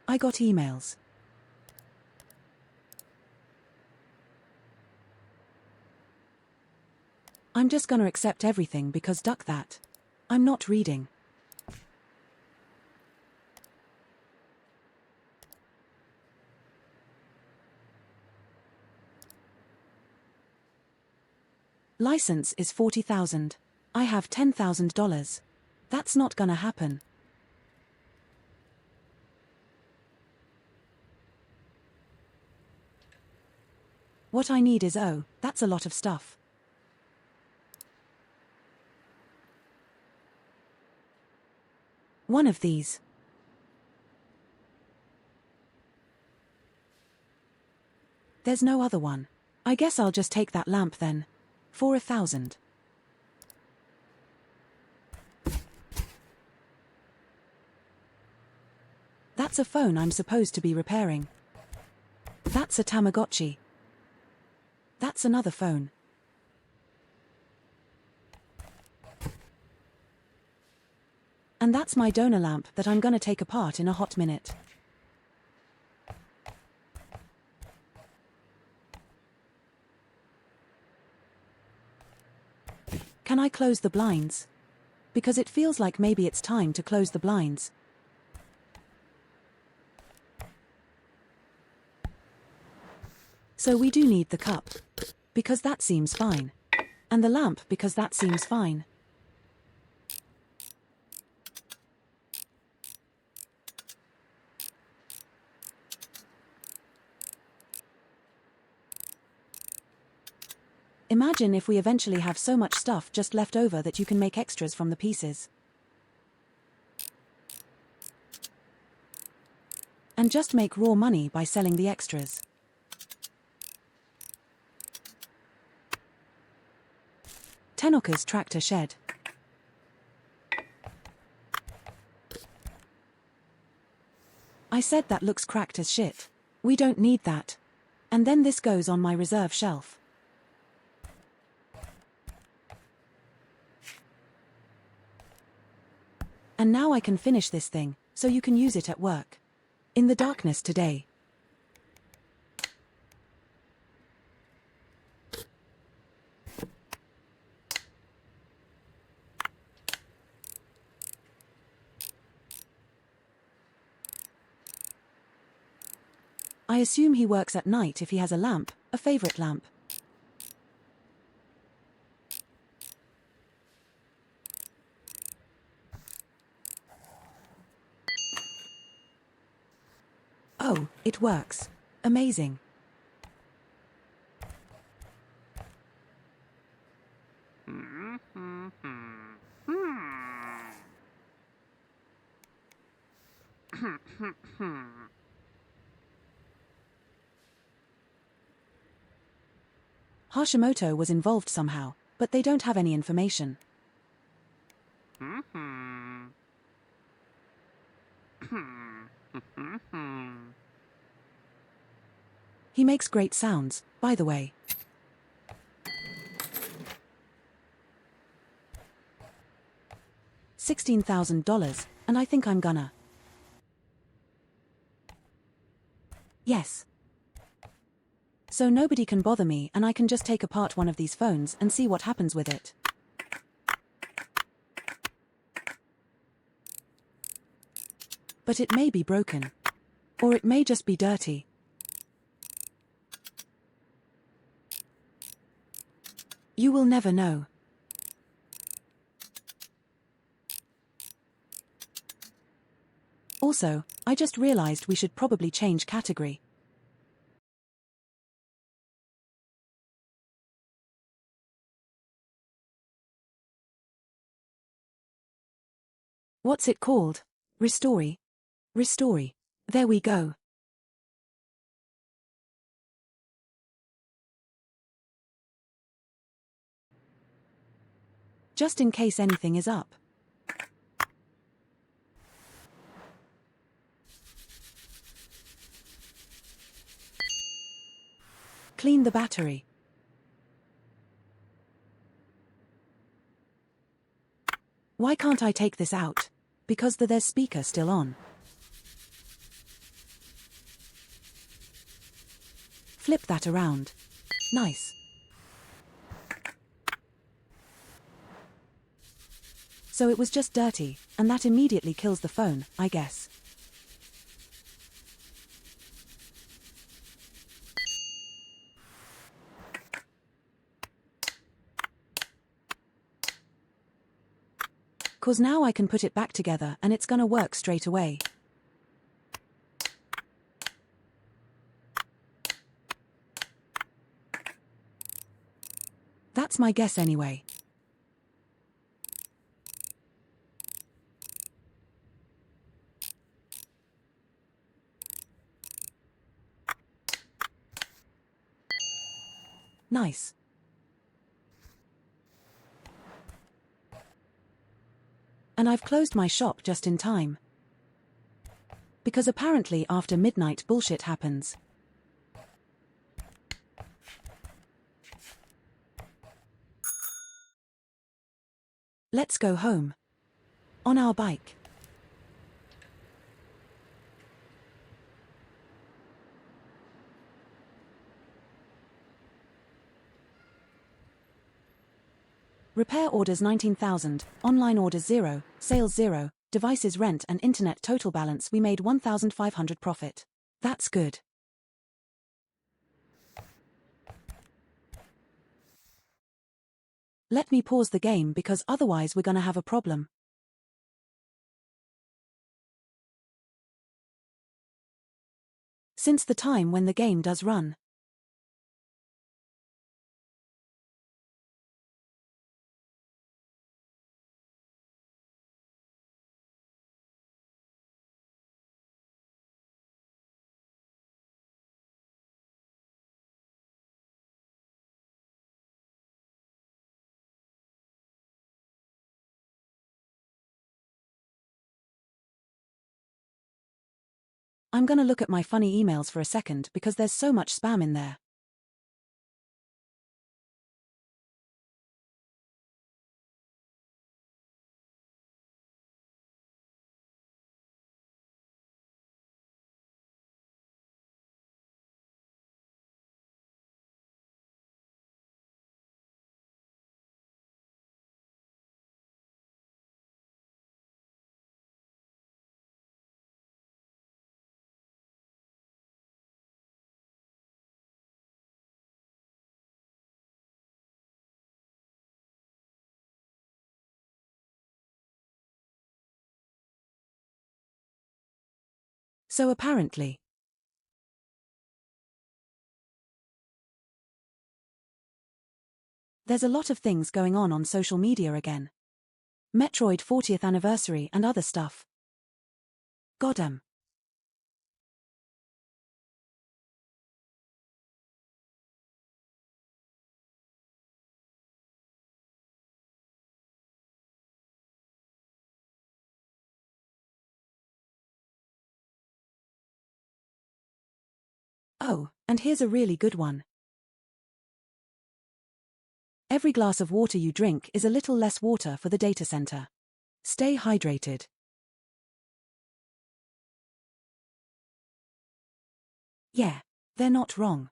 [SPEAKER 1] I got emails. I'm just gonna accept everything because duck that. I'm not reading. License is $40,000. I have $10,000. That's not gonna happen. What I need is that's a lot of stuff. One of these. There's no other one. I guess I'll just take that lamp then. For 1,000. That's a phone I'm supposed to be repairing. That's a Tamagotchi. That's another phone. And that's my donor lamp that I'm gonna take apart in a hot minute. Can I close the blinds? Because it feels like maybe it's time to close the blinds. So we do need the cup, because that seems fine. And the lamp because that seems fine. Imagine if we eventually have so much stuff just left over that you can make extras from the pieces. And just make raw money by selling the extras. Tenoka's tractor shed. I said that looks cracked as shit. We don't need that. And then this goes on my reserve shelf. And now I can finish this thing, so you can use it at work. In the darkness today. I assume he works at night if he has a lamp, a favorite lamp. Oh, it works. Amazing. Hashimoto was involved somehow, but they don't have any information. He makes great sounds, by the way. $16,000, and I think I'm gonna. Yes. So nobody can bother me and I can just take apart one of these phones and see what happens with it. But it may be broken. Or it may just be dirty. You will never know. Also, I just realized we should probably change category. What's it called? ReStory. ReStory. There we go. Just in case anything is up. Clean the battery. Why can't I take this out? Because there's speaker still on. Flip that around. Nice. So it was just dirty, and that immediately kills the phone, I guess. 'Cause now I can put it back together and it's gonna work straight away. That's my guess anyway. Nice. And I've closed my shop just in time. Because apparently after midnight bullshit happens. Let's go home. On our bike. Repair orders 19,000, online orders 0, sales 0, devices rent and internet total balance we made 1,500 profit. That's good. Let me pause the game because otherwise we're gonna have a problem. Since the time when the game does run. I'm gonna look at my funny emails for a second because there's so much spam in there. So apparently. There's a lot of things going on social media again. Metroid 40th anniversary and other stuff. Goddamn. Oh, and here's a really good one. Every glass of water you drink is a little less water for the data center. Stay hydrated. Yeah, they're not wrong.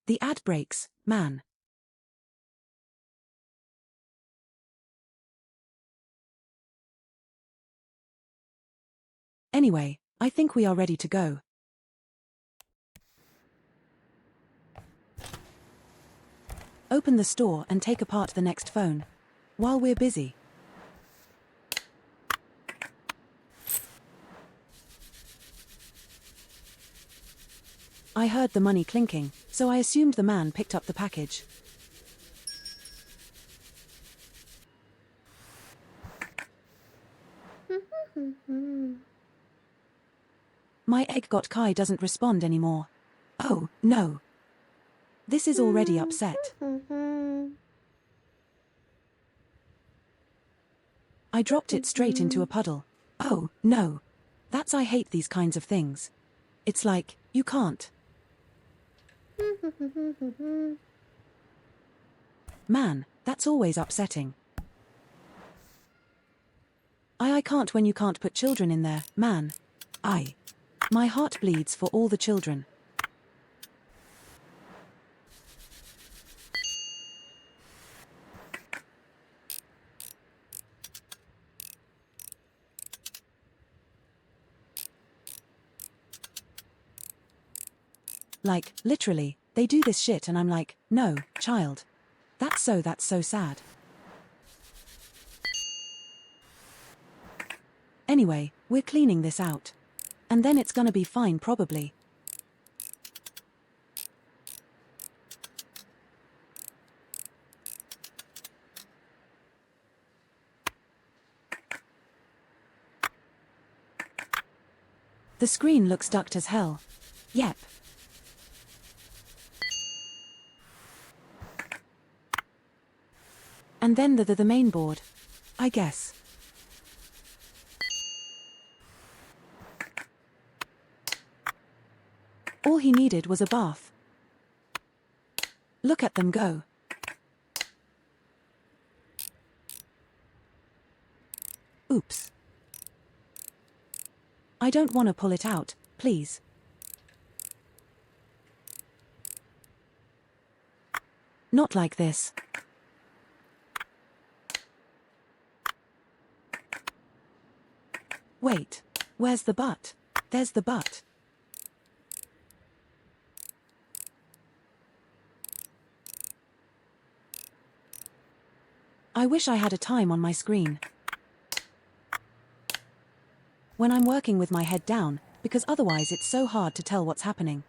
[SPEAKER 1] The ad breaks, man. Anyway, I think we are ready to go. Open the store and take apart the next phone. While we're busy. I heard the money clinking, so I assumed the man picked up the package. My egg got Kai doesn't respond anymore. Oh, no. This is already upset. I dropped it straight into a puddle. Oh, no. I hate these kinds of things. It's like, you can't. Man, that's always upsetting. I can't when you can't put children in there, man. My heart bleeds for all the children. Like, literally, they do this shit and I'm like, no, child. That's so sad. Anyway, we're cleaning this out. And then it's gonna be fine probably. The screen looks ducked as hell. Yep. And then the main board. I guess. All he needed was a bath. Look at them go. Oops. I don't want to pull it out, please. Not like this. Wait, where's the butt? There's the butt. I wish I had a time on my screen when I'm working with my head down, because otherwise it's so hard to tell what's happening.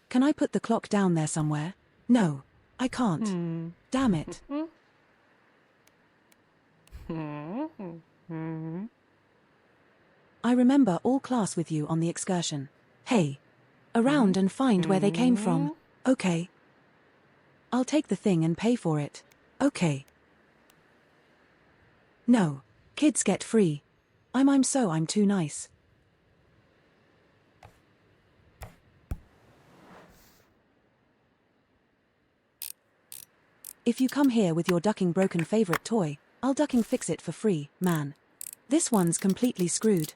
[SPEAKER 1] Can I put the clock down there somewhere? No, I can't. Damn it. I remember all class with you on the excursion. Hey, around and find where they came from. Okay. I'll take the thing and pay for it. Okay. No, kids get free. I'm too nice. If you come here with your ducking broken favorite toy, I'll ducking fix it for free, man. This one's completely screwed.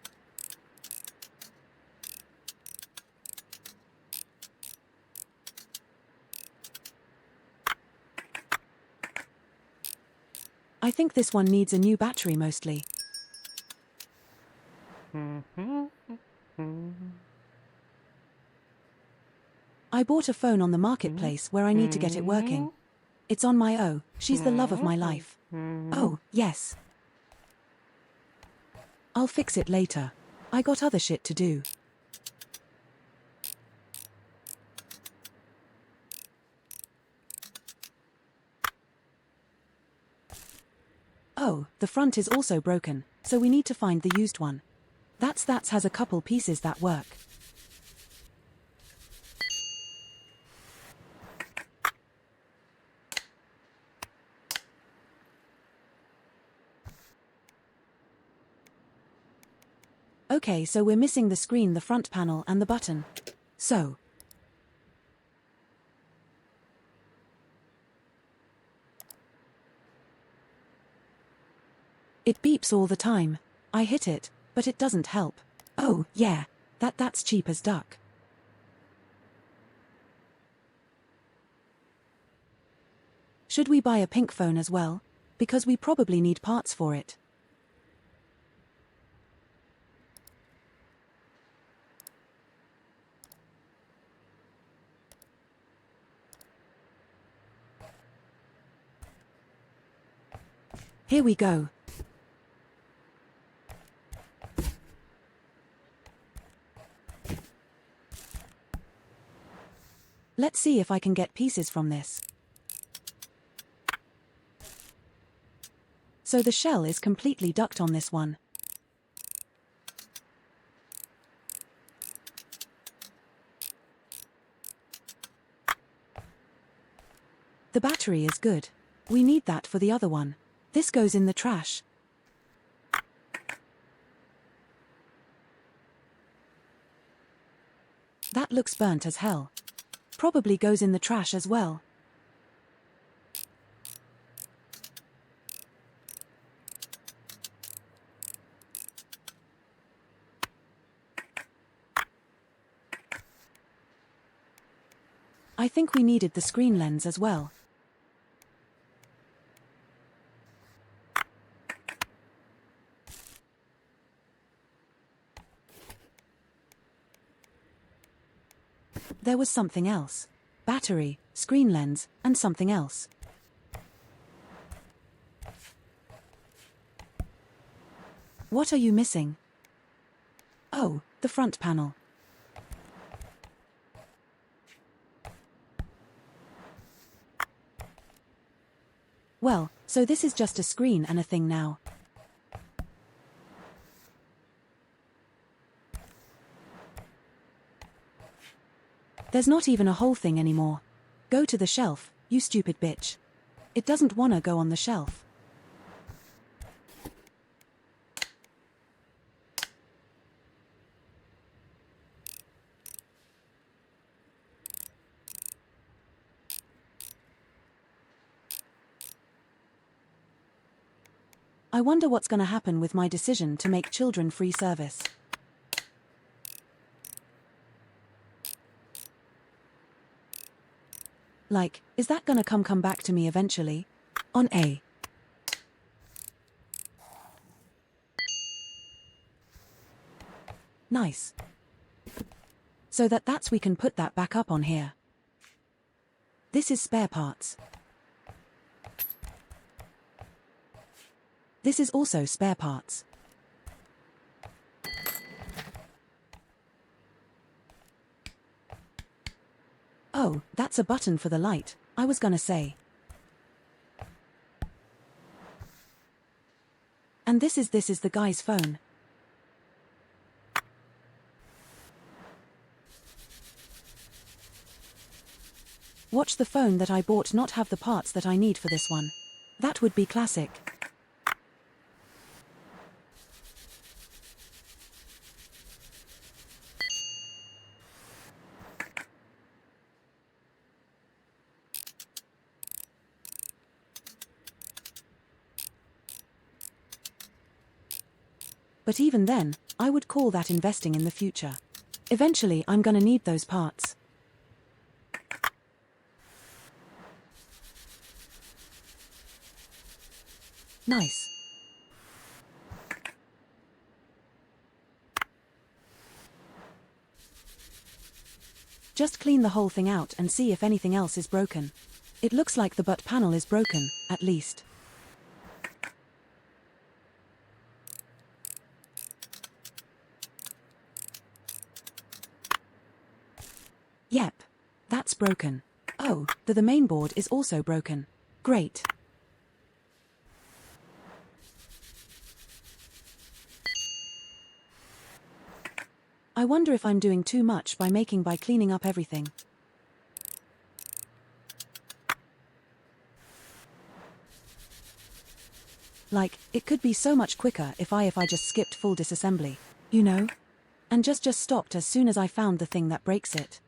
[SPEAKER 1] I think this one needs a new battery mostly. I bought a phone on the marketplace where I need to get it working. It's on my O. She's the love of my life. Oh, yes. I'll fix it later. I got other shit to do. Oh, the front is also broken, so we need to find the used one. That has a couple pieces that work. Okay, so we're missing the screen, the front panel, and the button. So. It beeps all the time. I hit it, but it doesn't help. Oh, yeah. That's cheap as duck. Should we buy a pink phone as well? Because we probably need parts for it. Here we go. Let's see if I can get pieces from this. So the shell is completely ducked on this one. The battery is good. We need that for the other one. This goes in the trash. That looks burnt as hell. Probably goes in the trash as well. I think we needed the screen lens as well. There was something else. Battery, screen lens, and something else. What are you missing? Oh, the front panel. Well, so this is just a screen and a thing now. There's not even a whole thing anymore. Go to the shelf, you stupid bitch. It doesn't wanna go on the shelf. I wonder what's gonna happen with my decision to make children free service. Like, is that gonna come back to me eventually? On A. Nice. So that's we can put that back up on here. This is spare parts. This is also spare parts. Oh, that's a button for the light, I was gonna say. And this is the guy's phone. Watch the phone that I bought not have the parts that I need for this one. That would be classic. But even then, I would call that investing in the future. Eventually I'm gonna need those parts. Nice. Just clean the whole thing out and see if anything else is broken. It looks like the butt panel is broken, at least. Yep. That's broken. Oh, the main board is also broken. Great. I wonder if I'm doing too much by cleaning up everything. Like, it could be so much quicker if I just skipped full disassembly, you know? And just stopped as soon as I found the thing that breaks it.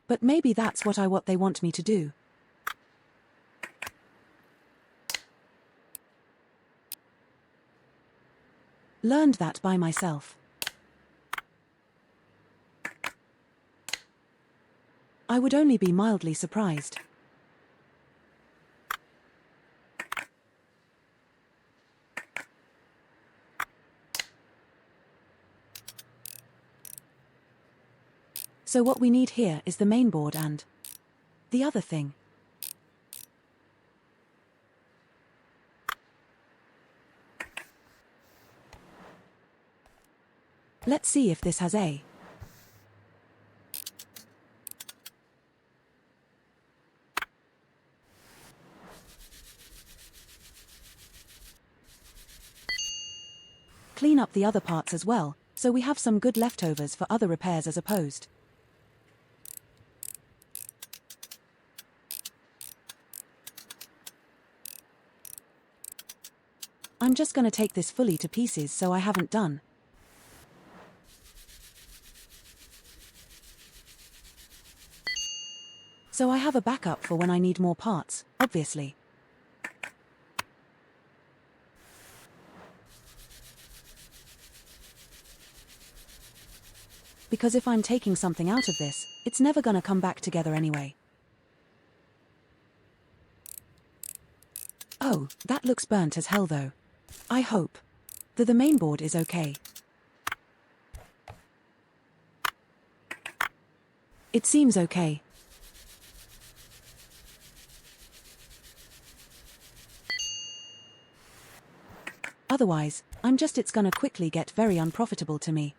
[SPEAKER 1] But maybe that's what they want me to do. Learned that by myself. I would only be mildly surprised. So what we need here is the main board and the other thing. Let's see if this has a. Clean up the other parts as well, so we have some good leftovers for other repairs as opposed. I'm just gonna take this fully to pieces so I haven't done. So I have a backup for when I need more parts, obviously. Because if I'm taking something out of this, it's never gonna come back together anyway. Oh, that looks burnt as hell though. I hope that the mainboard is okay. It seems okay. Otherwise, it's gonna quickly get very unprofitable to me.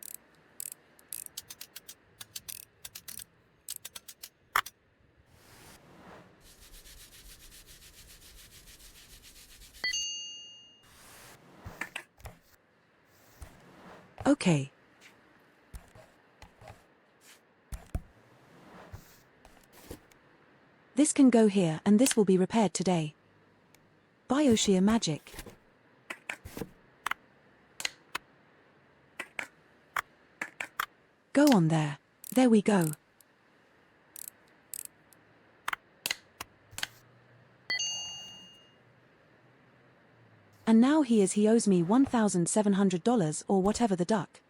[SPEAKER 1] Okay. This can go here and this will be repaired today. Bioshear magic. Go on there. There we go. And now he owes me $1,700 or whatever the duck.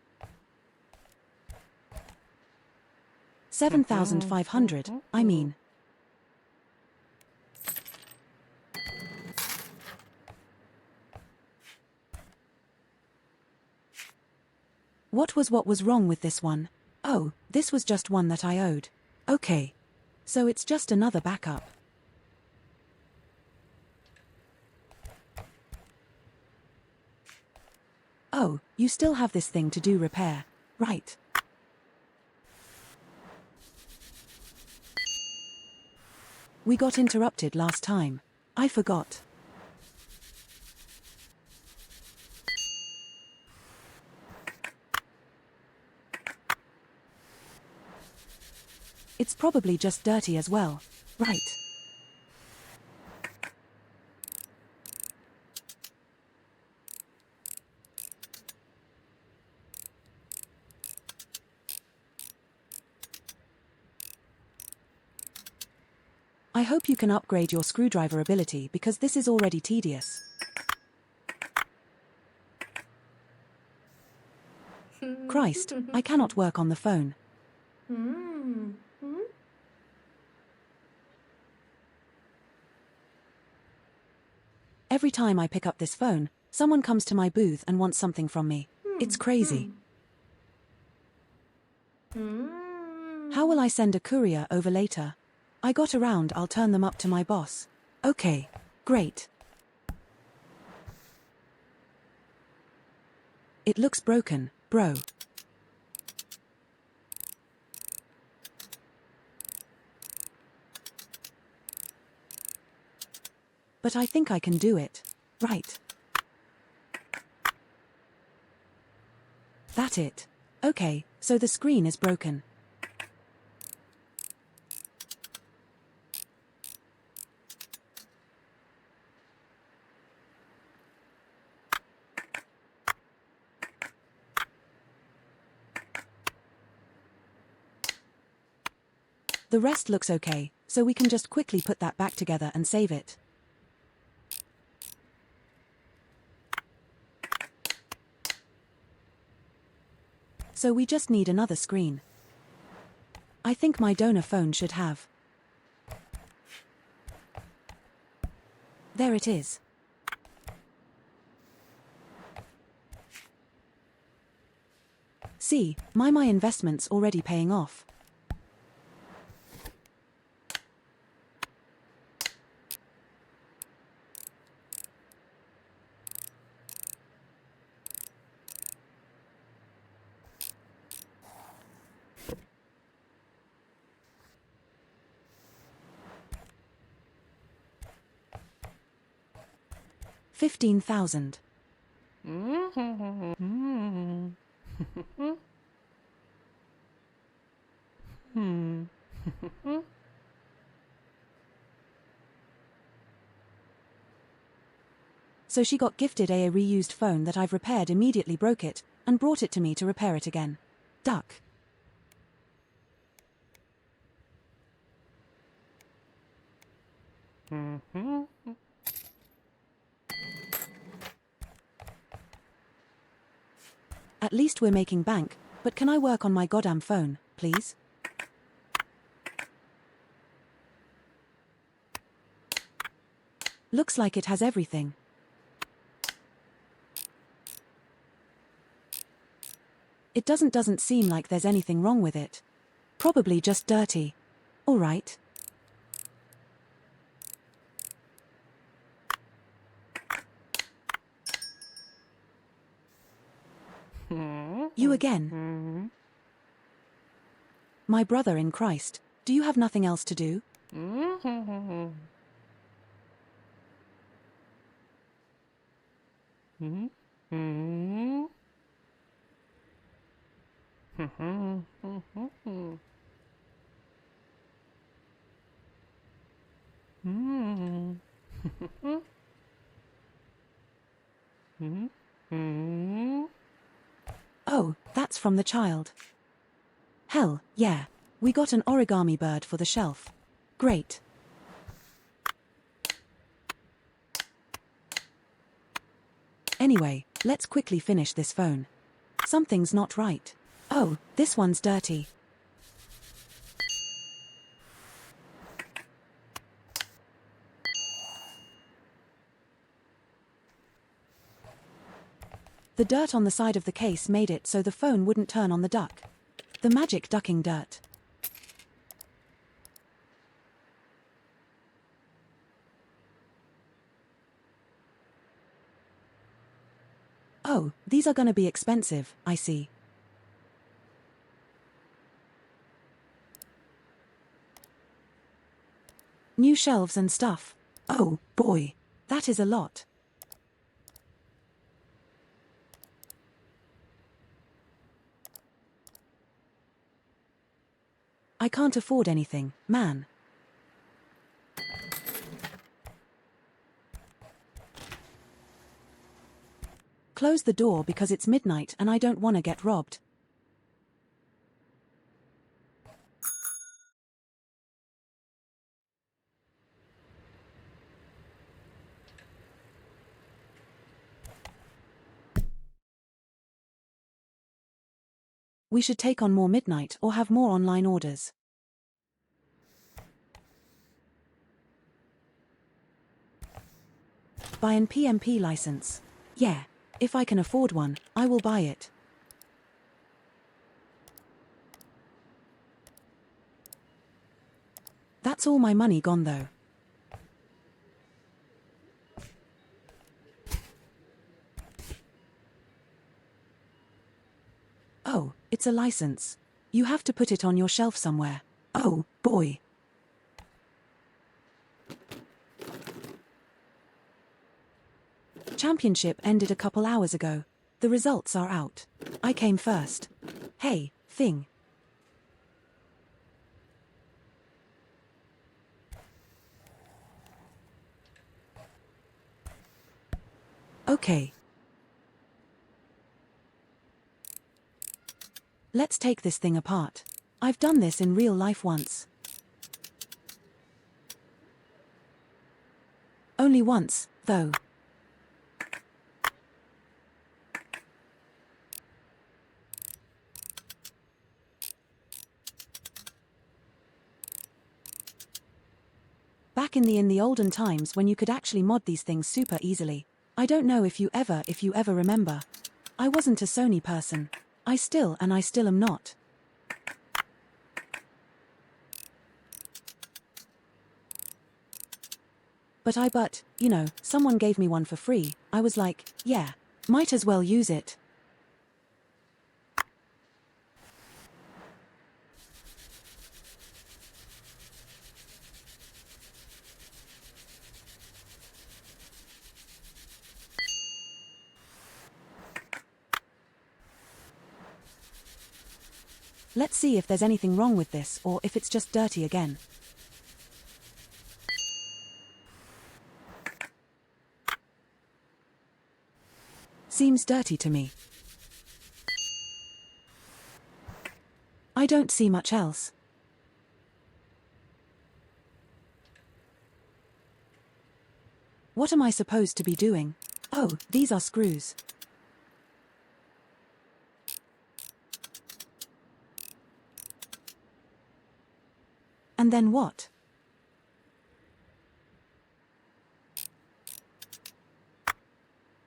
[SPEAKER 1] 7,500, I mean. What was wrong with this one? Oh, this was just one that I owed. Okay. So it's just another backup. Oh, you still have this thing to do repair, right? We got interrupted last time. I forgot. It's probably just dirty as well, right? I hope you can upgrade your screwdriver ability because this is already tedious. Christ, I cannot work on the phone. Every time I pick up this phone, someone comes to my booth and wants something from me. It's crazy. How will I send a courier over later? I got around, I'll turn them up to my boss. Okay, great. It looks broken, bro. But I think I can do it. Right. That's it. Okay, so the screen is broken. The rest looks okay, so we can just quickly put that back together and save it. So we just need another screen. I think my donor phone should have. There it is. See, my investment's already paying off. $15,000. So she got gifted a reused phone that I've repaired, immediately broke it, and brought it to me to repair it again. Duck. At least we're making bank, But can I work on my goddamn phone, please? Looks like it has everything. It doesn't seem like there's anything wrong with it. Probably just dirty. All right. You again? My brother in Christ, do you have nothing else to do? Oh, that's from the child. Hell, yeah. We got an origami bird for the shelf. Great. Anyway, let's quickly finish this phone. Something's not right. Oh, this one's dirty. The dirt on the side of the case made it so the phone wouldn't turn on the duck. The magic ducking dirt. Oh, these are gonna be expensive, I see. New shelves and stuff. Oh, boy. That is a lot. I can't afford anything, man. Close the door because it's midnight and I don't want to get robbed. We should take on more midnight or have more online orders. Buy an PMP license. Yeah, if I can afford one, I will buy it. That's all my money gone though. Oh, it's a license. You have to put it on your shelf somewhere. Oh, boy. Championship ended a couple hours ago. The results are out. I came first. Hey, thing. Okay. Let's take this thing apart. I've done this in real life once. Only once, though. Back in the olden times when you could actually mod these things super easily. I don't know if you ever remember. I wasn't a Sony person. I still am not. But, you know, someone gave me one for free. I was like, yeah, might as well use it. Let's see if there's anything wrong with this or if it's just dirty again. Seems dirty to me. I don't see much else. What am I supposed to be doing? Oh, these are screws. And then what?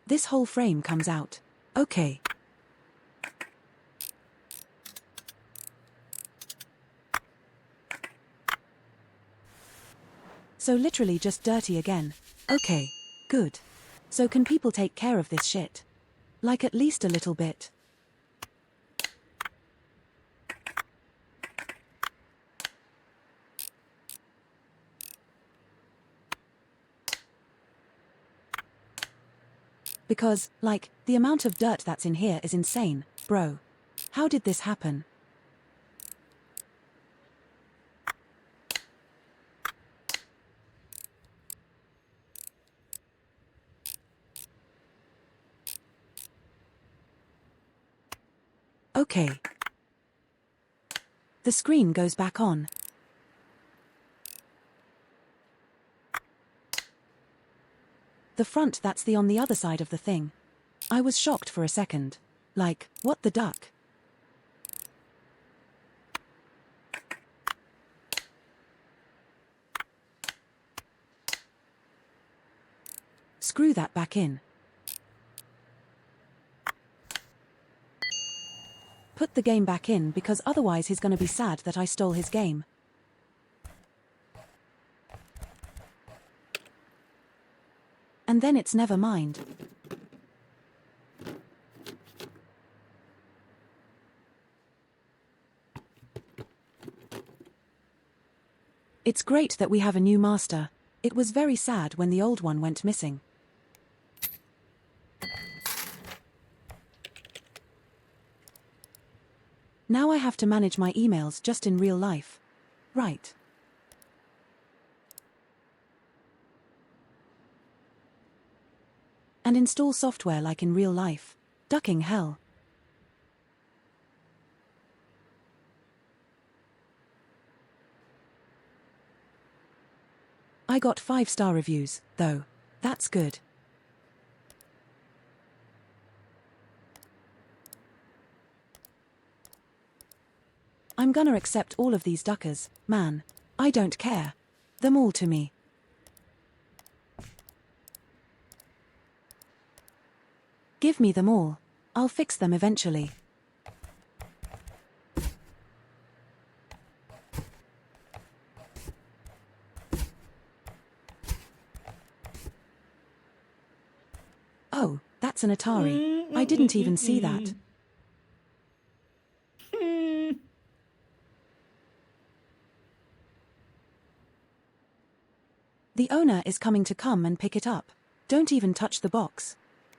[SPEAKER 1] This whole frame comes out. Okay. So literally just dirty again. Okay. Good. So can people take care of this shit? Like at least a little bit. Because, like, the amount of dirt that's in here is insane, bro. How did this happen? Okay. The screen goes back on. The front, that's on the other side of the thing. I was shocked for a second. Like, what the duck? Screw that back in. Put the game back in because otherwise he's gonna be sad that I stole his game. And then it's never mind. It's great that we have a new master. It was very sad when the old one went missing. Now I have to manage my emails just in real life. Right. And install software like in real life. Ducking hell. I got 5-star reviews, though. That's good. I'm gonna accept all of these duckers, man. I don't care. Them all to me. Give me them all. I'll fix them eventually. Oh, that's an Atari. I didn't even see that. The owner is coming to come and pick it up. Don't even touch the box.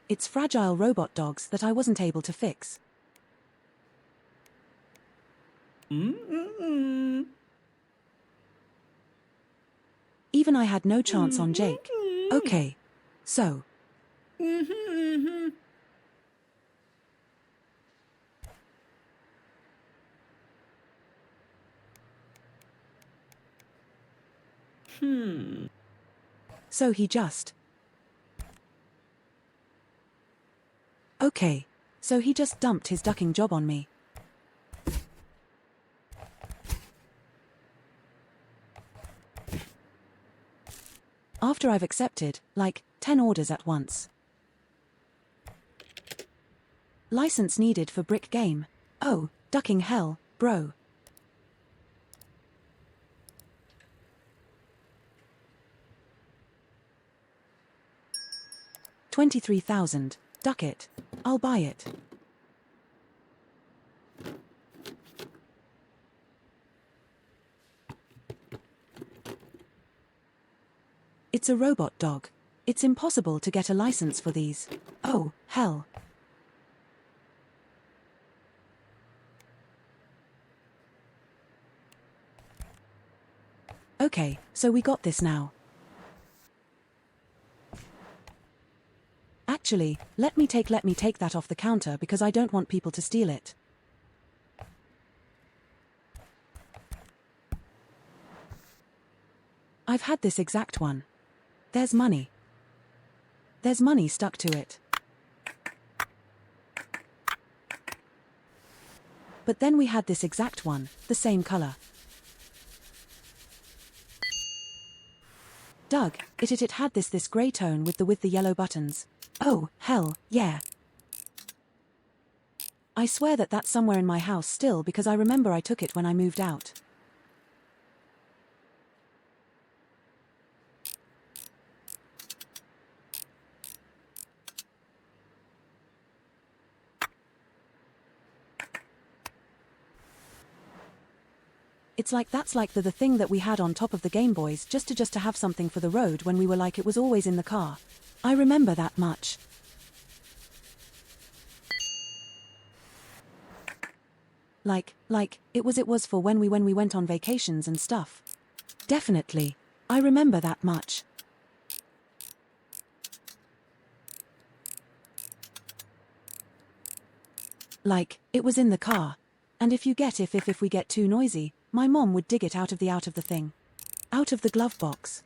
[SPEAKER 1] It's fragile robot dogs that I wasn't able to fix. Even I had no chance on Jake. Okay. So. So he just. Okay. So he just dumped his ducking job on me. After I've accepted, like, 10 orders at once. License needed for brick game. Oh, ducking hell, bro. $23,000. Duck it. I'll buy it. It's a robot dog. It's impossible to get a license for these. Oh, hell. Okay, so we got this now. Actually, let me take that off the counter because I don't want people to steal it. I've had this exact one. There's money. There's money stuck to it. But then we had this exact one, the same color. Doug, it had this grey tone with the yellow buttons. Oh, hell, yeah. I swear that's somewhere in my house still because I remember I took it when I moved out. It's like that's like the thing that we had on top of the Game Boys just to have something for the road when we were like it was always in the car. I remember that much. Like it was for when we went on vacations and stuff. Definitely. I remember that much. Like, it was in the car. And if we get too noisy, my mom would dig it out of the thing. Out of the glove box.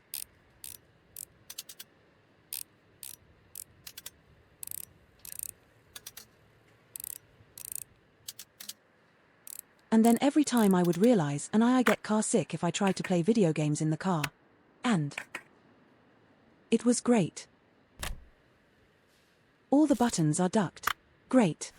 [SPEAKER 1] And then every time I would realize and I get car sick if I tried to play video games in the car. And it was great. All the buttons are ducked. Great.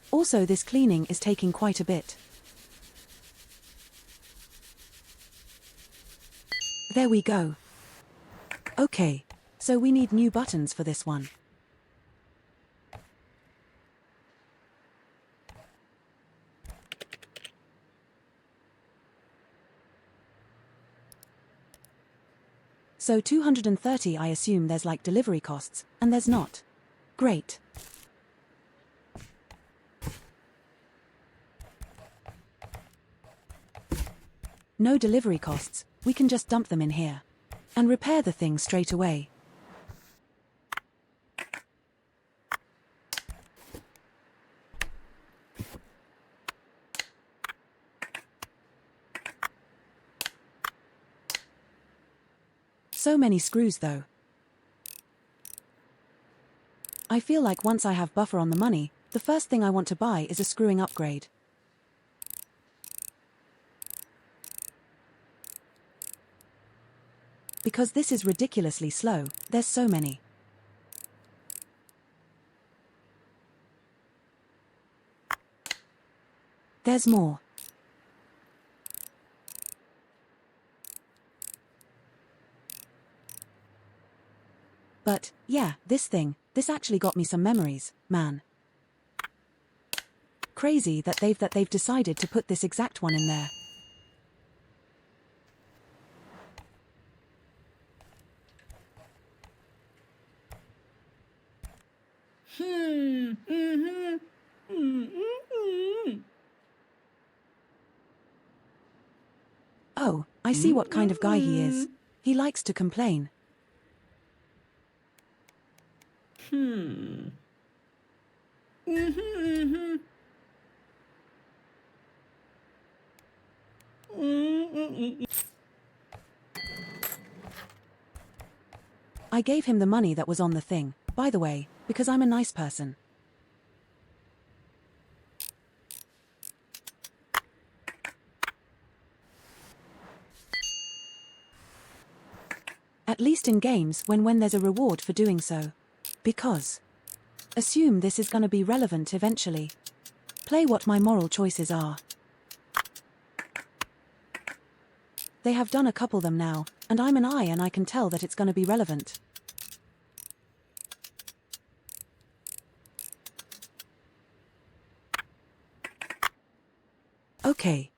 [SPEAKER 1] Also, this cleaning is taking quite a bit. There we go. Okay, so we need new buttons for this one. So 230, I assume there's like delivery costs, and there's not. Great. No delivery costs, we can just dump them in here. And repair the thing straight away. So many screws though. I feel like once I have buffer on the money, the first thing I want to buy is a screwing upgrade. Because this is ridiculously slow, there's so many. There's more. But, yeah, this actually got me some memories, man. Crazy that they've decided to put this exact one in there. Oh, I see what kind of guy he is. He likes to complain. I gave him the money that was on the thing, by the way, because I'm a nice person. At least in games when there's a reward for doing so. Because. Assume this is gonna be relevant eventually. Play what my moral choices are. They have done a couple them now, and I'm an eye and I can tell that it's gonna be relevant. Okay.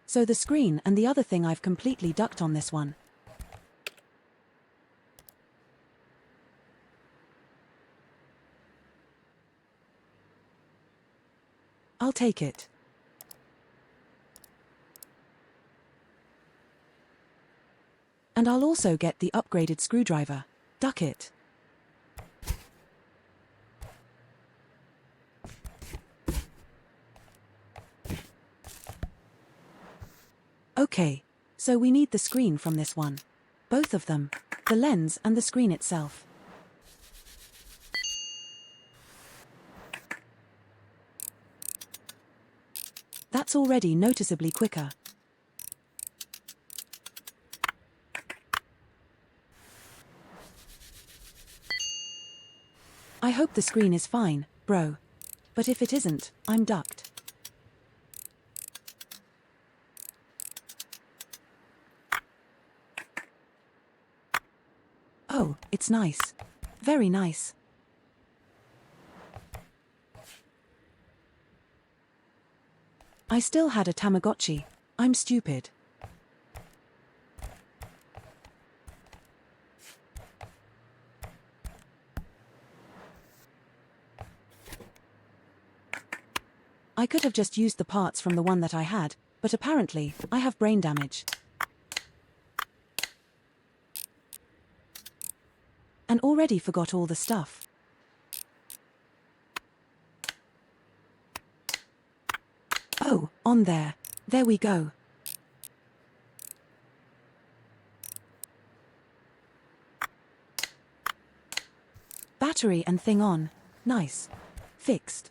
[SPEAKER 1] So the screen and the other thing I've completely ducked on this one. I'll take it. And I'll also get the upgraded screwdriver. Duck it. Okay, so we need the screen from this one. Both of them. The lens and the screen itself. That's already noticeably quicker. I hope the screen is fine, bro. But if it isn't, I'm ducked. Oh, it's nice. Very nice. I still had a Tamagotchi. I'm stupid. I could have just used the parts from the one that I had, but apparently, I have brain damage. And already forgot all the stuff. Oh, on there. There we go. Battery and thing on. Nice. Fixed.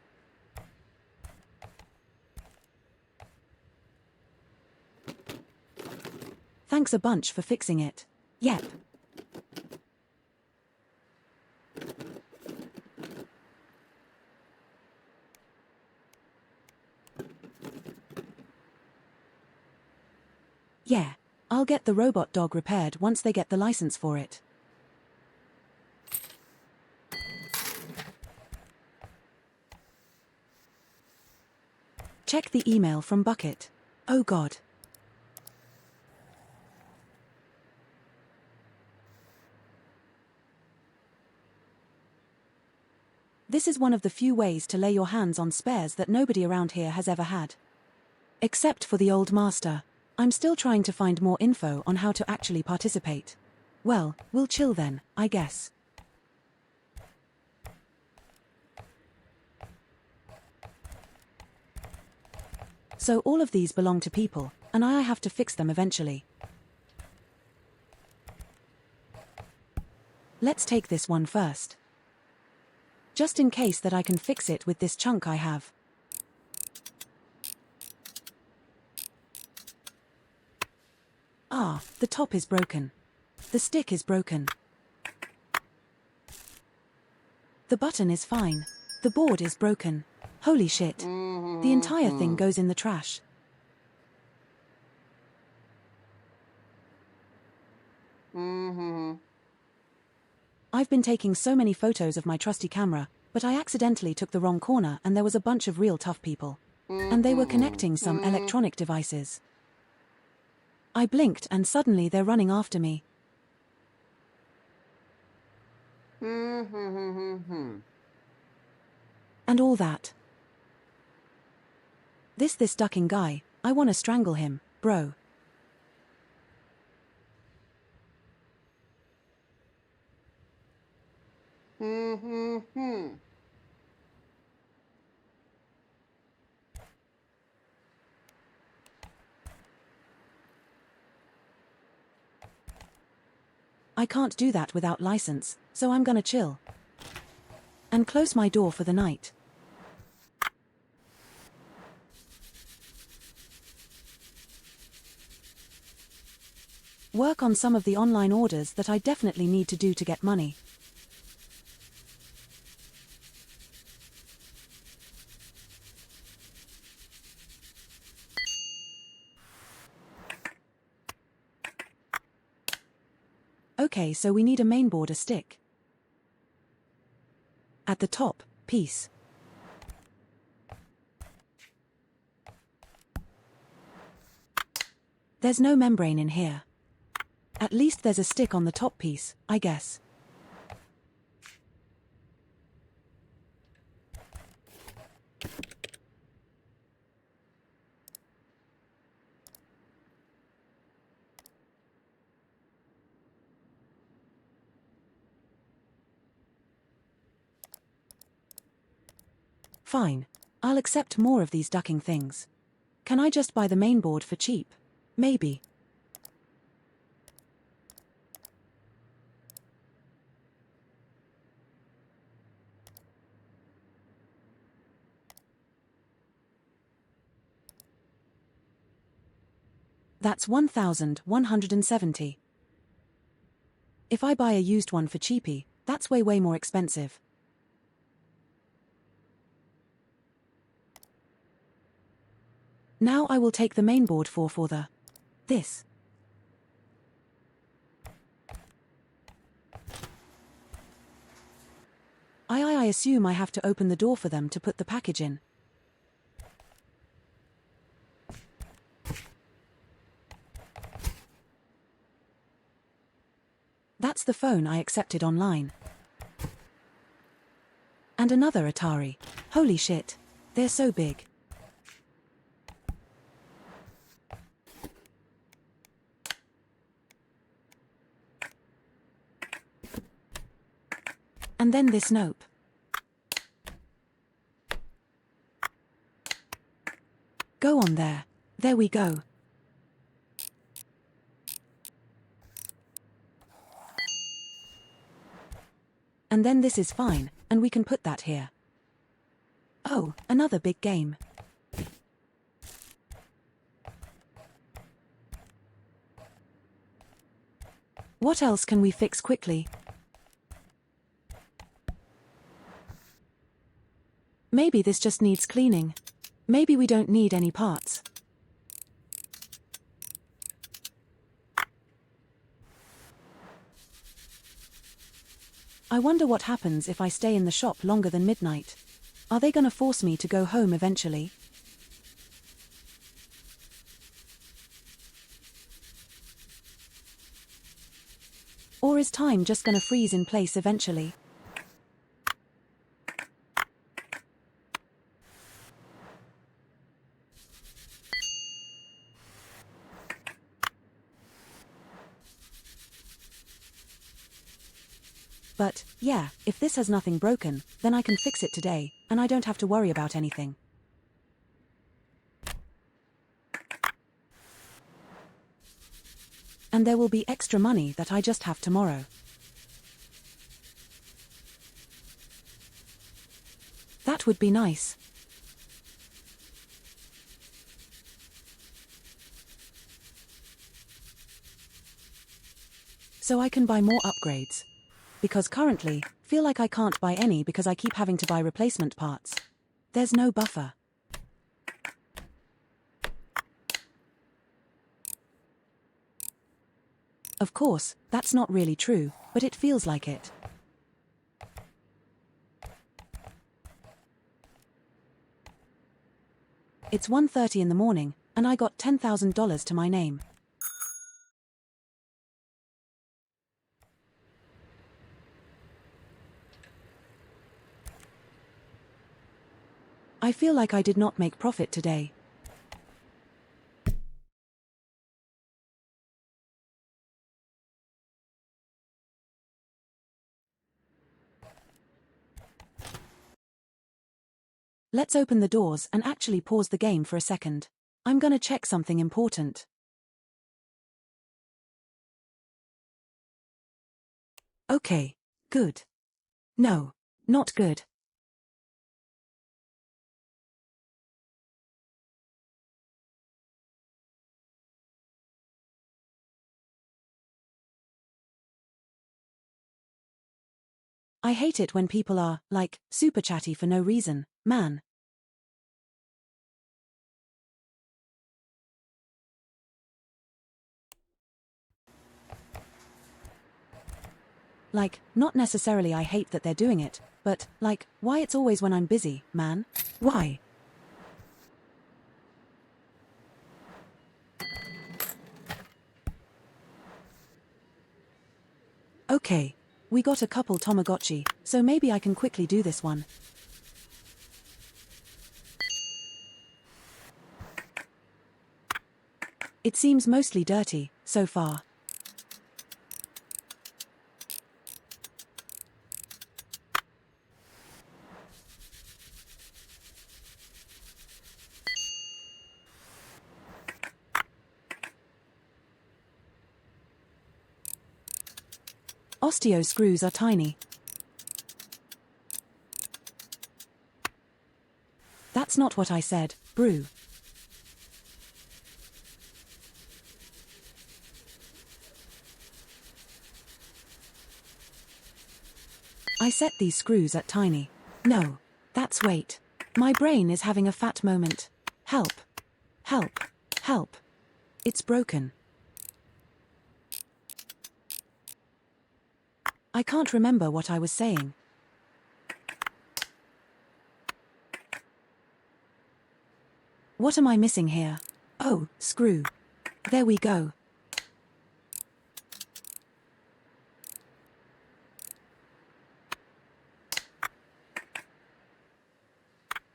[SPEAKER 1] Thanks a bunch for fixing it. Yep. Yeah, I'll get the robot dog repaired once they get the license for it. Check the email from Bucket. Oh God. This is one of the few ways to lay your hands on spares that nobody around here has ever had. Except for the old master. I'm still trying to find more info on how to actually participate. Well, we'll chill then, I guess. So all of these belong to people, and I have to fix them eventually. Let's take this one first. Just in case that I can fix it with this chunk I have. Ah, the top is broken. The stick is broken. The button is fine. The board is broken. Holy shit. The entire thing goes in the trash. I've been taking so many photos of my trusty camera, but I accidentally took the wrong corner and there was a bunch of real tough people. And they were connecting some electronic devices. I blinked and suddenly they're running after me. And all that. This ducking guy, I wanna strangle him, bro. I can't do that without license, so I'm gonna chill. And close my door for the night. Work on some of the online orders that I definitely need to do to get money. Okay, so we need a mainboard, a stick. At the top, piece. There's no membrane in here. At least there's a stick on the top piece, I guess. Fine. I'll accept more of these ducking things. Can I just buy the mainboard for cheap? Maybe. That's 1,170. If I buy a used one for cheapy, that's way more expensive. Now I will take the mainboard for this. I assume I have to open the door for them to put the package in. That's the phone I accepted online. And another Atari. Holy shit. They're so big. And then this nope. Go on there. There we go. And then this is fine, and we can put that here. Oh, another big game. What else can we fix quickly? Maybe this just needs cleaning. Maybe we don't need any parts. I wonder what happens if I stay in the shop longer than midnight. Are they gonna force me to go home eventually? Or is time just gonna freeze in place eventually? But, yeah, if this has nothing broken, then I can fix it today, and I don't have to worry about anything. And there will be extra money that I just have tomorrow. That would be nice. So I can buy more upgrades. Because currently, feel like I can't buy any because I keep having to buy replacement parts. There's no buffer. Of course, that's not really true, but it feels like it. It's 1:30 in the morning, and I got $10,000 to my name. I feel like I did not make profit today. Let's open the doors and actually pause the game for a second. I'm gonna check something important. Okay, good. No, not good. I hate it when people are, like, super chatty for no reason, man. Like, not necessarily I hate that they're doing it, but, like, why it's always when I'm busy, man? Why? Okay. We got a couple Tamagotchi, so maybe I can quickly do this one. It seems mostly dirty, so far. Osteo screws are tiny. That's not what I said, brew. I set these screws at tiny. No, that's weight. My brain is having a fat moment. Help. Help. Help. It's broken. I can't remember what I was saying. What am I missing here? Oh, screw. There we go.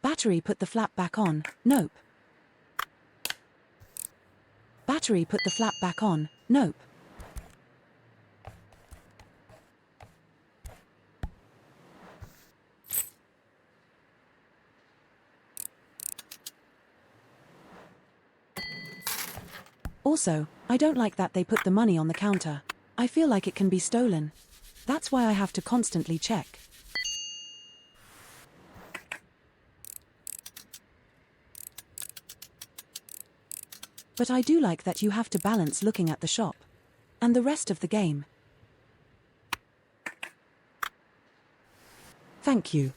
[SPEAKER 1] Battery put the flap back on. Nope. Battery put the flap back on. Nope. Also, I don't like that they put the money on the counter. I feel like it can be stolen. That's why I have to constantly check. But I do like that you have to balance looking at the shop and the rest of the game. Thank you.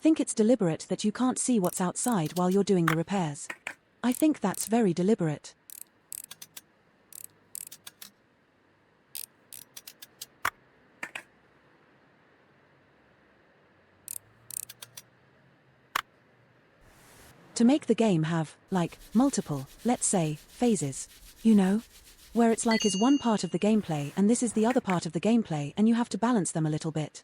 [SPEAKER 1] Think it's deliberate that you can't see what's outside while you're doing the repairs. I think that's very deliberate. To make the game have, like, multiple, let's say, phases. You know? Where it's like is one part of the gameplay and this is the other part of the gameplay and you have to balance them a little bit.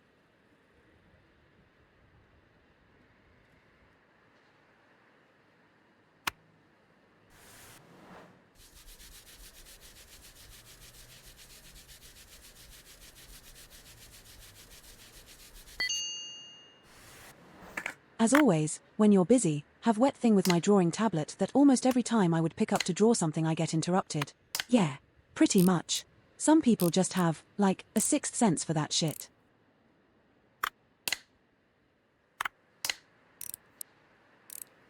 [SPEAKER 1] As always, when you're busy, have wet thing with my drawing tablet that almost every time I would pick up to draw something I get interrupted. Yeah, pretty much. Some people just have, like, a sixth sense for that shit.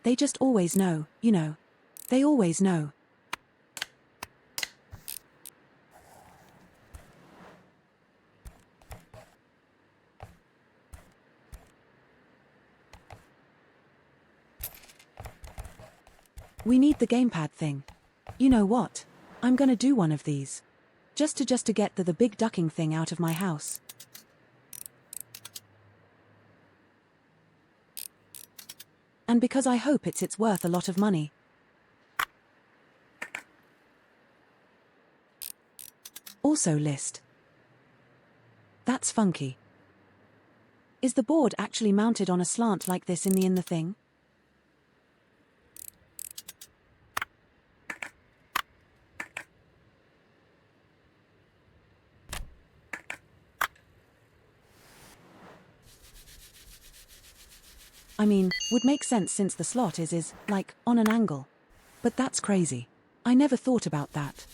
[SPEAKER 1] They just always know, you know. They always know. We need the gamepad thing. You know what? I'm gonna do one of these. Just to get the big ducking thing out of my house. And because I hope it's worth a lot of money. Also list. That's funky. Is the board actually mounted on a slant like this in the thing? I mean, would make sense since the slot is like, on an angle. But that's crazy. I never thought about that.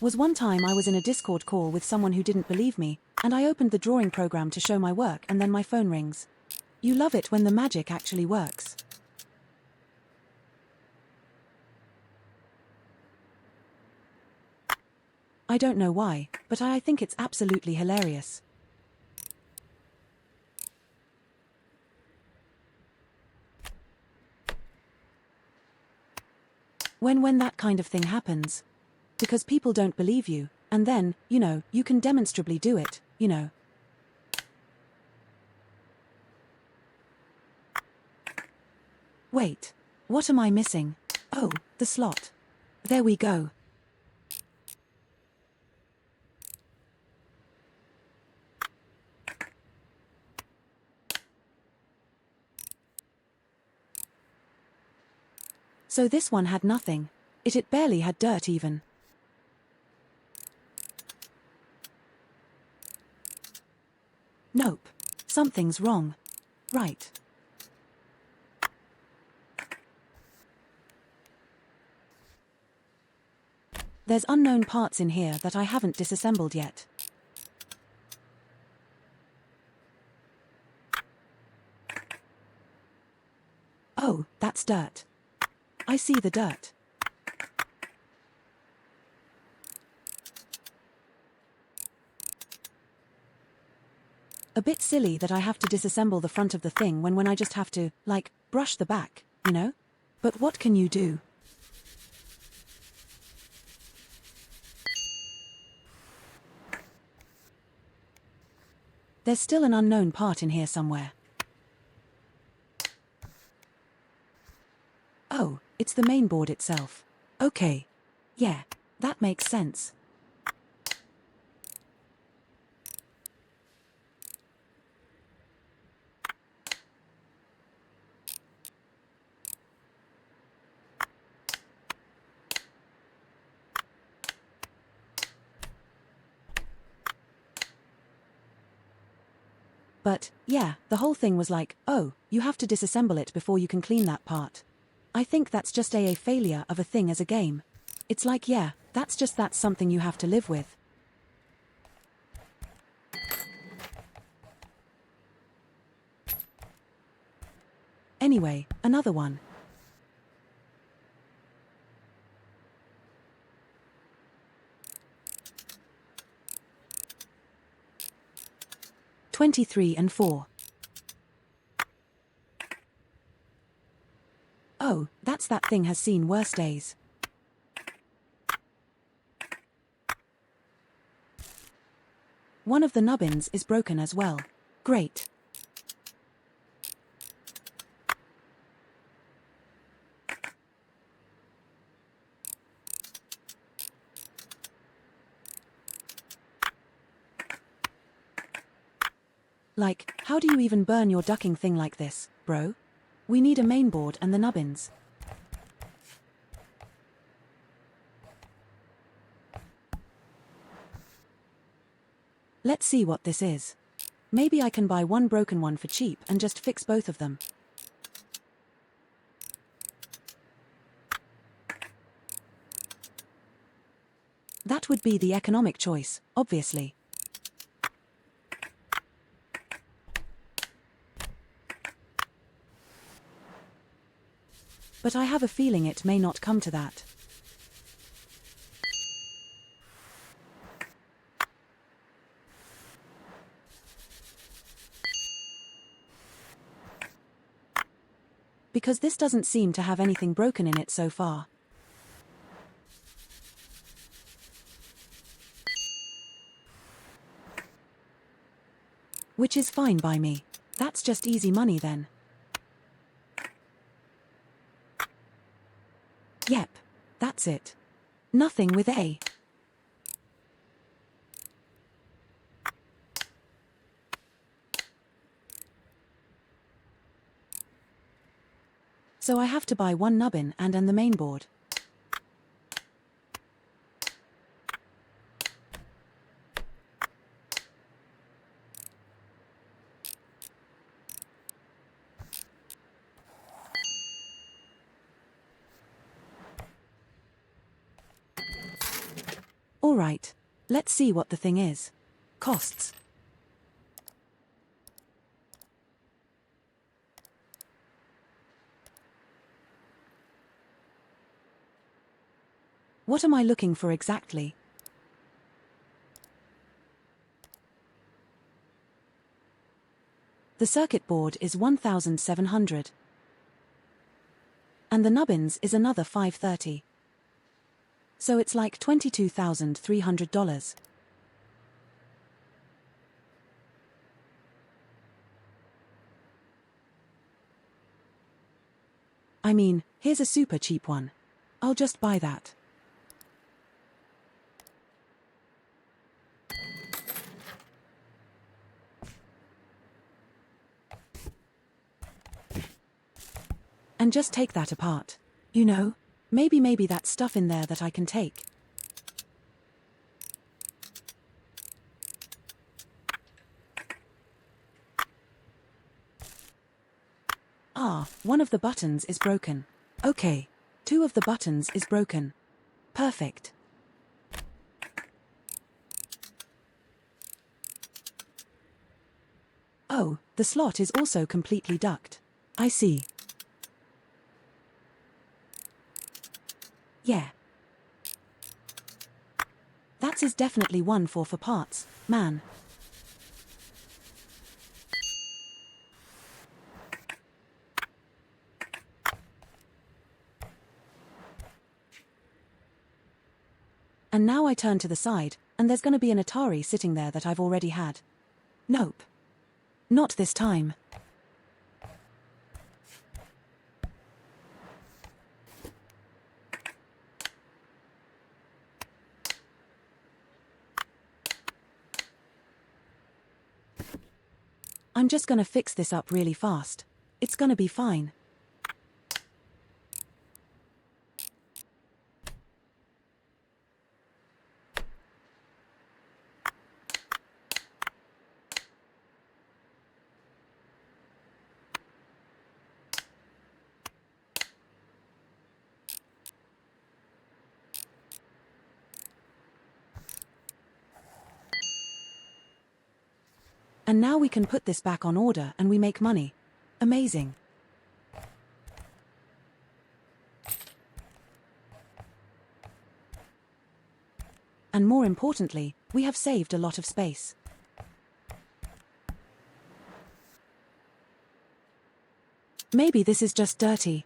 [SPEAKER 1] Was one time I was in a Discord call with someone who didn't believe me, and I opened the drawing program to show my work and then my phone rings. You love it when the magic actually works. I don't know why, but I think it's absolutely hilarious. When that kind of thing happens. Because people don't believe you, and then, you know, you can demonstrably do it, you know. Wait, what am I missing? Oh, the slot. There we go. So this one had nothing. It barely had dirt even. Nope. Something's wrong. Right. There's unknown parts in here that I haven't disassembled yet. Oh, that's dirt. I see the dirt. A bit silly that I have to disassemble the front of the thing when I just have to, like, brush the back, you know? But what can you do? There's still an unknown part in here somewhere. Oh, it's the main board itself. Okay. Yeah, that makes sense. But, yeah, the whole thing was like, oh, you have to disassemble it before you can clean that part. I think that's just a failure of a thing as a game. It's like, yeah, that's something you have to live with. Anyway, another one. $23 and $4. Oh, that thing has seen worse days. One of the nubbins is broken as well. Great. Like, how do you even burn your ducking thing like this, bro? We need a mainboard and the nubbins. Let's see what this is. Maybe I can buy one broken one for cheap and just fix both of them. That would be the economic choice, obviously. But I have a feeling it may not come to that. Because this doesn't seem to have anything broken in it so far. Which is fine by me. That's just easy money then. Yep, that's it. Nothing with A. So I have to buy one nubbin and the mainboard. Alright, let's see what the thing is. Costs. What am I looking for exactly? The circuit board is $1,700. And the nubbins is another $530. So it's like $22,300. I mean, here's a super cheap one. I'll just buy that. And just take that apart. You know, maybe that's stuff in there that I can take. Ah, one of the buttons is broken. Okay, two of the buttons is broken. Perfect. Oh, the slot is also completely ducked. I see. Yeah. That is definitely one for parts, man. And now I turn to the side, and there's gonna be an Atari sitting there that I've already had. Nope. Not this time. I'm just gonna fix this up really fast. It's gonna be fine. And now we can put this back on order and we make money. Amazing. And more importantly, we have saved a lot of space. Maybe this is just dirty.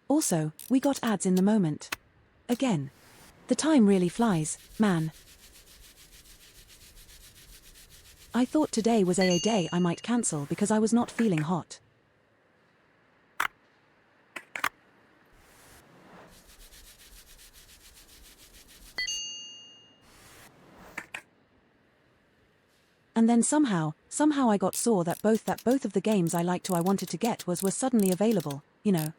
[SPEAKER 1] Also, we got ads in the moment. Again. The time really flies, man. I thought today was a day I might cancel because I was not feeling hot. And then somehow I got saw that both of the games I wanted to get were suddenly available, you know.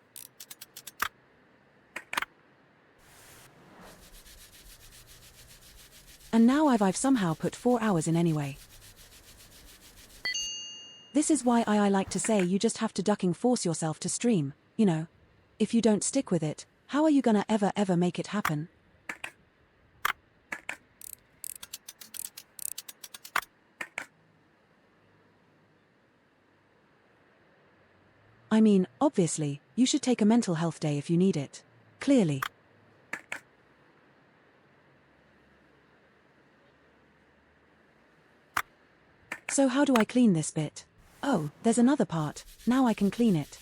[SPEAKER 1] And now I've somehow put 4 hours in anyway. This is why I like to say you just have to ducking force yourself to stream, you know. If you don't stick with it, how are you gonna ever make it happen? I mean, obviously, you should take a mental health day if you need it. Clearly. So how do I clean this bit? Oh, there's another part. Now I can clean it.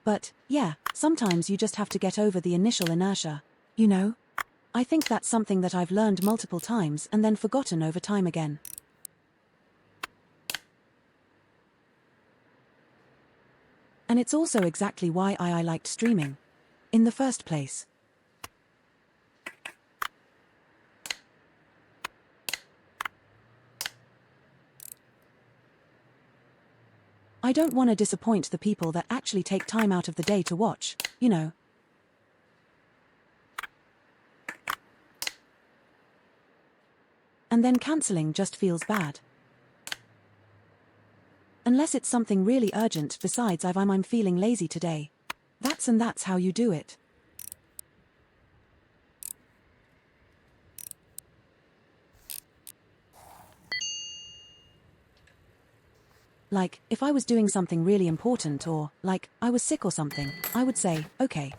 [SPEAKER 1] But, yeah, sometimes you just have to get over the initial inertia, you know? I think that's something that I've learned multiple times and then forgotten over time again. And it's also exactly why I liked streaming. In the first place. I don't want to disappoint the people that actually take time out of the day to watch, you know. And then cancelling just feels bad. Unless it's something really urgent besides I'm feeling lazy today. That's how you do it. Like, if I was doing something really important or, like, I was sick or something, I would say, okay,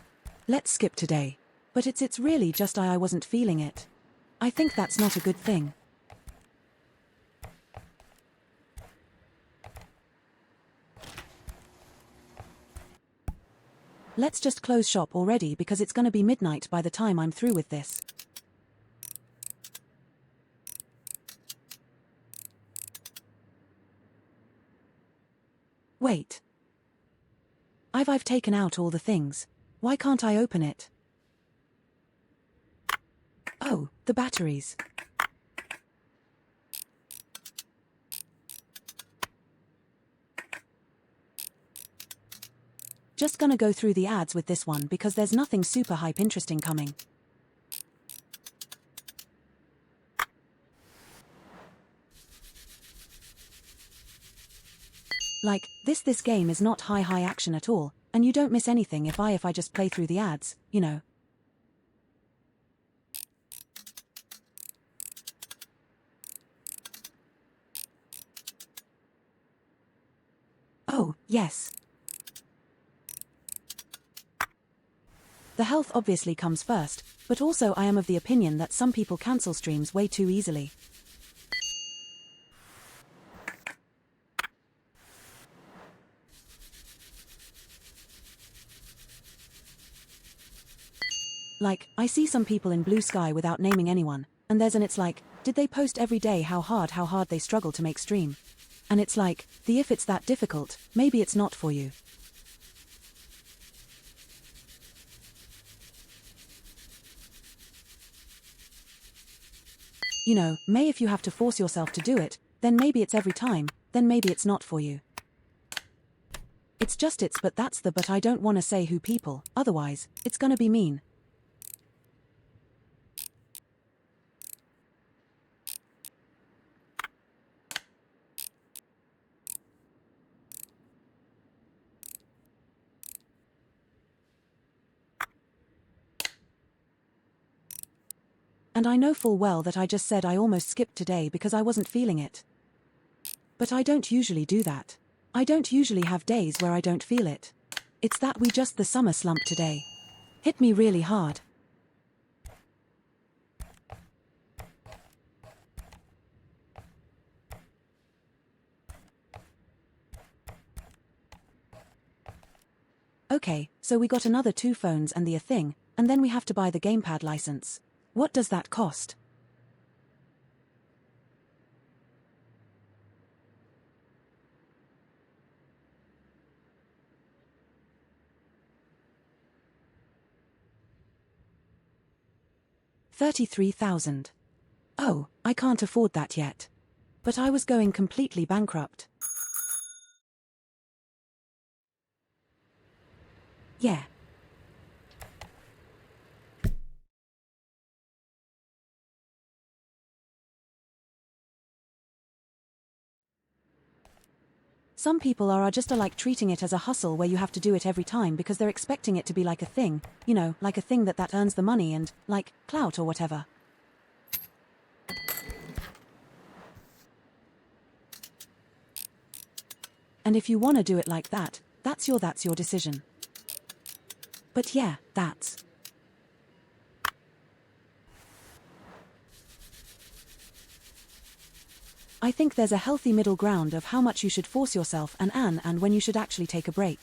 [SPEAKER 1] let's skip today. But it's really just I wasn't feeling it. I think that's not a good thing. Let's just close shop already because it's gonna be midnight by the time I'm through with this. Wait. I've taken out all the things. Why can't I open it? Oh, the batteries. Just gonna go through the ads with this one because there's nothing super hype interesting coming. Like, this game is not high action at all, and you don't miss anything if I just play through the ads, you know. Oh, yes. The health obviously comes first, but also I am of the opinion that some people cancel streams way too easily. Like, I see some people in Blue Sky without naming anyone, and it's like, did they post every day how hard they struggle to make stream? And it's like, if it's that difficult, maybe it's not for you. You know, if you have to force yourself to do it, then maybe it's every time, then maybe it's not for you. But I don't want to say who people, otherwise, it's gonna be mean. And I know full well that I just said I almost skipped today because I wasn't feeling it. But I don't usually do that. I don't usually have days where I don't feel it. It's that the summer slump today hit me really hard. Okay, so we got another 2 phones and the thing, and then we have to buy the gamepad license. What does that cost? $33,000. Oh, I can't afford that yet. But I was going completely bankrupt. Yeah. Some people are just like treating it as a hustle where you have to do it every time because they're expecting it to be like a thing, you know, like a thing that earns the money and, like, clout or whatever. And if you want to do it like that, that's your decision. But yeah, I think there's a healthy middle ground of how much you should force yourself and when you should actually take a break.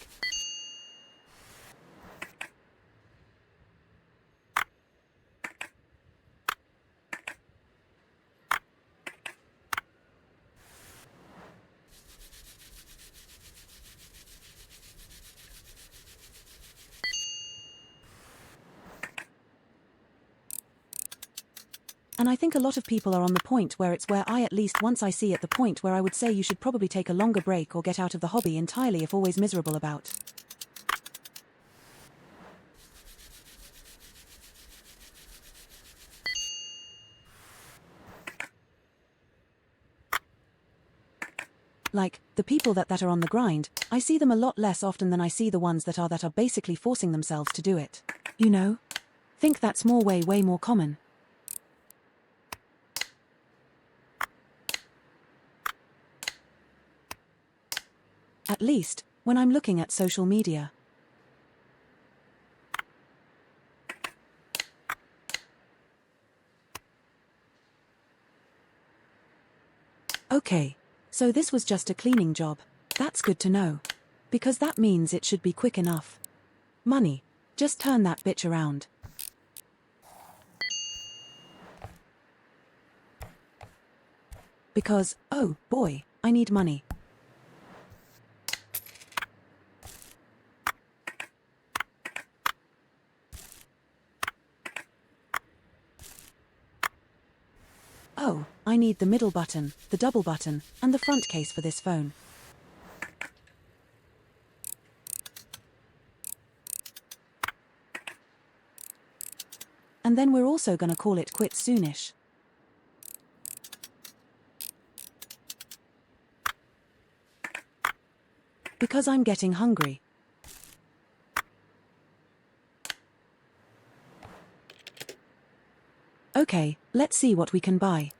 [SPEAKER 1] And I think a lot of people are on the point where I at least once I see at the point where I would say you should probably take a longer break or get out of the hobby entirely if always miserable about. Like, the people that are on the grind, I see them a lot less often than I see the ones that are basically forcing themselves to do it. You know? Think that's way more common. At least, when I'm looking at social media. Okay. So this was just a cleaning job. That's good to know. Because that means it should be quick enough. Money. Just turn that bitch around. Because, oh boy, I need money. Oh, I need the middle button, the double button, and the front case for this phone. And then we're also gonna call it quits soonish. Because I'm getting hungry. Okay, let's see what we can buy.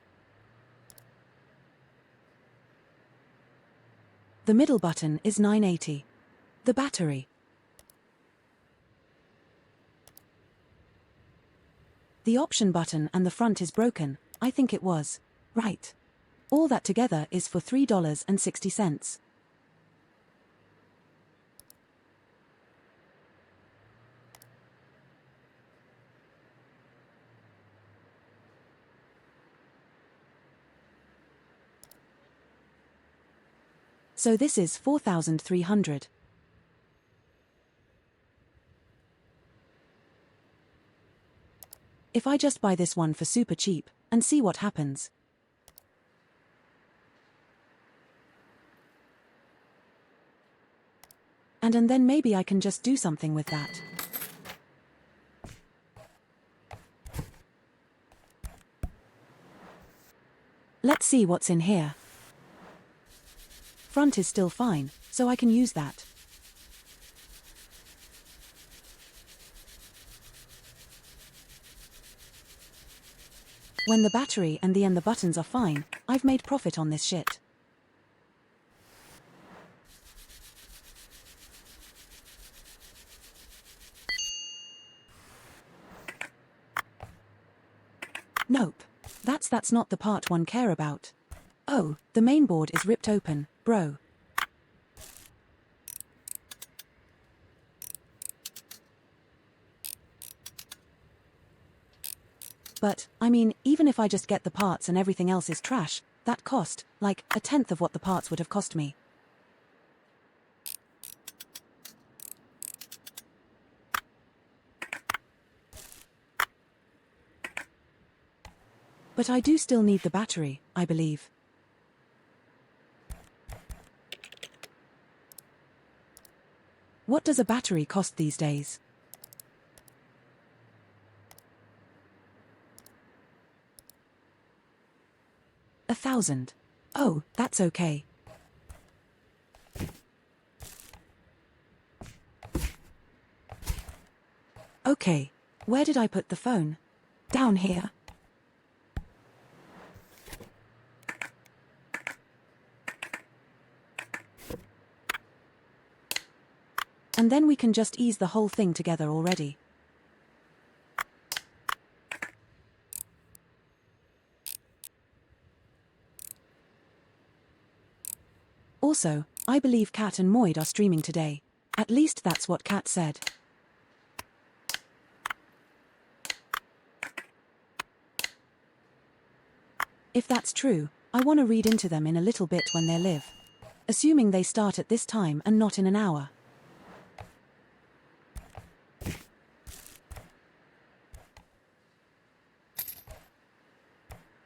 [SPEAKER 1] The middle button is 980. The battery. The option button and the front is broken, I think it was. Right. All that together is for $3.60. So this is $4,300. If I just buy this one for super cheap, and see what happens. And then maybe I can just do something with that. Let's see what's in here. Front is still fine, so I can use that. When the battery and the buttons are fine, I've made profit on this shit. Nope. That's not the part one care about. Oh, the mainboard is ripped open, bro. But, I mean, even if I just get the parts and everything else is trash, that cost, like, 1/10 of what the parts would have cost me. But I do still need the battery, I believe. What does a battery cost these days? $1,000. Oh, that's okay. Okay, where did I put the phone? Down here. And then we can just ease the whole thing together already. Also, I believe Kat and Moid are streaming today. At least that's what Kat said. If that's true, I want to read into them in a little bit when they live. Assuming they start at this time and not in an hour.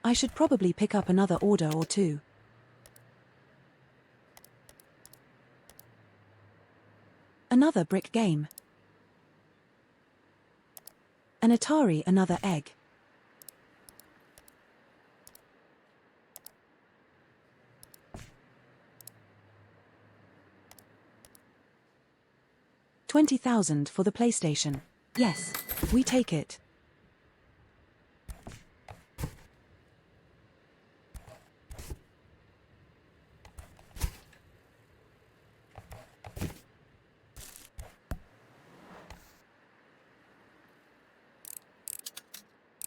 [SPEAKER 1] I should probably pick up another order or two. Another brick game. An Atari, another egg. $20,000 for the PlayStation. Yes, we take it.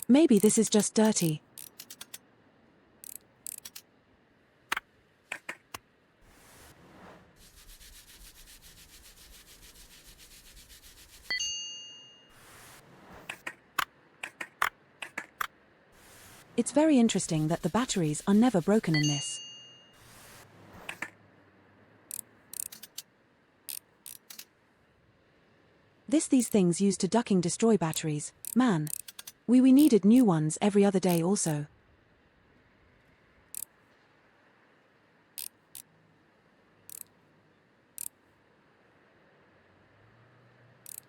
[SPEAKER 1] Maybe this is just dirty. It's very interesting that the batteries are never broken in this. These things used to ducking destroy batteries, man. We needed new ones every other day also.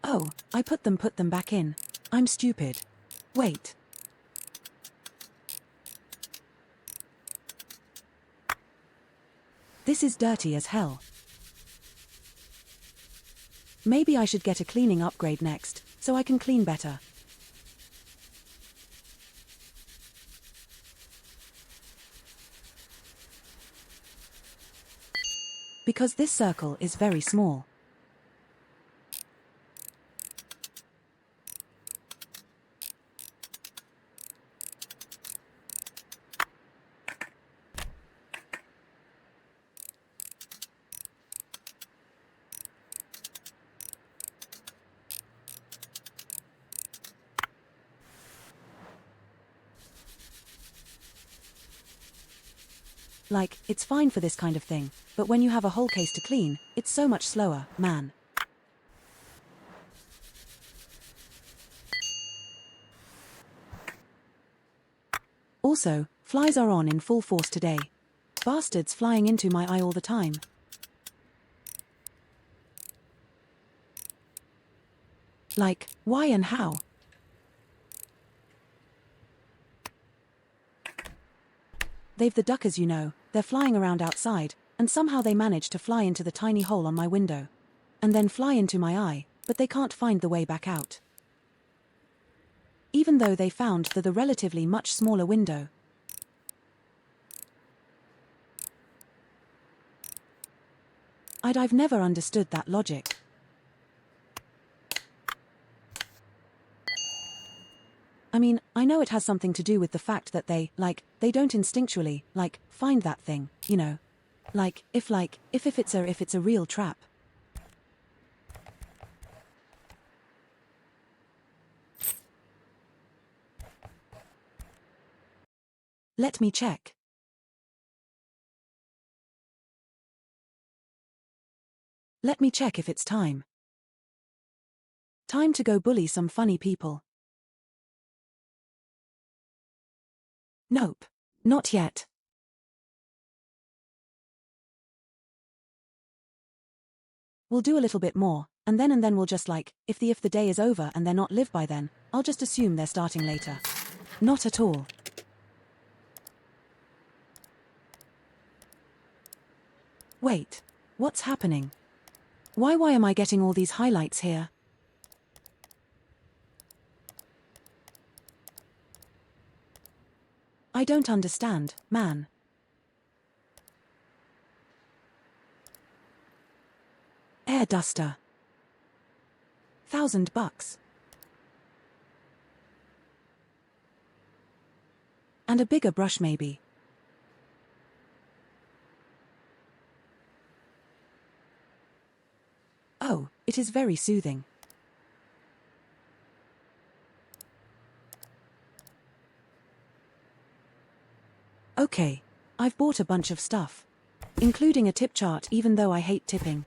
[SPEAKER 1] Oh, I put them back in. I'm stupid. Wait. This is dirty as hell. Maybe I should get a cleaning upgrade next, so I can clean better. Because this circle is very small. Like, it's fine for this kind of thing, but when you have a whole case to clean, it's so much slower, man. Also, flies are on in full force today. Bastards flying into my eye all the time. Like, why and how? They've the duckers, you know, they're flying around outside, and somehow they manage to fly into the tiny hole on my window. And then fly into my eye, but they can't find the way back out. Even though they found the relatively much smaller window. I've never understood that logic. I mean, I know it has something to do with the fact that they don't instinctually, find that thing, you know. If it's a real trap. Let me check. Let me check if it's time. Time to go bully some funny people. Nope. Not yet. We'll do a little bit more, and then we'll just if the day is over and they're not live by then, I'll just assume they're starting later. Not at all. Wait. What's happening? Why am I getting all these highlights here? I don't understand, man. Air duster. $1,000. And a bigger brush maybe. Oh, it is very soothing. Okay, I've bought a bunch of stuff. Including a tip chart even though I hate tipping.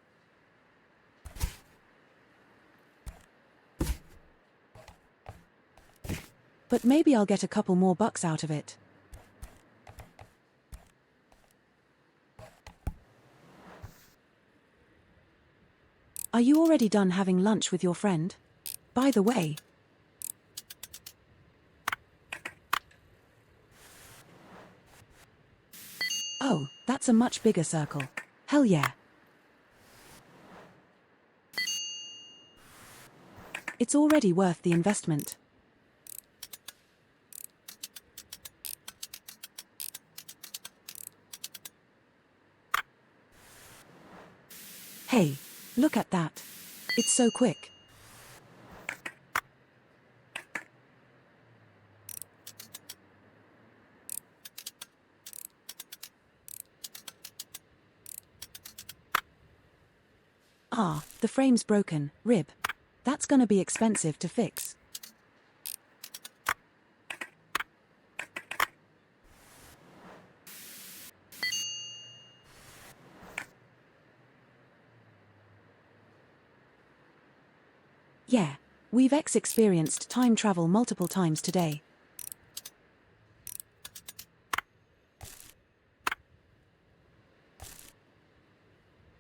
[SPEAKER 1] But maybe I'll get a couple more bucks out of it. Are you already done having lunch with your friend? By the way. Oh, that's a much bigger circle. Hell yeah. It's already worth the investment. Hey, look at that. It's so quick. Ah, the frame's broken, rib. That's gonna be expensive to fix. Yeah, we've experienced time travel multiple times today.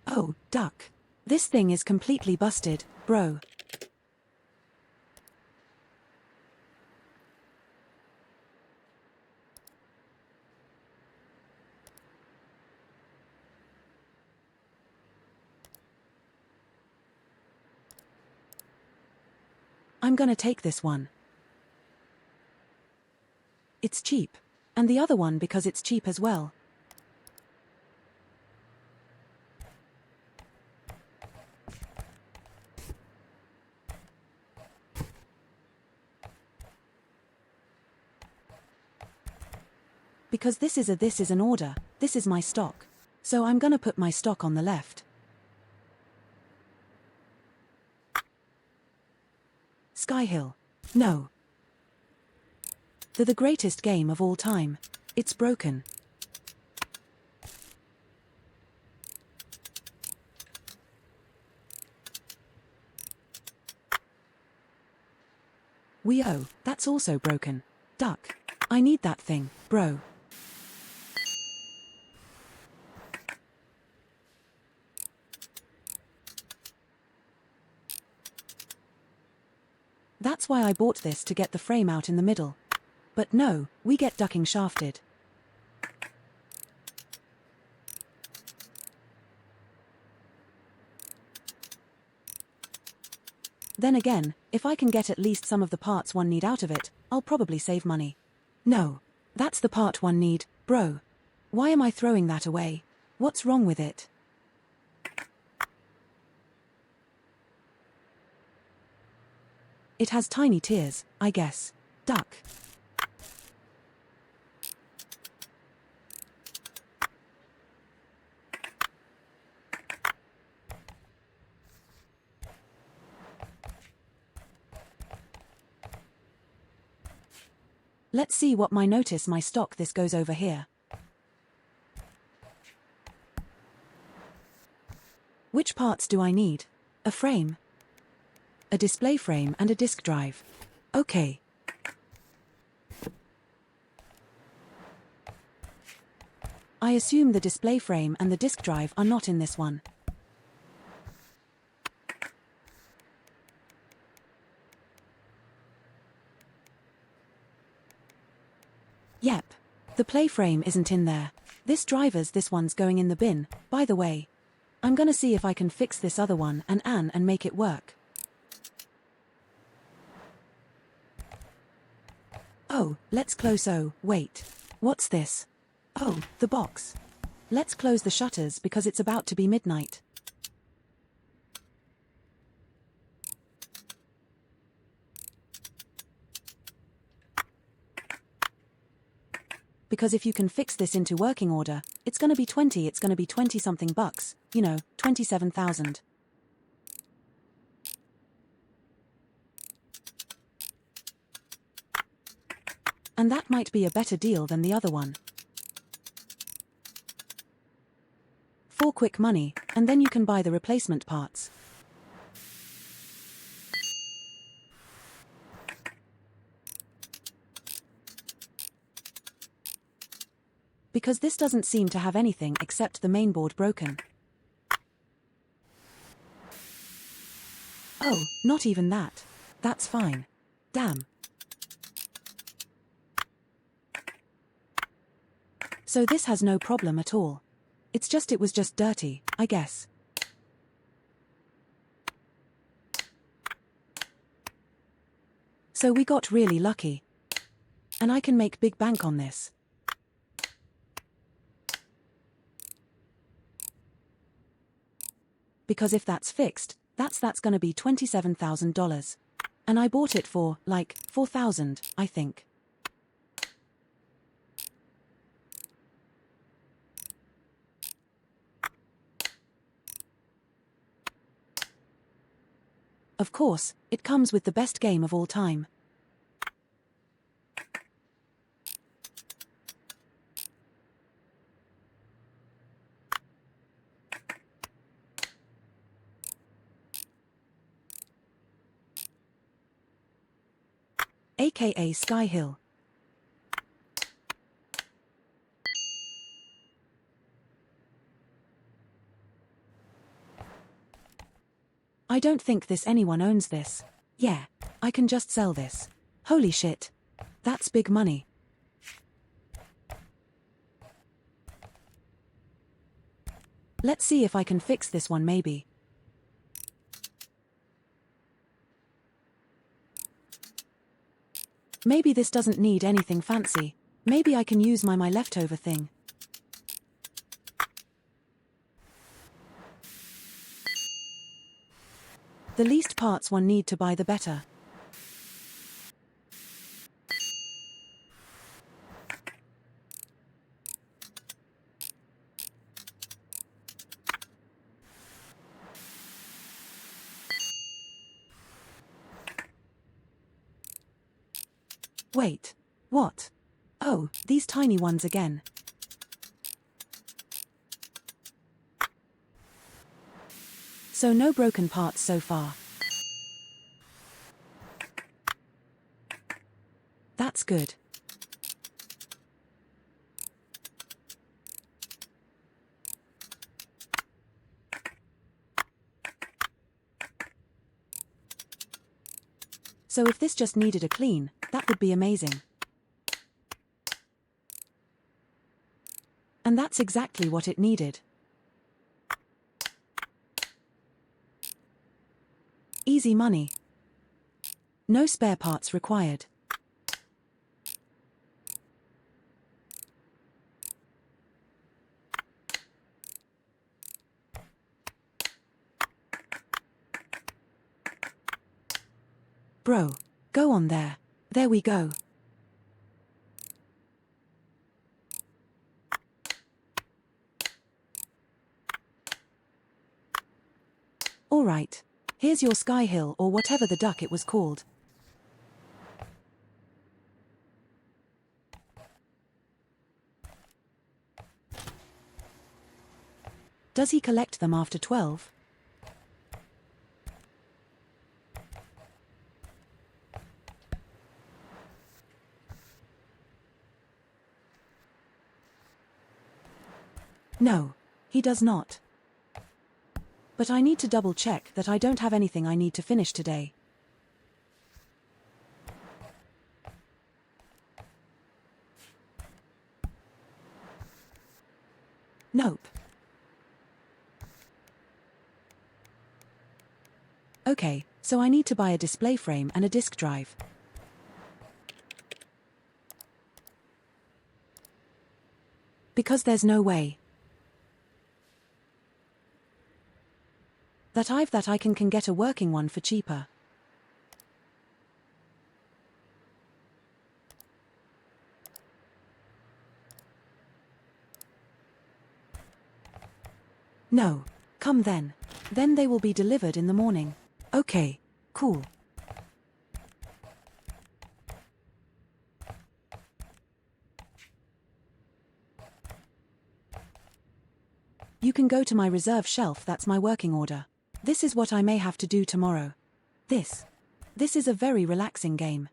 [SPEAKER 1] Oh, duck. This thing is completely busted, bro. I'm gonna take this one. It's cheap. And the other one because it's cheap as well. Because this is an order, this is my stock. So I'm gonna put my stock on the left. Sky Hill. No. The greatest game of all time. It's broken. Oh, that's also broken. Duck. I need that thing, bro. That's why I bought this, to get the frame out in the middle. But no, we get ducking shafted. Then again, if I can get at least some of the parts one need out of it, I'll probably save money. No. That's the part one need, bro. Why am I throwing that away? What's wrong with it? It has tiny tears, I guess. Duck. Let's see what my stock this goes over here. Which parts do I need? A frame, a display frame and a disk drive. Okay. I assume the display frame and the disk drive are not in this one. Yep. The play frame isn't in there. This one's going in the bin, by the way. I'm gonna see if I can fix this other one and make it work. Oh, let's close. Oh, wait. What's this? Oh, the box. Let's close the shutters because it's about to be midnight. Because if you can fix this into working order, it's gonna be 20 something bucks, 27,000. And that might be a better deal than the other one. For quick money, and then you can buy the replacement parts. Because this doesn't seem to have anything except the mainboard broken. Oh, not even that. That's fine. Damn. So this has no problem at all. It was just dirty, I guess. So we got really lucky. And I can make big bank on this. Because if that's fixed, that's gonna be $27,000. And I bought it for, like, $4,000, I think. Of course, it comes with the best game of all time. AKA Sky Hill. I don't think anyone owns this. Yeah, I can just sell this. Holy shit. That's big money. Let's see if I can fix this one maybe. Maybe this doesn't need anything fancy. Maybe I can use my leftover thing. The least parts one need to buy, the better. Wait. What? Oh, these tiny ones again. So no broken parts so far. That's good. So if this just needed a clean, that would be amazing. And that's exactly what it needed. Easy money. No spare parts required. Bro, go on there. There we go. Alright. Here's your sky hill or whatever the duck it was called. Does he collect them after 12? No, he does not. But I need to double check that I don't have anything I need to finish today. Nope. Okay, so I need to buy a display frame and a disk drive. Because there's no way that I can get a working one for cheaper. No, come then. Then they will be delivered in the morning. Okay, cool. You can go to my reserve shelf, that's my working order. This is what I may have to do tomorrow. This is a very relaxing game.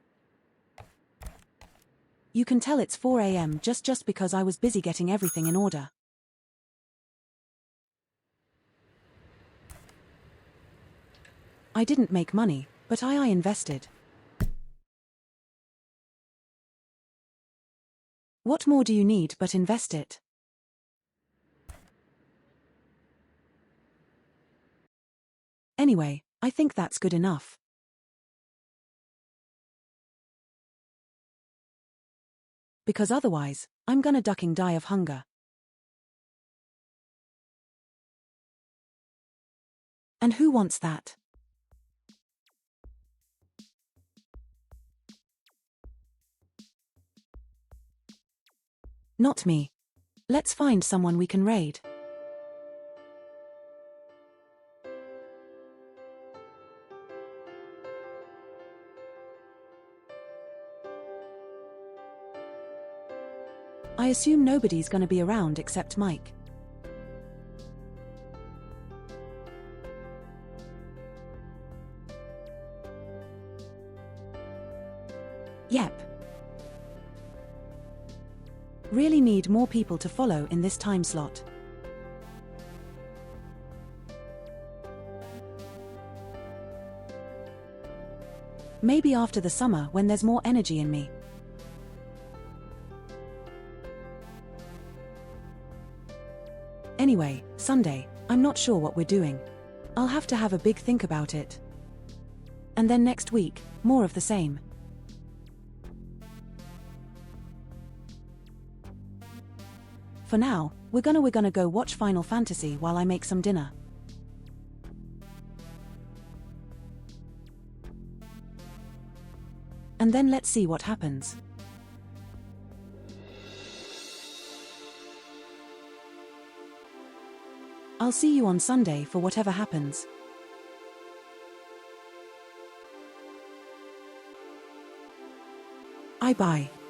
[SPEAKER 1] You can tell it's 4 AM just because I was busy getting everything in order. I didn't make money, but I invested. What more do you need but invest it? Anyway, I think that's good enough. Because otherwise, I'm gonna die of hunger. And who wants that? Not me. Let's find someone we can raid. I assume nobody's gonna be around except Mike. Yep. Really need more people to follow in this time slot. Maybe after the summer when there's more energy in me. Anyway, Sunday, I'm not sure what we're doing. I'll have to have a big think about it. And then next week, more of the same. For now, we're gonna go watch Final Fantasy while I make some dinner. And then let's see what happens. I'll see you on Sunday for whatever happens. I buy.